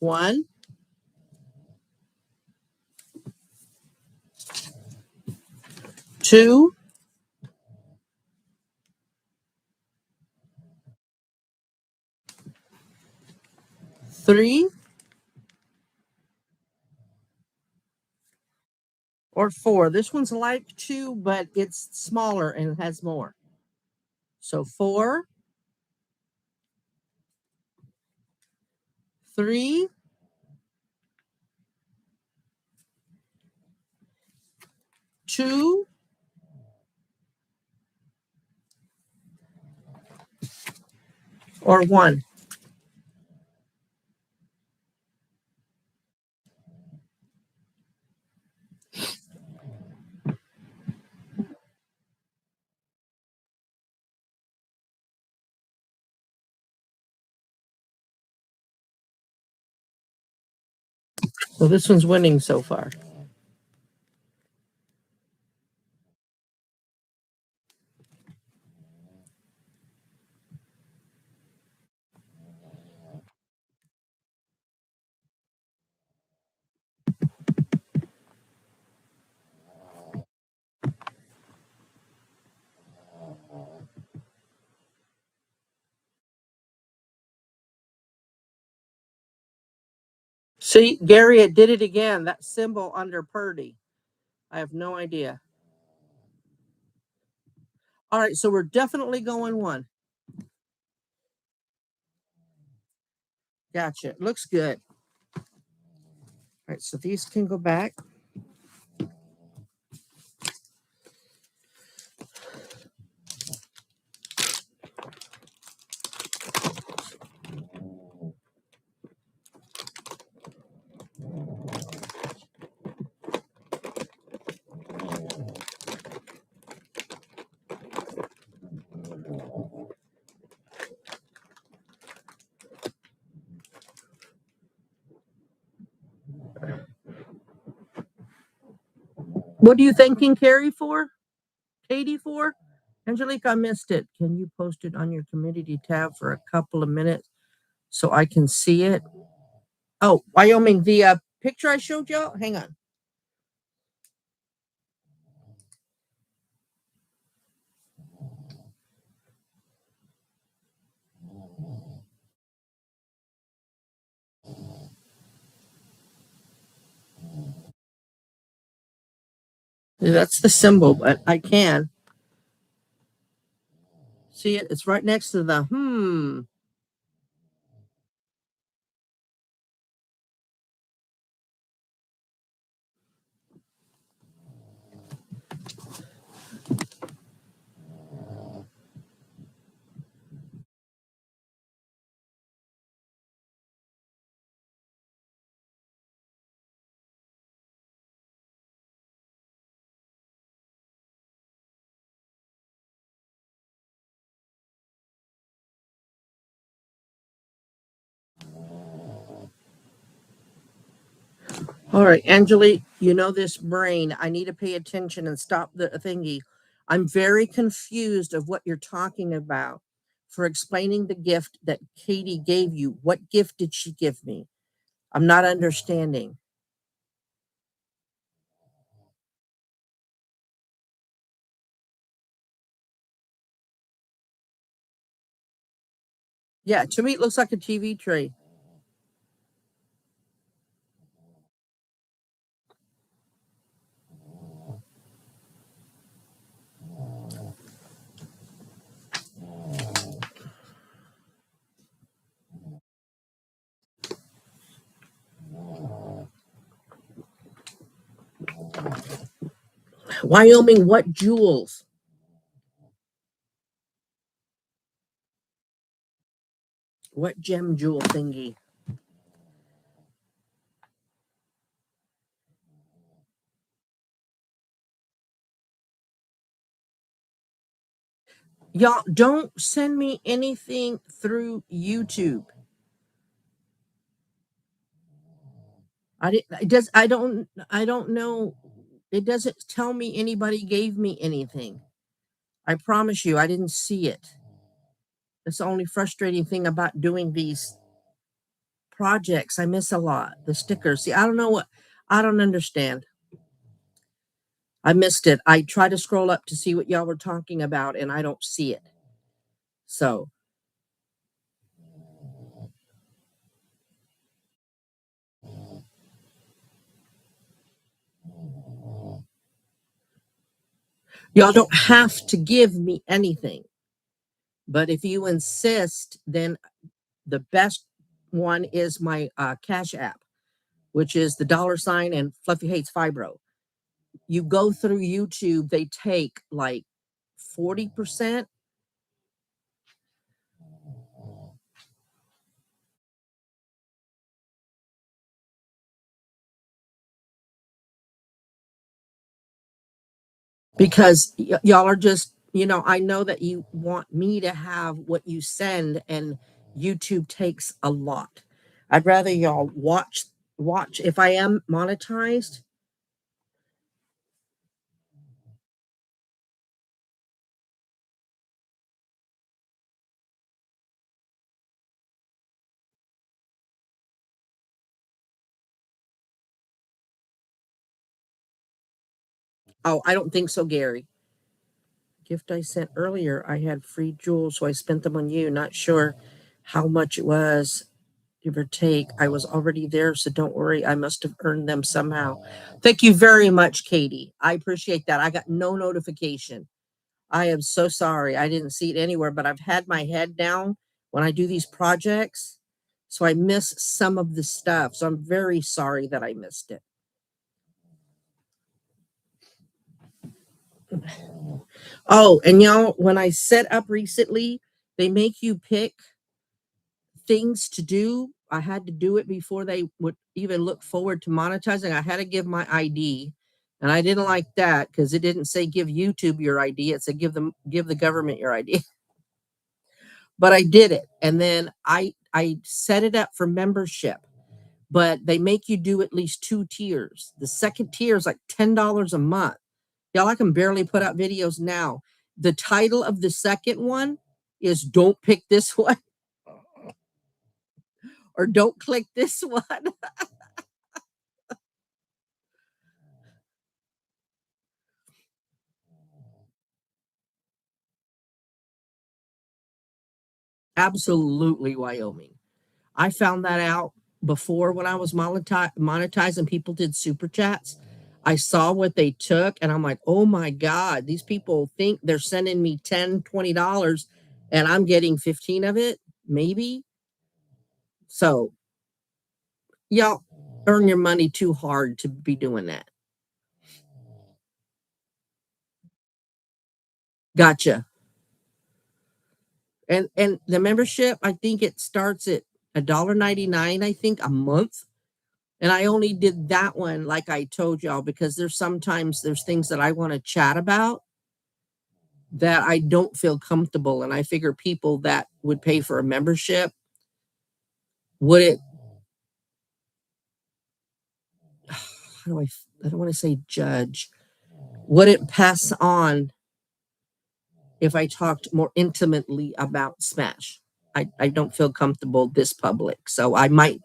1, 2, 3, or 4. This one's like 2, but it's smaller and it has more. So 4, 3, 2, or 1. So this one's winning so far. See, Gary, it did it again. That symbol under Purdy. I have no idea. All right, so we're definitely going 1. Gotcha. It looks good. All right, so these can go back. What are you thanking Carrie for? Katie for? Angelique, I missed it. Can you post it on your community tab for a couple of minutes so I can see it? Oh, Wyoming, the picture I showed y'all? Hang on. That's the symbol, but I can see it. It's right next to the All right, Angelique, you know this brain. I need to pay attention and stop the thingy. I'm very confused of what you're talking about for explaining the gift that Katie gave you. What gift did she give me? I'm not understanding. Yeah, to me, it looks like a TV tray. Wyoming, what jewels? What gem jewel thingy? Y'all don't send me anything through YouTube. I don't know. It doesn't tell me anybody gave me anything. I promise you, I didn't see it. That's the only frustrating thing about doing these projects. I miss a lot. The stickers. See, I don't know what, I don't understand. I missed it. I tried to scroll up to see what y'all were talking about and I don't see it. So y'all don't have to give me anything. But if you insist, then the best one is my Cash App, which is the $ and Fluffy Hates Fibro. You go through YouTube, they take like 40%. Because y'all are just, I know that you want me to have what you send, and YouTube takes a lot. I'd rather y'all watch if I am monetized. Oh, I don't think so, Gary. Gift I sent earlier, I had free jewels, so I spent them on you. Not sure how much it was, give or take. I was already there, so don't worry. I must have earned them somehow. Thank you very much, Katie. I appreciate that. I got no notification. I am so sorry. I didn't see it anywhere, but I've had my head down when I do these projects, so I miss some of the stuff. So I'm very sorry that I missed it. Oh, and y'all, when I set up recently, they make you pick things to do. I had to do it before they would even look forward to monetizing. I had to give my ID, and I didn't like that because it didn't say give YouTube your ID. It said give the government your ID. But I did it, and then I set it up for membership. But they make you do at least 2 tiers. The second tier is like $10 a month. Y'all, I can barely put out videos now. The title of the second one is "Don't pick this one" or "Don't click this one." Absolutely, Wyoming. I found that out before when I was monetizing. People did super chats. I saw what they took, and I'm like, oh my God, these people think they're sending me $10, $20, and I'm getting 15 of it, maybe. So y'all earn your money too hard to be doing that. Gotcha. And the membership, I think it starts at $1.99, I think, a month. And I only did that one, like I told y'all, because there's things that I want to chat about that I don't feel comfortable. And I figure people that would pay for a membership, would it, how do I don't want to say judge, would it pass on if I talked more intimately about Smash? I don't feel comfortable this public. So I might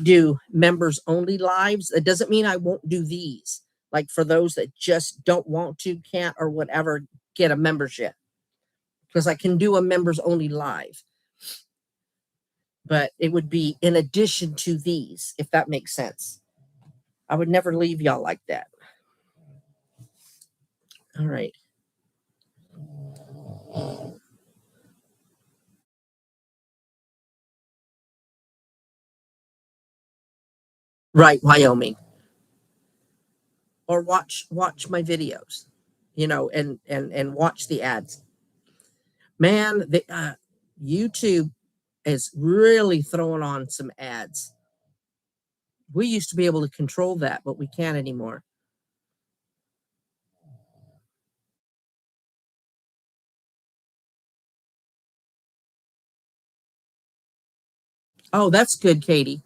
do members only lives. It doesn't mean I won't do these. Like for those that just don't want to, can't, or whatever, get a membership, because I can do a members only live. But it would be in addition to these, if that makes sense. I would never leave y'all like that. All right. Right, Wyoming. Or watch my videos, and watch the ads. Man, the YouTube is really throwing on some ads. We used to be able to control that, but we can't anymore. Oh, that's good, Katie.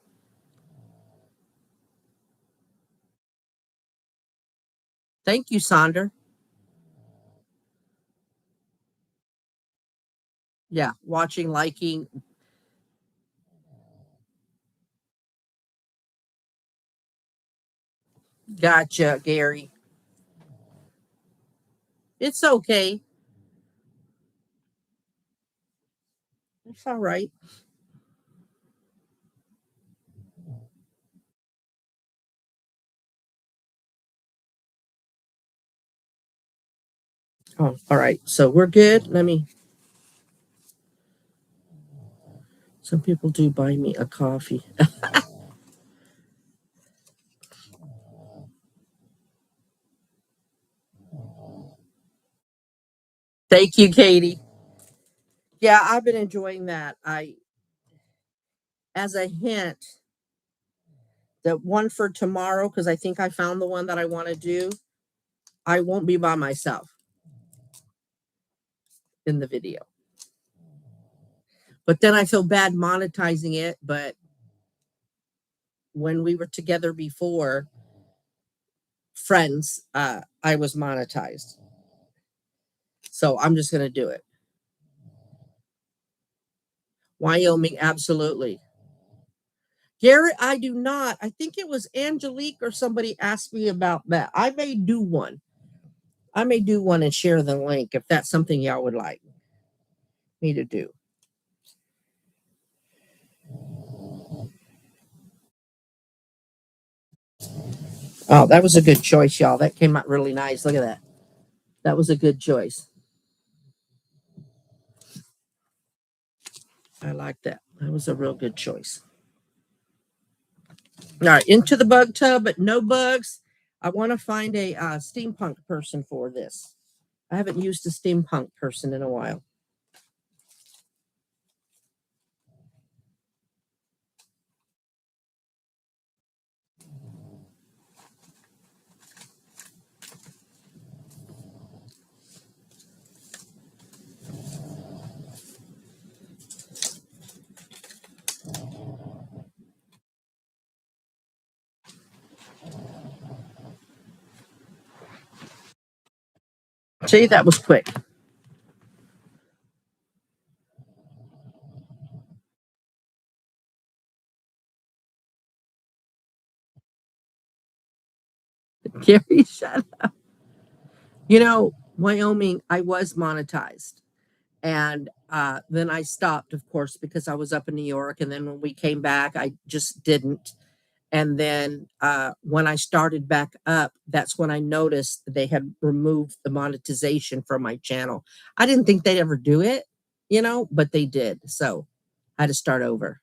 Thank you, Sonder. Yeah, watching, liking. Gotcha, Gary. It's okay. It's all right. Oh, all right. So we're good. Let me. Some people do buy me a coffee. Thank you, Katie. Yeah, I've been enjoying that. As a hint, the one for tomorrow, because I think I found the one that I want to do, I won't be by myself in the video. But then I feel bad monetizing it. But when we were together before, friends, I was monetized. So I'm just going to do it. Wyoming, absolutely. Garrett, I do not. I think it was Angelique or somebody asked me about that. I may do one. I may do one and share the link if that's something y'all would like me to do. Oh, that was a good choice, y'all. That came out really nice. Look at that. That was a good choice. I like that. That was a real good choice. All right, into the bug tub, but no bugs. I want to find a steampunk person for this. I haven't used a steampunk person in a while. See, that was quick. Gary, shut up. You know, Wyoming, I was monetized. And then I stopped, of course, because I was up in New York. And then when we came back, I just didn't. And then when I started back up, that's when I noticed they had removed the monetization from my channel. I didn't think they'd ever do it, but they did. So I had to start over.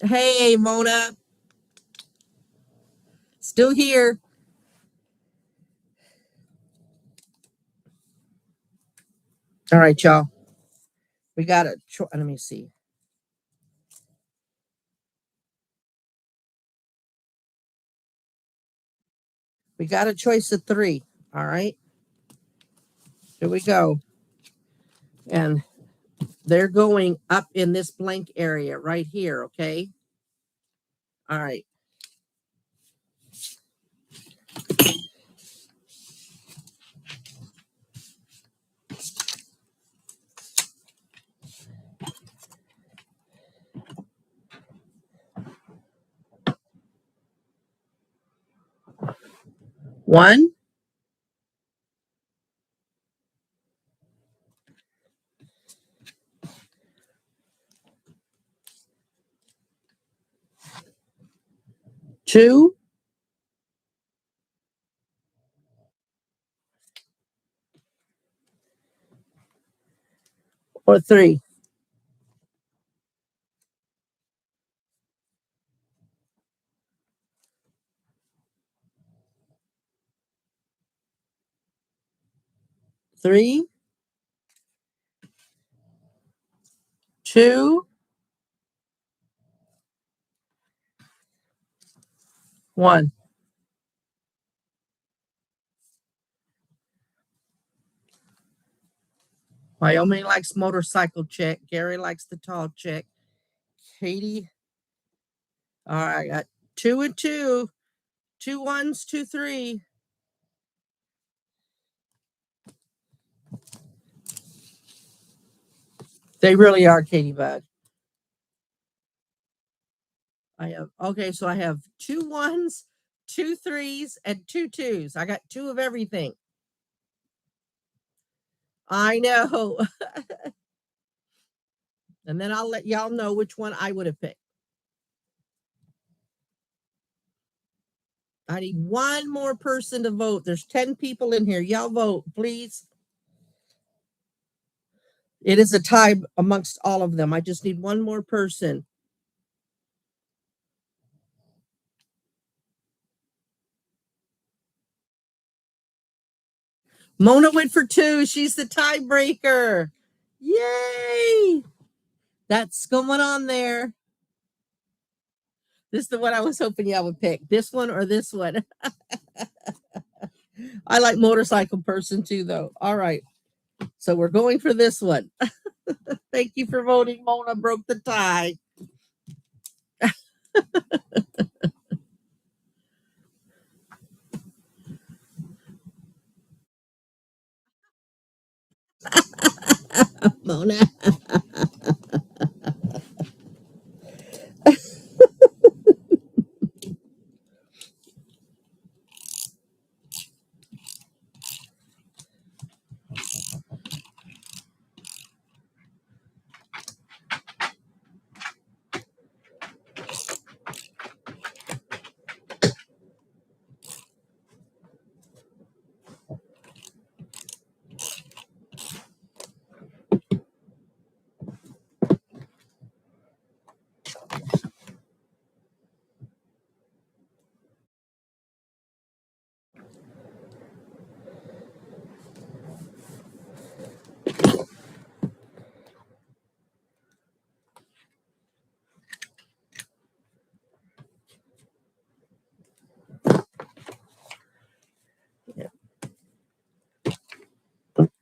Hey, Mona, still here. All right, y'all. We got it. Let me see. We got a choice of three. All right. Here we go. And they're going up in this blank area right here. Okay. All right. One, two, or three. Three, two, one. Wyoming likes motorcycle chick. Gary likes the tall chick. Katie. All right, I got 2 and 2. 2 1s, 2 3. They really are, Katie Bud. I have, okay, so I have 2 1s, 2 3s, and 2 2s. I got 2 of everything. I know. And then I'll let y'all know which one I would have picked. I need one more person to vote. There's 10 people in here. Y'all vote, please. It is a tie amongst all of them. I just need one more person. Mona went for 2. She's the tiebreaker. Yay! That's going on there. This is the one I was hoping y'all would pick. This one or this one. I like motorcycle person too, though. All right. So we're going for this one. Thank you for voting. Mona broke the tie. Mona.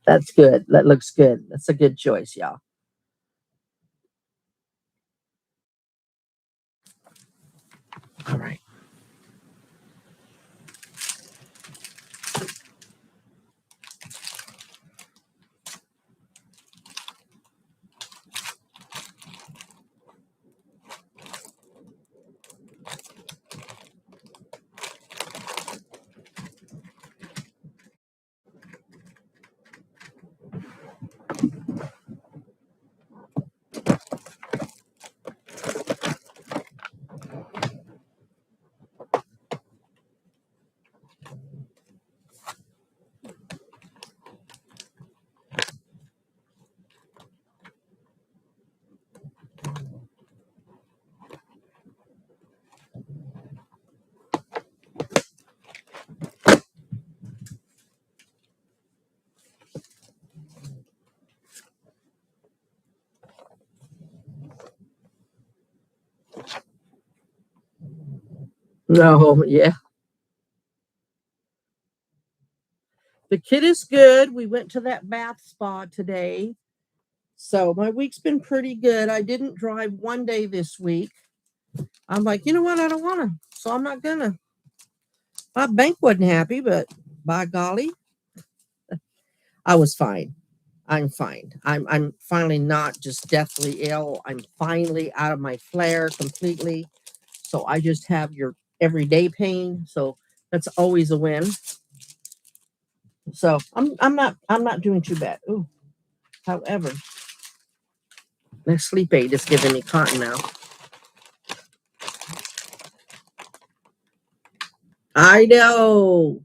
That's good. That looks good. That's a good choice, y'all. All right. No, yeah. The kid is good. We went to that bath spa today. So my week's been pretty good. I didn't drive one day this week. I'm like, you know what? I don't want to. So I'm not going to. My bank wasn't happy, but by golly, I was fine. I'm fine. I'm finally not just deathly ill. I'm finally out of my flare completely. So I just have your everyday pain. So that's always a win. So I'm not doing too bad. Ooh. However, my sleep aid is giving me cotton now. I know.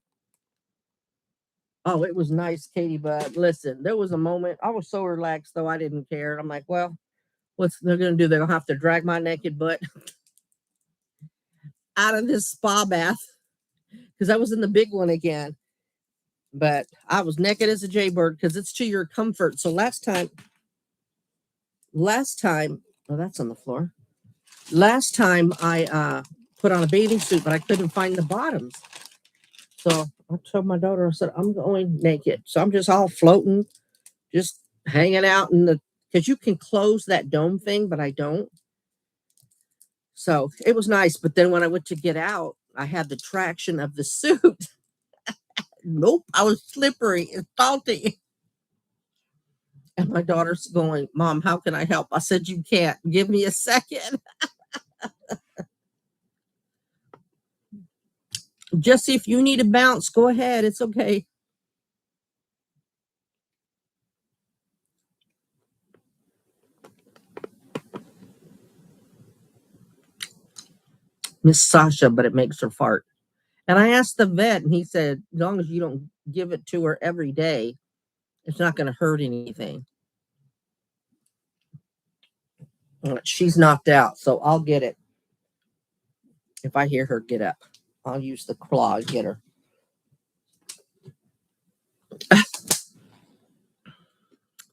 Oh, it was nice, Katie. But listen, there was a moment I was so relaxed, though I didn't care. I'm like, well, what's they're gonna do? They're gonna have to drag my naked butt out of this spa bath because I was in the big one again. But I was naked as a jaybird because it's to your comfort. So last time, oh, that's on the floor. Last time I put on a bathing suit, but I couldn't find the bottoms. So I told my daughter, I said, I'm going naked. So I'm just all floating, just hanging out in the, because you can close that dome thing, but I don't. So it was nice. But then when I went to get out, I had the traction of the suit. Nope, I was slippery and salty. And my daughter's going, Mom, how can I help? I said, you can't. Give me a second. Jesse, if you need a bounce, go ahead. It's okay. Miss Sasha, but it makes her fart. And I asked the vet, and he said, as long as you don't give it to her every day, it's not going to hurt anything. She's knocked out, so I'll get it. If I hear her get up, I'll use the claw to get her.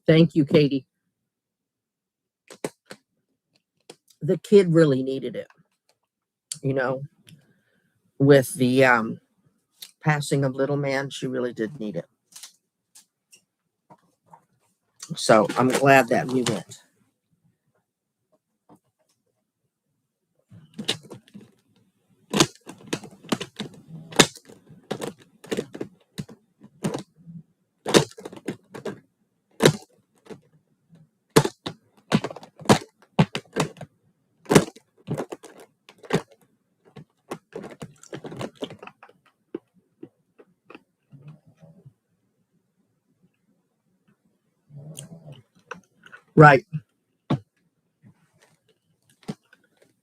Thank you, Katie. The kid really needed it, with the passing of little man. She really did need it. So I'm glad that we went. Right.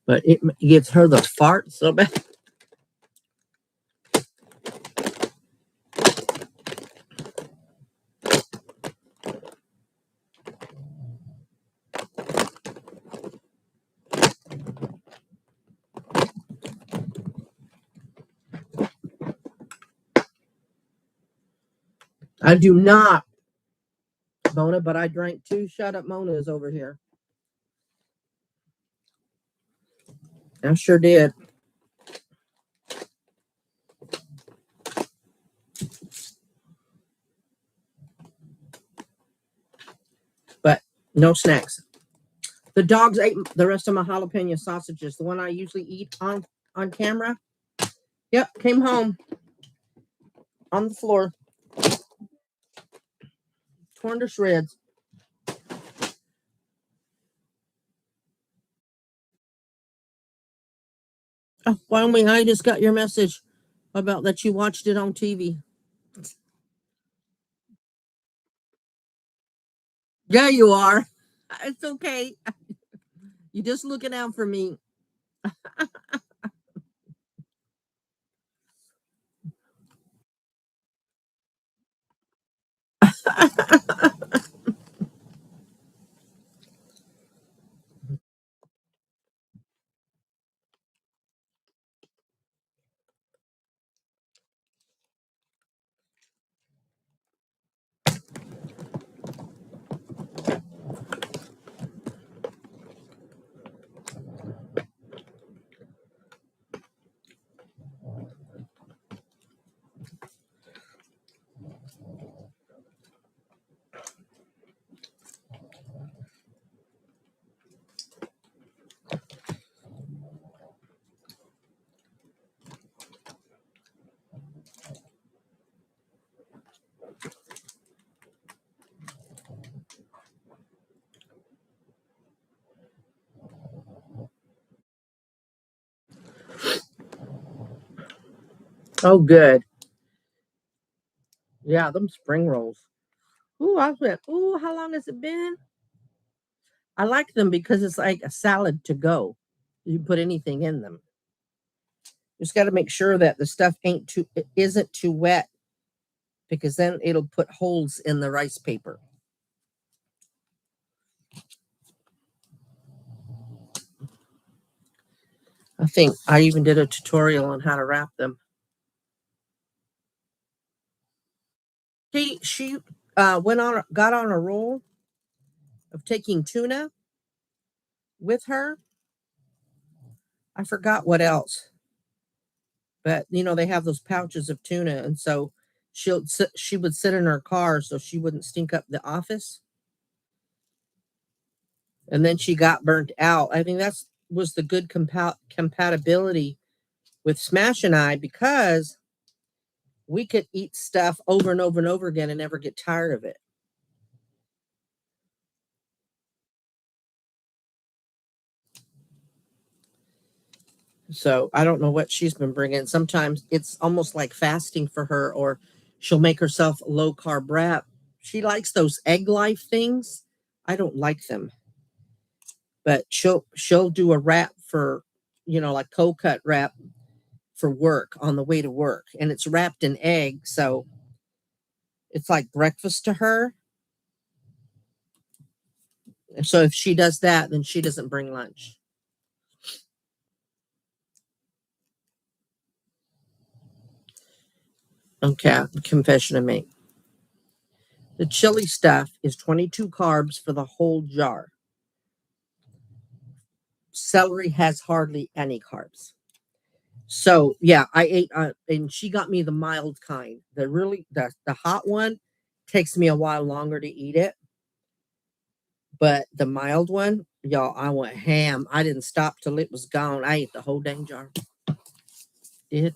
But it gives her the fart so bad. I do not, Mona, but I drank 2 Shut Up Monas over here. I sure did. But no snacks. The dogs ate the rest of my jalapeno sausages, the one I usually eat on camera. Yep, came home on the floor, torn to shreds. Oh, finally, I just got your message about that you watched it on TV. Yeah, you are. It's okay. You're just looking out for me. Oh, good. Yeah, them spring rolls. Ooh, I went, ooh, how long has it been? I like them because it's like a salad to go. You can put anything in them. Just got to make sure that the stuff isn't too wet, because then it'll put holes in the rice paper. I think I even did a tutorial on how to wrap them. She got on a roll of taking tuna with her. I forgot what else, but they have those pouches of tuna, and so she would sit in her car so she wouldn't stink up the office. And then she got burnt out. I think that's was the good compatibility with Smash and I, because we could eat stuff over and over and over again and never get tired of it. So I don't know what she's been bringing. Sometimes it's almost like fasting for her, or she'll make herself a low carb wrap. She likes those egg life things. I don't like them, but she'll do a wrap for, like cold cut wrap for work on the way to work, and it's wrapped in egg, so it's like breakfast to her. So if she does that, then she doesn't bring lunch. Okay, confession to make. The chili stuff is 22 carbs for the whole jar. Celery has hardly any carbs. So yeah, I ate, and she got me the mild kind. The hot one takes me a while longer to eat it, but the mild one, y'all, I went ham. I didn't stop till it was gone. I ate the whole dang jar. Did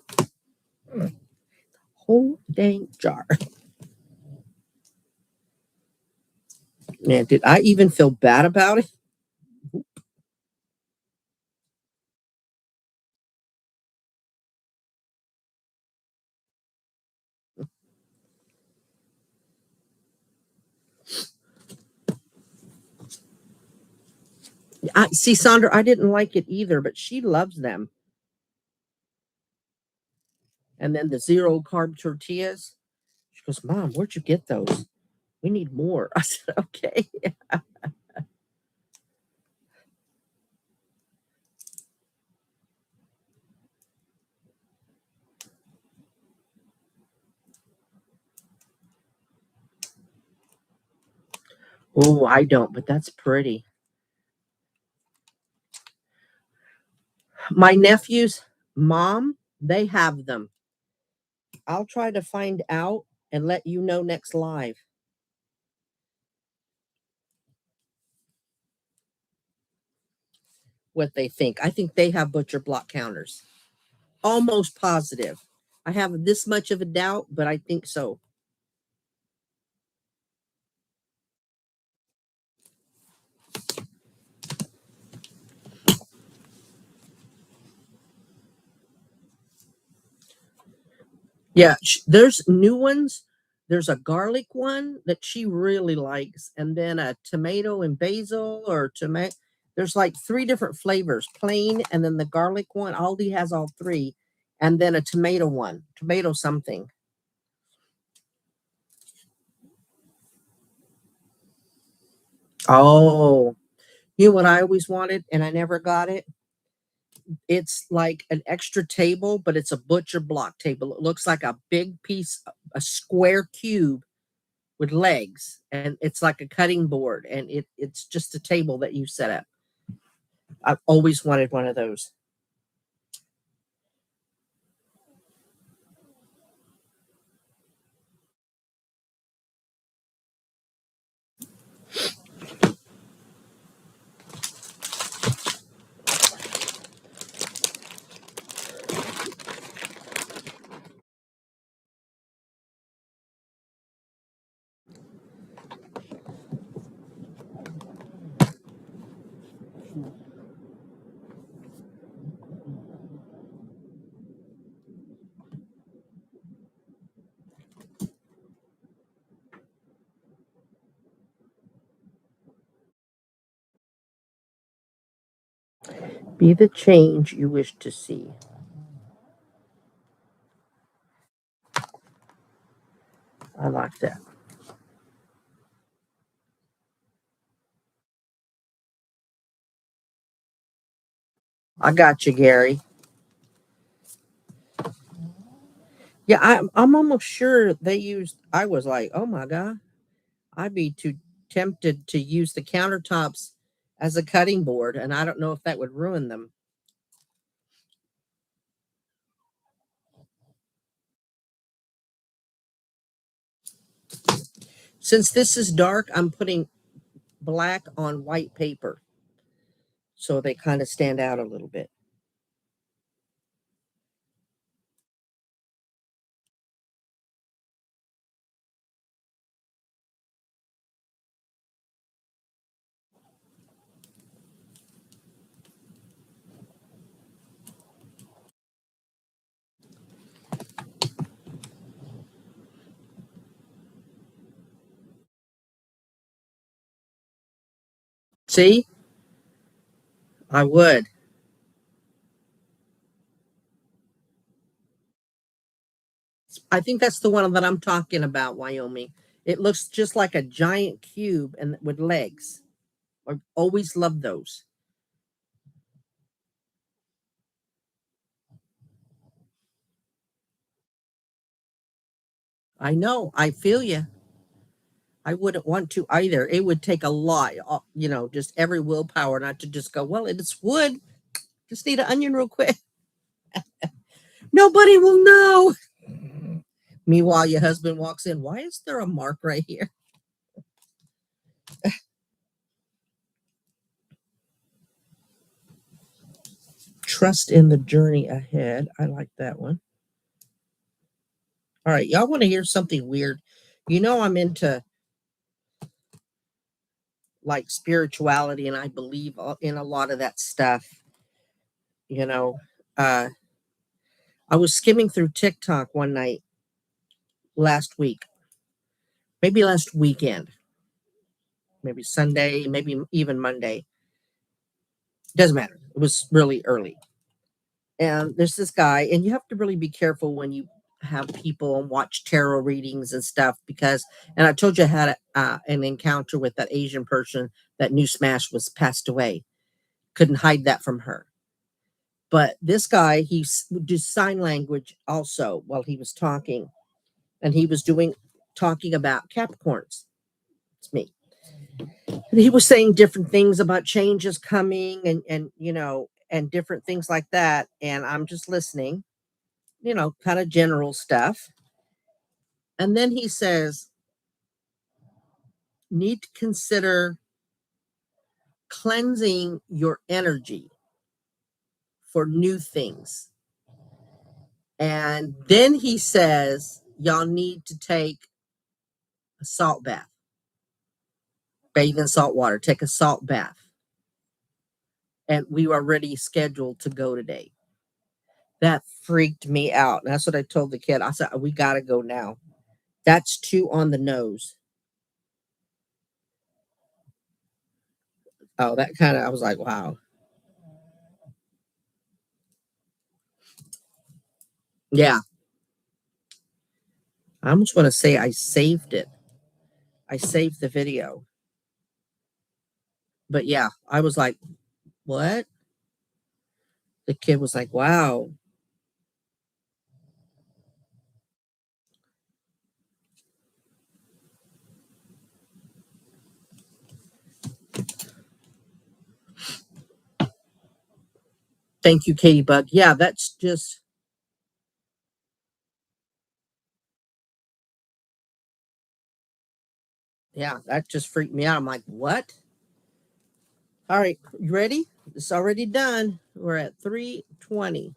whole dang jar. Man, did I even feel bad about it? I see, Sandra, I didn't like it either, but she loves them. And then the zero carb tortillas. She goes, Mom, where'd you get those? We need more. I said, okay. Oh, I don't, but that's pretty. My nephew's mom, they have them. I'll try to find out and let you know next live what they think. I think they have butcher block counters. Almost positive. I have this much of a doubt, but I think so. Yeah, there's new ones. There's a garlic one that she really likes, and then a tomato and basil, or tomato. There's like three different flavors: plain, and then the garlic one. Aldi has all three, and then a tomato one, tomato something. Oh, you know what I always wanted, and I never got it. It's like an extra table, but it's a butcher block table. It looks like a big piece, a square cube with legs, and it's like a cutting board, and it's just a table that you set up. I've always wanted one of those. Be the change you wish to see. I like that. I got you, Gary. Yeah, I'm almost sure they used. I was like, oh my god, I'd be too tempted to use the countertops as a cutting board, and I don't know if that would ruin them. Since this is dark, I'm putting black on white paper. so they kind of stand out a little bit. See, I would. I think that's the one that I'm talking about, Wyoming. It looks just like a giant cube and with legs. I always loved those. I know. I feel you. I wouldn't want to either. It would take a lot, just every willpower not to just go, well, it's wood. Just need an onion real quick. Nobody will know. Meanwhile, your husband walks in. Why is there a mark right here? Trust in the journey ahead. I like that one. All right. Y'all want to hear something weird? I'm into like spirituality and I believe in a lot of that stuff. You know, uh, I was skimming through TikTok one night last week, maybe last weekend, maybe Sunday, maybe even Monday. Doesn't matter. It was really early. And there's this guy, and you have to really be careful when you have people and watch tarot readings and stuff because, and I told you I had an encounter with that Asian person that knew Smash was passed away. Couldn't hide that from her. But this guy, he would do sign language also while he was talking, and he was talking about Capricorns. It's me. And he was saying different things about changes coming and different things like that. And I'm just listening, kind of general stuff. And then he says, need to consider cleansing your energy for new things. And then he says, y'all need to take a salt bath, bathe in salt water, take a salt bath. And we were already scheduled to go today. That freaked me out. And that's what I told the kid. I said, we got to go now. That's too on the nose. Oh, that kind of, I was like, wow. Yeah. I almost want to say I saved it. I saved the video. But yeah, I was like, what? The kid was like, wow. Thank you, Katie Bug. Yeah, that's just, yeah, that just freaked me out. I'm like, what? All right, you ready? It's already done. We're at 3:20.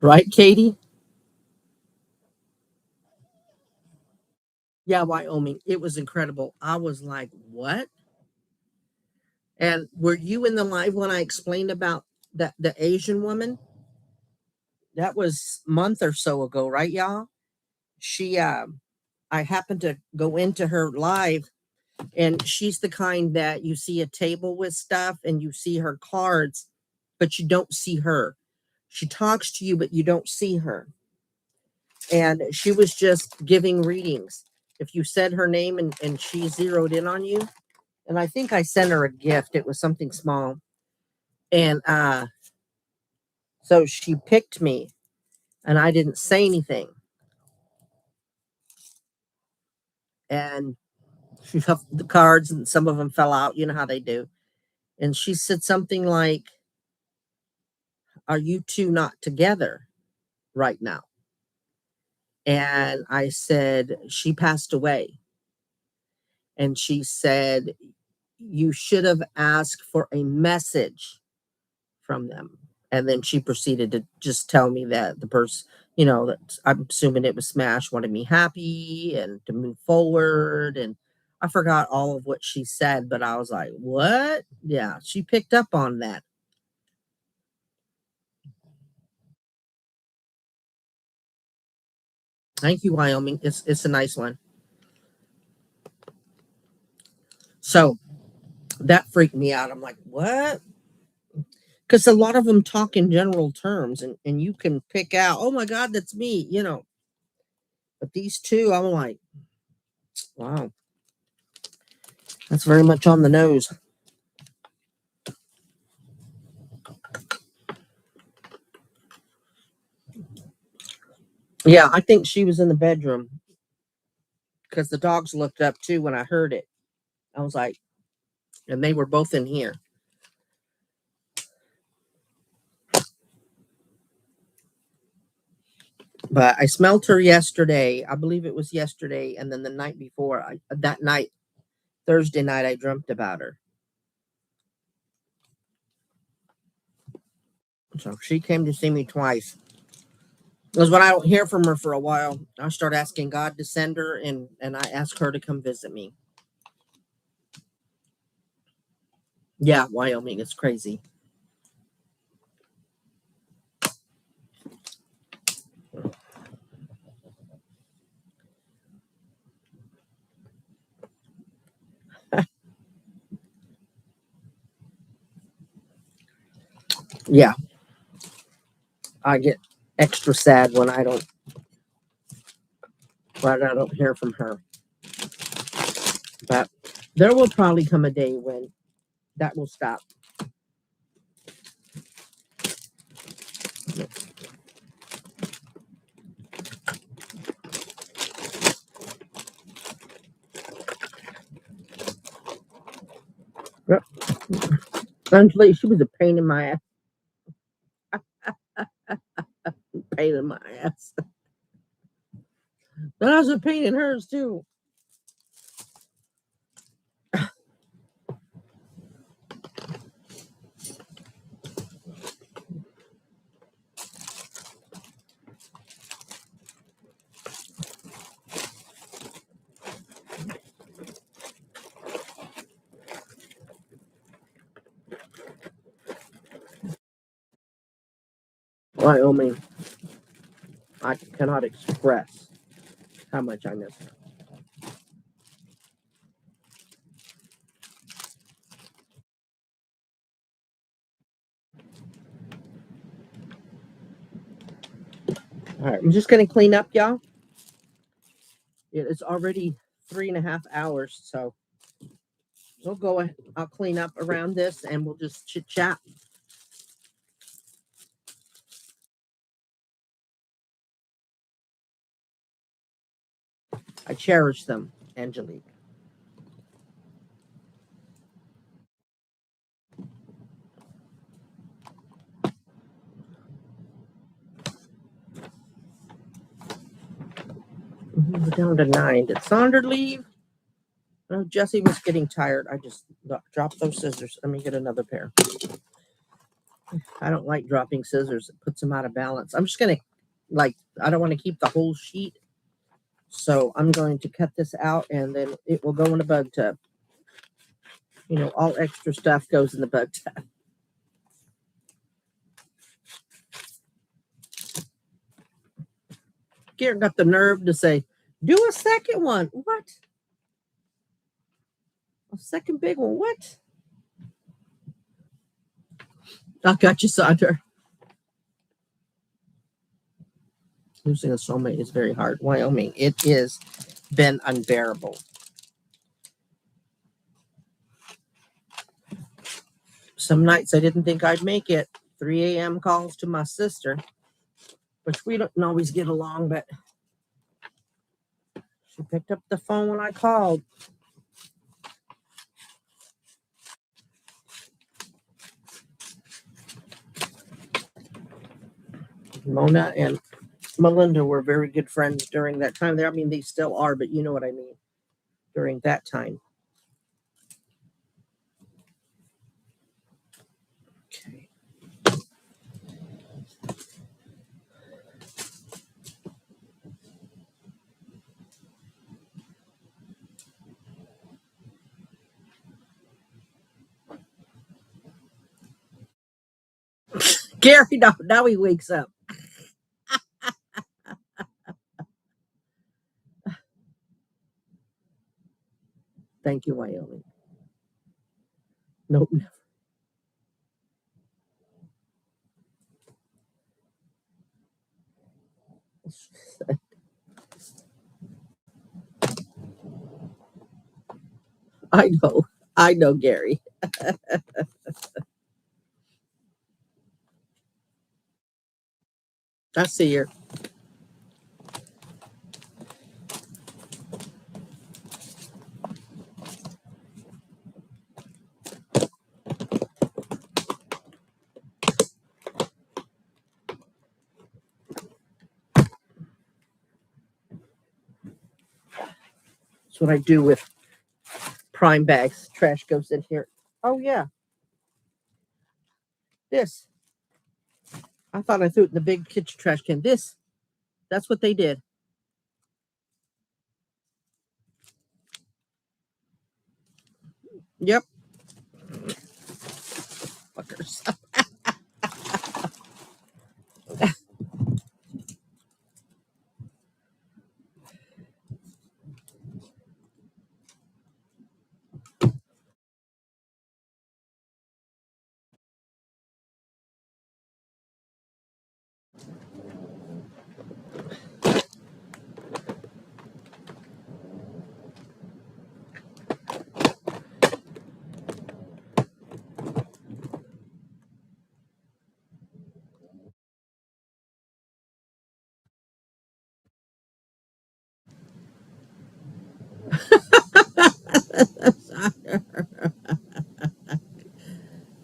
Right, Katie? Yeah, Wyoming. It was incredible. I was like, what? And were you in the live when I explained about the Asian woman? That was a month or so ago, right, y'all? She I happened to go into her live, and she's the kind that you see a table with stuff and you see her cards, but you don't see her. She talks to you, but you don't see her. And she was just giving readings. if you said her name and she zeroed in on you. And I think I sent her a gift. It was something small. And so she picked me and I didn't say anything. And she shuffled the cards and some of them fell out. You know how they do. And she said something like, "Are you two not together right now?" And I said, "She passed away." And she said, "You should have asked for a message from them." And then she proceeded to just tell me that the person, that I'm assuming it was Smash, wanted me happy and to move forward. And I forgot all of what she said, but I was like, what? Yeah, she picked up on that. Thank you, Wyoming. It's a nice one. So that freaked me out. I'm like, what? Because a lot of them talk in general terms and you can pick out, oh my God, that's me. But these two, I'm like, wow, that's very much on the nose. Yeah, I think she was in the bedroom because the dogs looked up too when I heard it. I was like, and they were both in here. But I smelled her yesterday. I believe it was yesterday. And then the night before, that night, Thursday night, I dreamt about her. So she came to see me twice. Because when I don't hear from her for a while, I start asking God to send her and I ask her to come visit me. Yeah, Wyoming is crazy. Yeah, I get extra sad when I don't hear from her. But there will probably come a day when that will stop. Yep. Eventually, she was a pain in my ass. Pain in my ass. But I was a pain in hers too. Wyoming, I cannot express how much I miss her. All right, I'm just going to clean up, y'all. It is already 3.5 hours, so we'll go ahead. I'll clean up around this and we'll just chit chat. I cherish them, Angelique. We're down to 9. Did Sonder leave? Oh, Jesse was getting tired. I just dropped those scissors. Let me get another pair. I don't like dropping scissors. It puts them out of balance. I'm just going to, I don't want to keep the whole sheet. So I'm going to cut this out and then it will go in a bug tub. All extra stuff goes in the bug tub. Garrett got the nerve to say, do a second one. What? A second big one? What? I got you, Sonder. Losing a soulmate is very hard. Wyoming, it is been unbearable. Some nights I didn't think I'd make it. 3 a.m. calls to my sister, which we don't always get along, but she picked up the phone when I called. Mona and Melinda were very good friends during that time. I mean, they still are, but you know what I mean. During that time. Okay. Gary, now he wakes up. Thank you, Wyoming. Nope. I know, Gary. I see her. That's what I do with prime bags. Trash goes in here. Oh, yeah. This. I thought I threw it in the big kitchen trash can. That's what they did. Yep. Fuckers.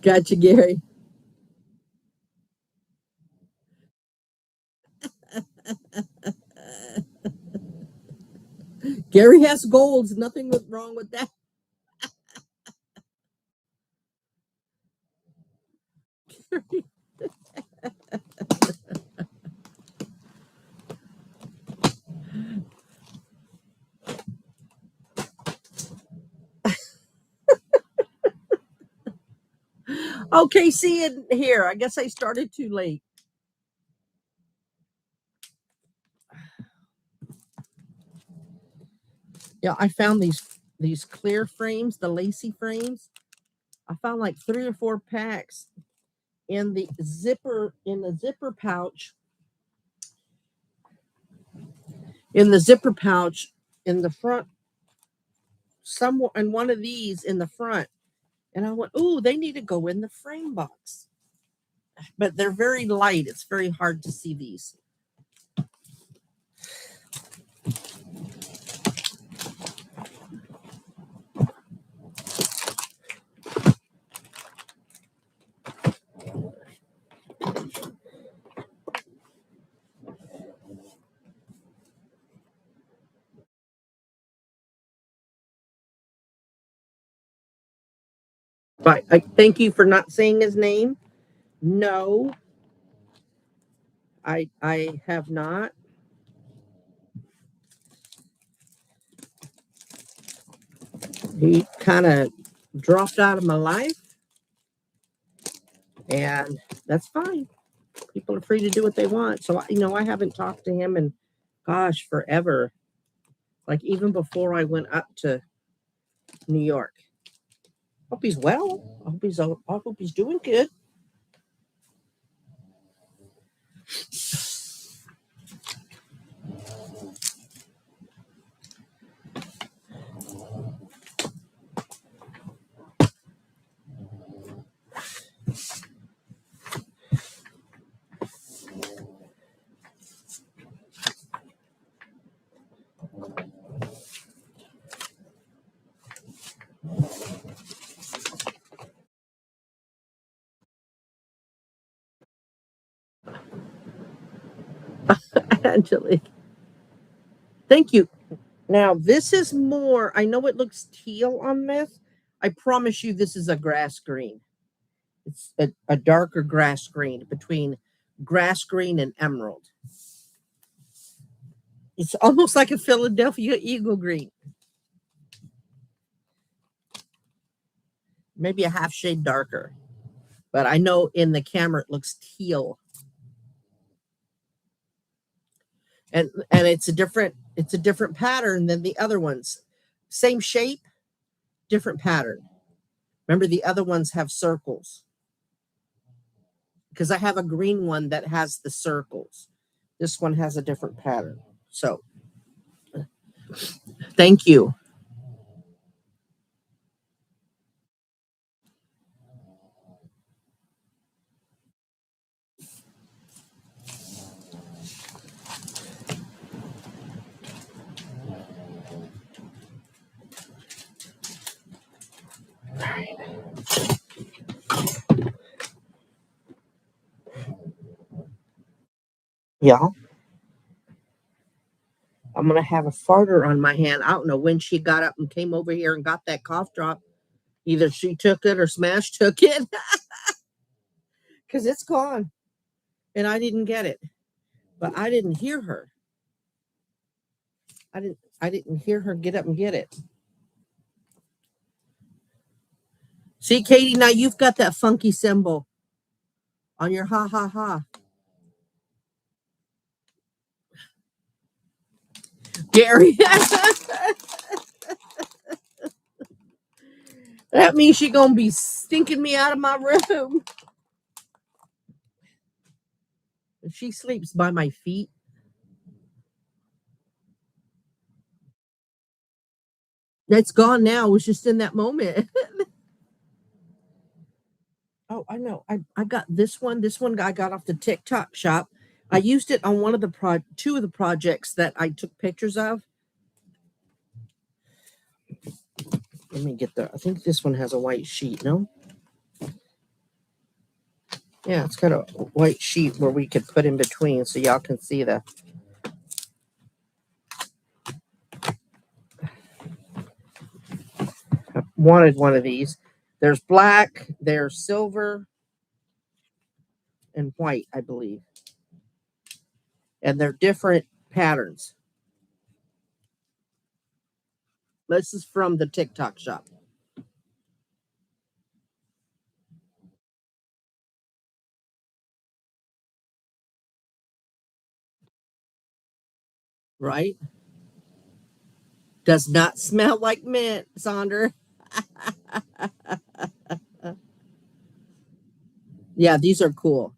Gotcha, Gary. Gary has goals. Nothing wrong with that. Okay, see it here. I guess I started too late. Yeah, I found these clear frames, the lacy frames. I found like 3 or 4 packs in the zipper pouch. In the zipper pouch in the front, somewhere and one of these in the front. And I went, "Ooh, they need to go in the frame box." But they're very light. It's very hard to see these. But I thank you for not saying his name. No, I have not. He kind of dropped out of my life, and that's fine. People are free to do what they want. So I haven't talked to him in, gosh, forever. Like even before I went up to New York. Hope he's well. I hope he's doing good. Angelique. Thank you. Now, this is more, I know it looks teal on this. I promise you, this is a grass green. It's a darker grass green between grass green and emerald. It's almost like a Philadelphia Eagle green. Maybe a half shade darker. But I know in the camera it looks teal. And it's a different pattern than the other ones. Same shape, different pattern. Remember, the other ones have circles. Because I have a green one that has the circles. This one has a different pattern. So, thank you. Yeah. I'm going to have a farter on my hand. I don't know when she got up and came over here and got that cough drop. Either she took it or Smash took it because it's gone and I didn't get it, but I didn't hear her. I didn't hear her get up and get it. See, Katie, now you've got that funky symbol on your ha ha ha. Gary. That means she's gonna be stinking me out of my room. She sleeps by my feet. That's gone now. It was just in that moment. Oh, I know. I got this one. This one I got off the TikTok shop. I used it on one of the two of the projects that I took pictures of. Let me get the. I think this one has a white sheet. No. Yeah, it's got a white sheet where we could put in between so y'all can see the. I wanted one of these. There's black, there's silver, and white, I believe. And they're different patterns. This is from the TikTok shop. Right? Does not smell like mint, Sandra. Yeah, these are cool.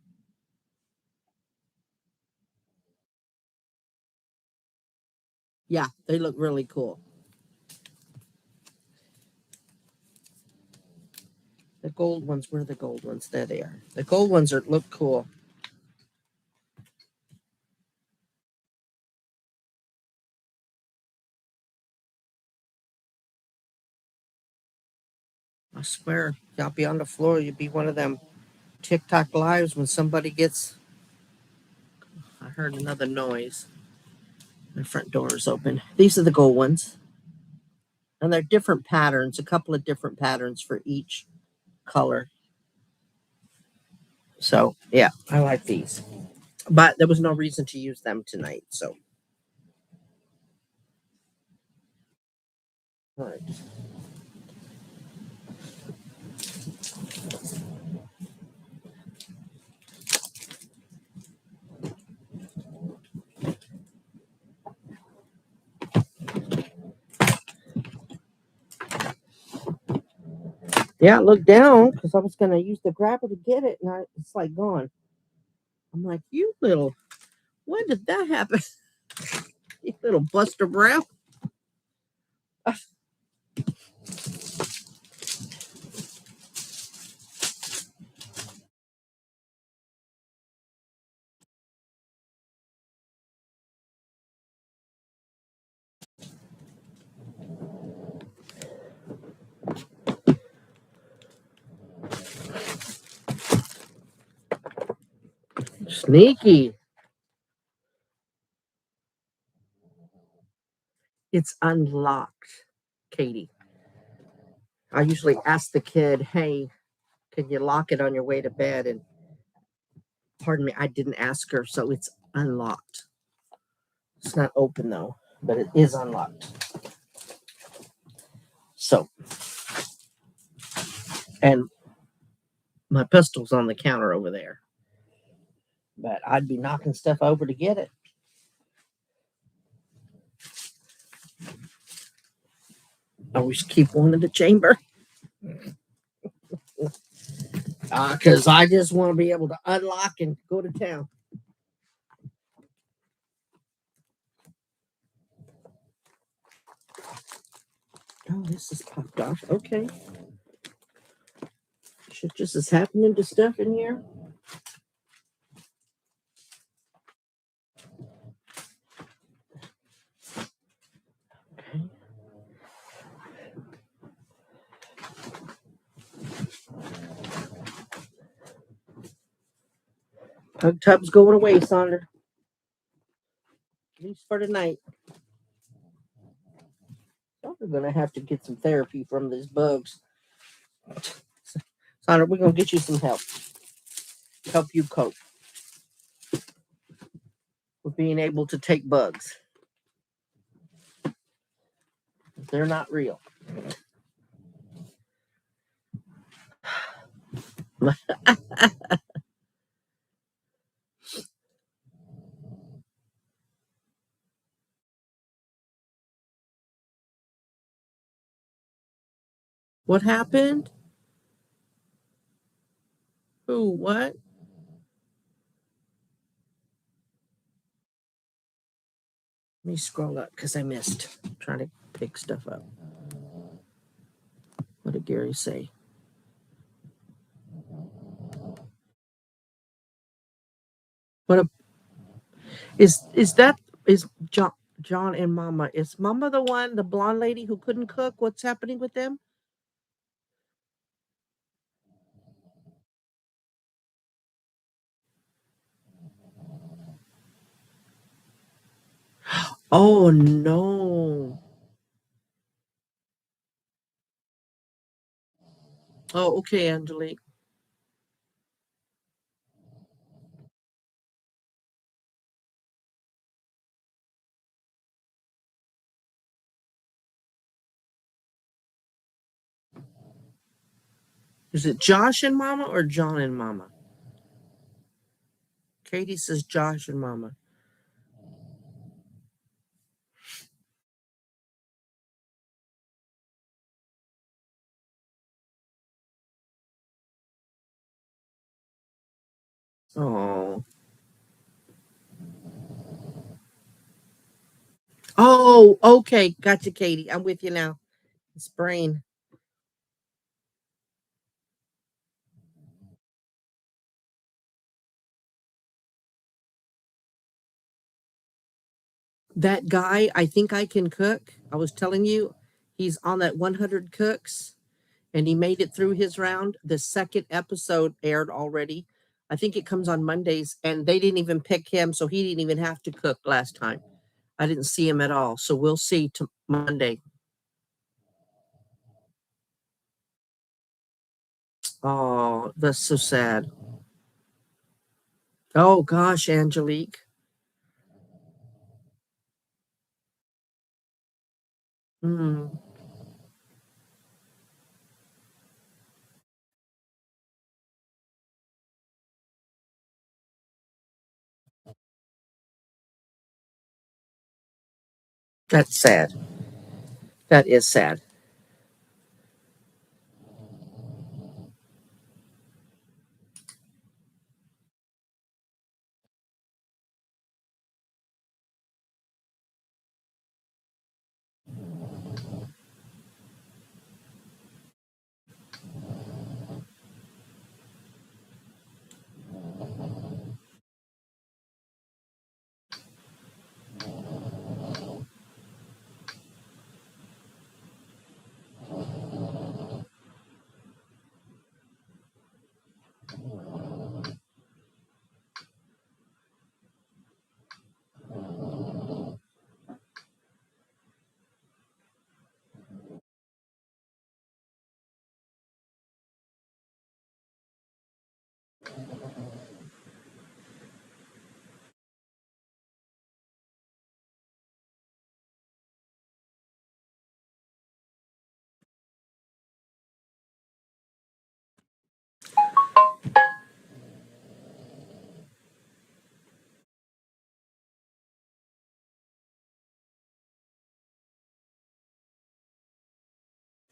Yeah, they look really cool. The gold ones, where are the gold ones? There they are. The gold ones look cool. I swear, y'all be on the floor. You'd be one of them TikTok lives when somebody gets. I heard another noise. My front door is open. These are the gold ones. And they're different patterns, a couple of different patterns for each color. So, yeah, I like these. But there was no reason to use them tonight. So, all right. Yeah, I looked down because I was going to use the grabber to get it. And it's like gone. I'm like, you little, when did that happen? You little Buster Brown. Sneaky. It's unlocked, Katie. I usually ask the kid, hey, can you lock it on your way to bed? And pardon me, I didn't ask her, so it's unlocked. It's not open though, but it is unlocked. So, and my pistol's on the counter over there, but I'd be knocking stuff over to get it. I always keep one in the chamber because I just want to be able to unlock and go to town. Oh, this is popped off. Okay. Shit just is happening to stuff in here. Okay. Hug tub's going away, Sonder. At least for tonight. We're gonna have to get some therapy from these bugs. Sonder, we're gonna get you some help. Help you cope with being able to take bugs. They're not real. What happened? Who? What? Let me scroll up because I missed. I'm trying to pick stuff up. What did Gary say? What is that? Is John and Mama? Is Mama the one, the blonde lady who couldn't cook? What's happening with them? Oh no. Oh, okay, Angelique. Is it Josh and Mama or John and Mama? Katie says Josh and Mama. Oh. Oh, okay. Gotcha, Katie. I'm with you now. It's brain. That guy, I think I can cook. I was telling you, he's on that 100 cooks and he made it through his round. The second episode aired already. I think it comes on Mondays and they didn't even pick him. So he didn't even have to cook last time. I didn't see him at all. So we'll see Monday. Oh, that's so sad. Oh gosh, Angelique. Mm, that's sad. That is sad.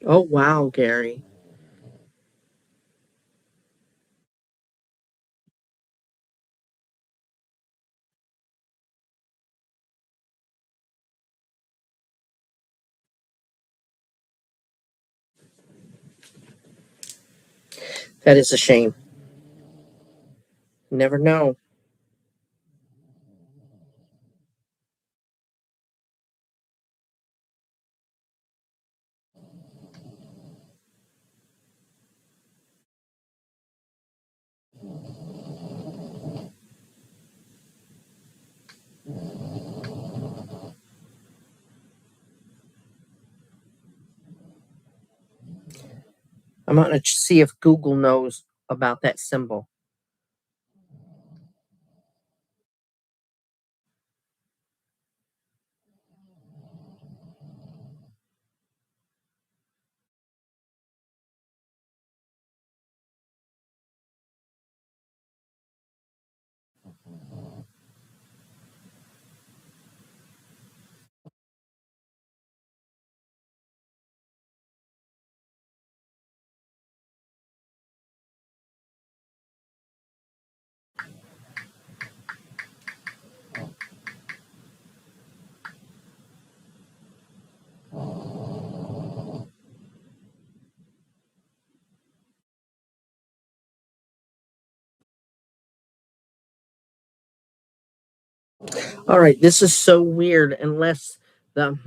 Oh, wow, Gary. That is a shame. Never know. I'm going to see if Google knows about that symbol. All right, this is so weird. Unless the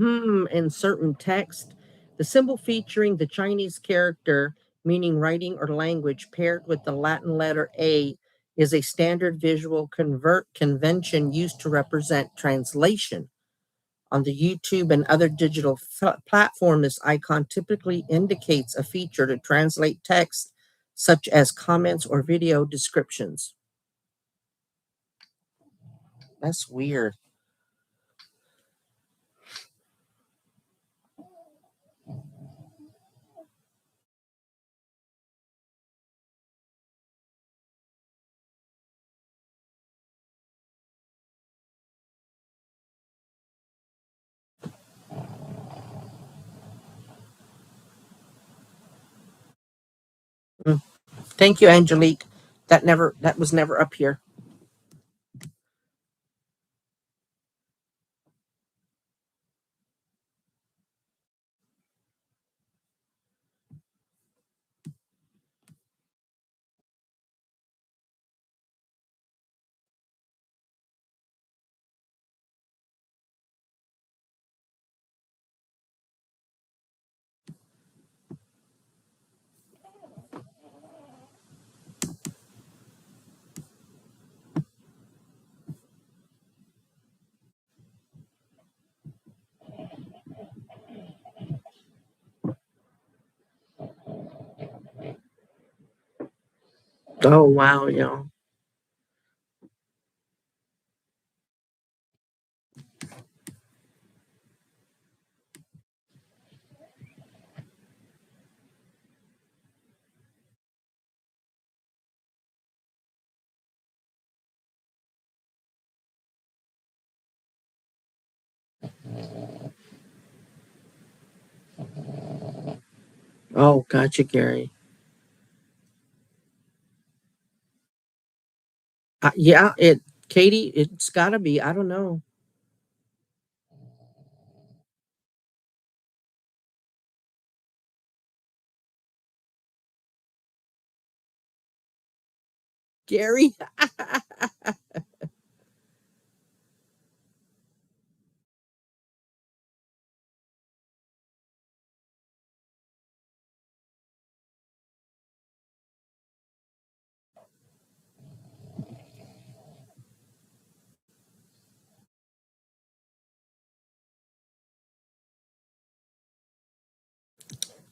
in certain text, the symbol featuring the Chinese character meaning writing or language paired with the Latin letter A is a standard visual convert convention used to represent translation. On the YouTube and other digital platform, this icon typically indicates a feature to translate text, such as comments or video descriptions. That's weird. Mm. Thank you, Angelique. That was never up here. Oh wow, yeah. Oh, gotcha, Gary. Yeah, Katie, it's got to be. I don't know, Gary.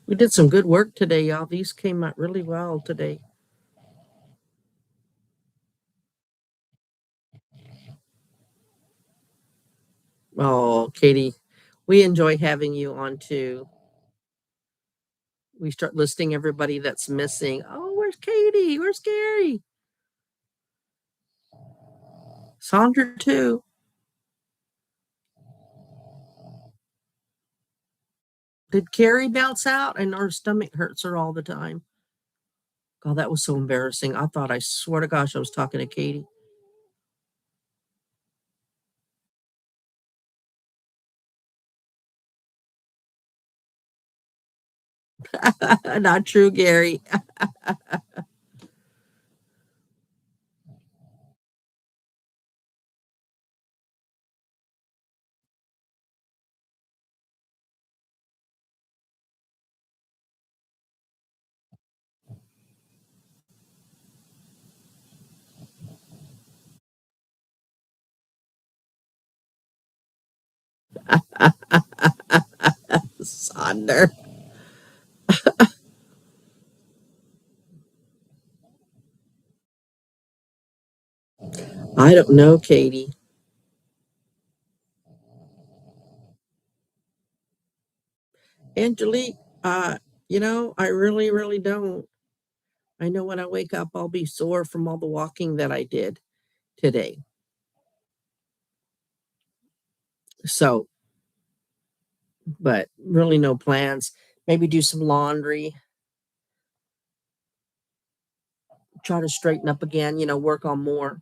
We did some good work today, y'all. These came out really well today. Oh, Katie, we enjoy having you on too. We start listing everybody that's missing. Oh, where's Katie? Where's Gary? Sandra too. Did Carrie bounce out and her stomach hurts her all the time? God, that was so embarrassing. I thought, I swear to gosh, I was talking to Katie. Not true, Gary. Sonder. I don't know, Katie. Angelique, I really, really don't. I know when I wake up, I'll be sore from all the walking that I did today. So, but really no plans. Maybe do some laundry, try to straighten up again, work on more.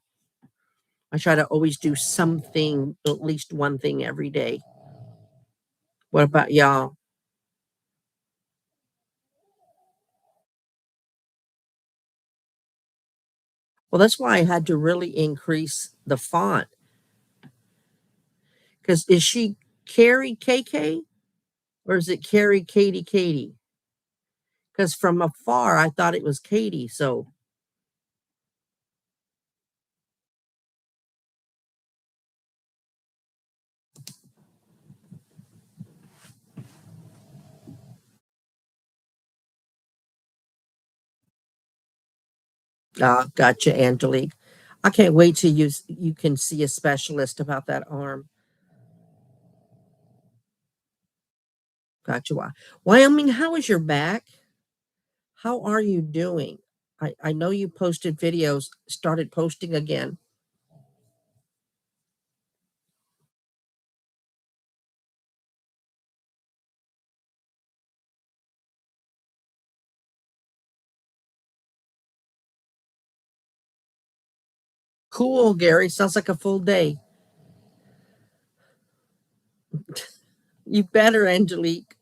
I try to always do something, at least one thing every day. What about y'all? Well, that's why I had to really increase the font. Because is she Carrie KK or is it Carrie Katie Katie? Because from afar, I thought it was Katie. So, gotcha, Angelique. I can't wait till you can see a specialist about that arm. Gotcha. Wyoming, how is your back? How are you doing? I know you posted videos, started posting again. Cool, Gary. Sounds like a full day. You better, Angelique.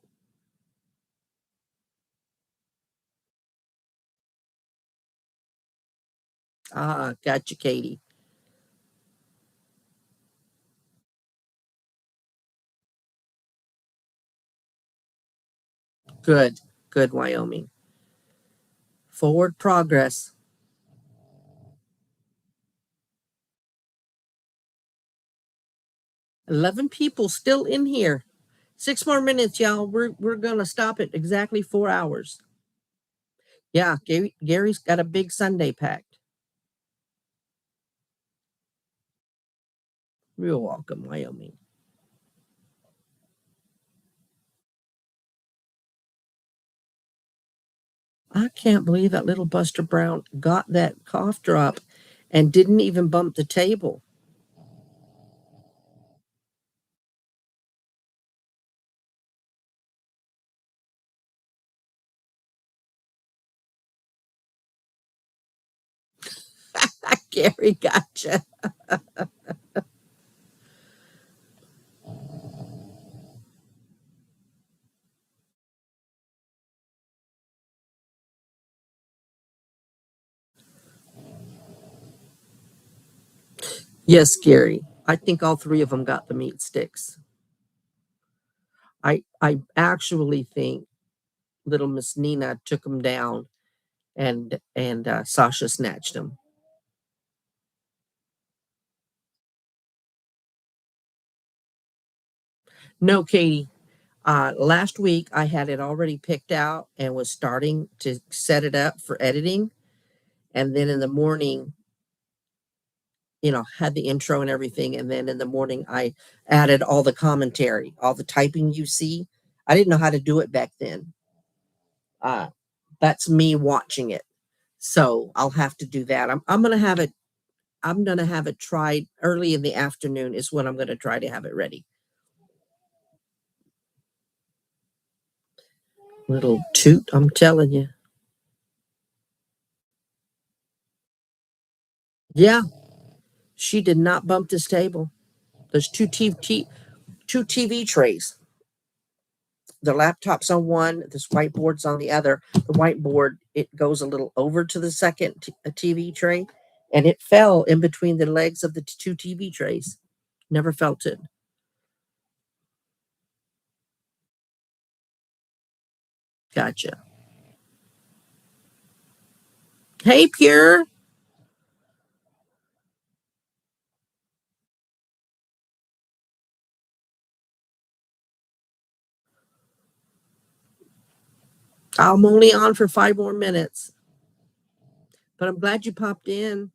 Gotcha, Katie. Good, good, Wyoming. Forward progress. 11 people still in here. 6 more minutes, y'all. We're gonna stop at exactly 4 hours. Yeah, Gary's got a big Sunday packed. You're welcome, Wyoming. I can't believe that little Buster Brown got that cough drop and didn't even bump the table. Gary, gotcha. Yes, Gary. I think all three of them got the meat sticks. I actually think little Miss Nina took them down and Sasha snatched them. No, Katie. Last week I had it already picked out and was starting to set it up for editing. And then in the morning, had the intro and everything. And then in the morning, I added all the commentary, all the typing you see. I didn't know how to do it back then. Uh, that's me watching it. So I'll have to do that. I'm gonna have it. I'm gonna have it tried early in the afternoon. Is when I'm gonna try to have it ready. Little toot, I'm telling you. Yeah, she did not bump this table. There's two TV trays. The laptop's on one, this whiteboard's on the other. The whiteboard, it goes a little over to the second TV tray, and it fell in between the legs of the two TV trays. Never felt it. Gotcha. Hey, Pure. I'm only on for 5 more minutes, but I'm glad you popped in.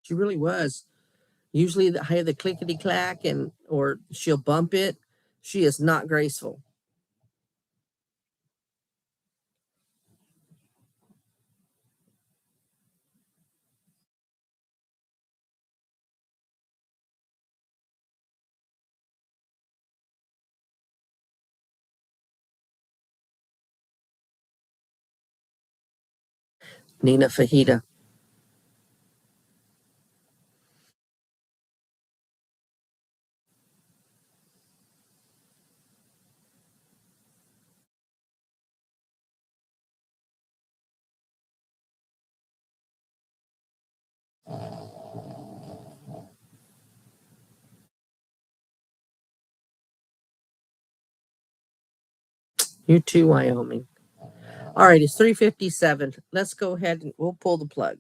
She really was. Usually, I hear the clickety clack, and or she'll bump it. She is not graceful. Nina Fajita. You too, Wyoming. All right, it's 3:57. Let's go ahead and we'll pull the plug.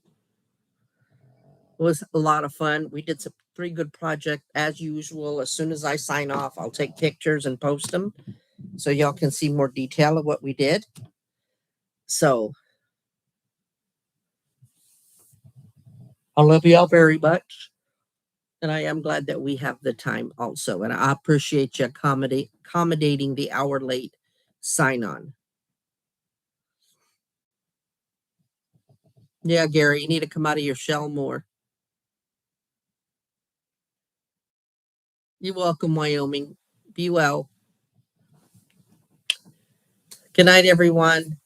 It was a lot of fun. We did some pretty good project as usual. As soon as I sign off, I'll take pictures and post them so y'all can see more detail of what we did. So I love y'all very much. And I am glad that we have the time also. And I appreciate you accommodating the hour late sign on. Yeah, Gary, you need to come out of your shell more. You're welcome, Wyoming. Be well. Good night, everyone.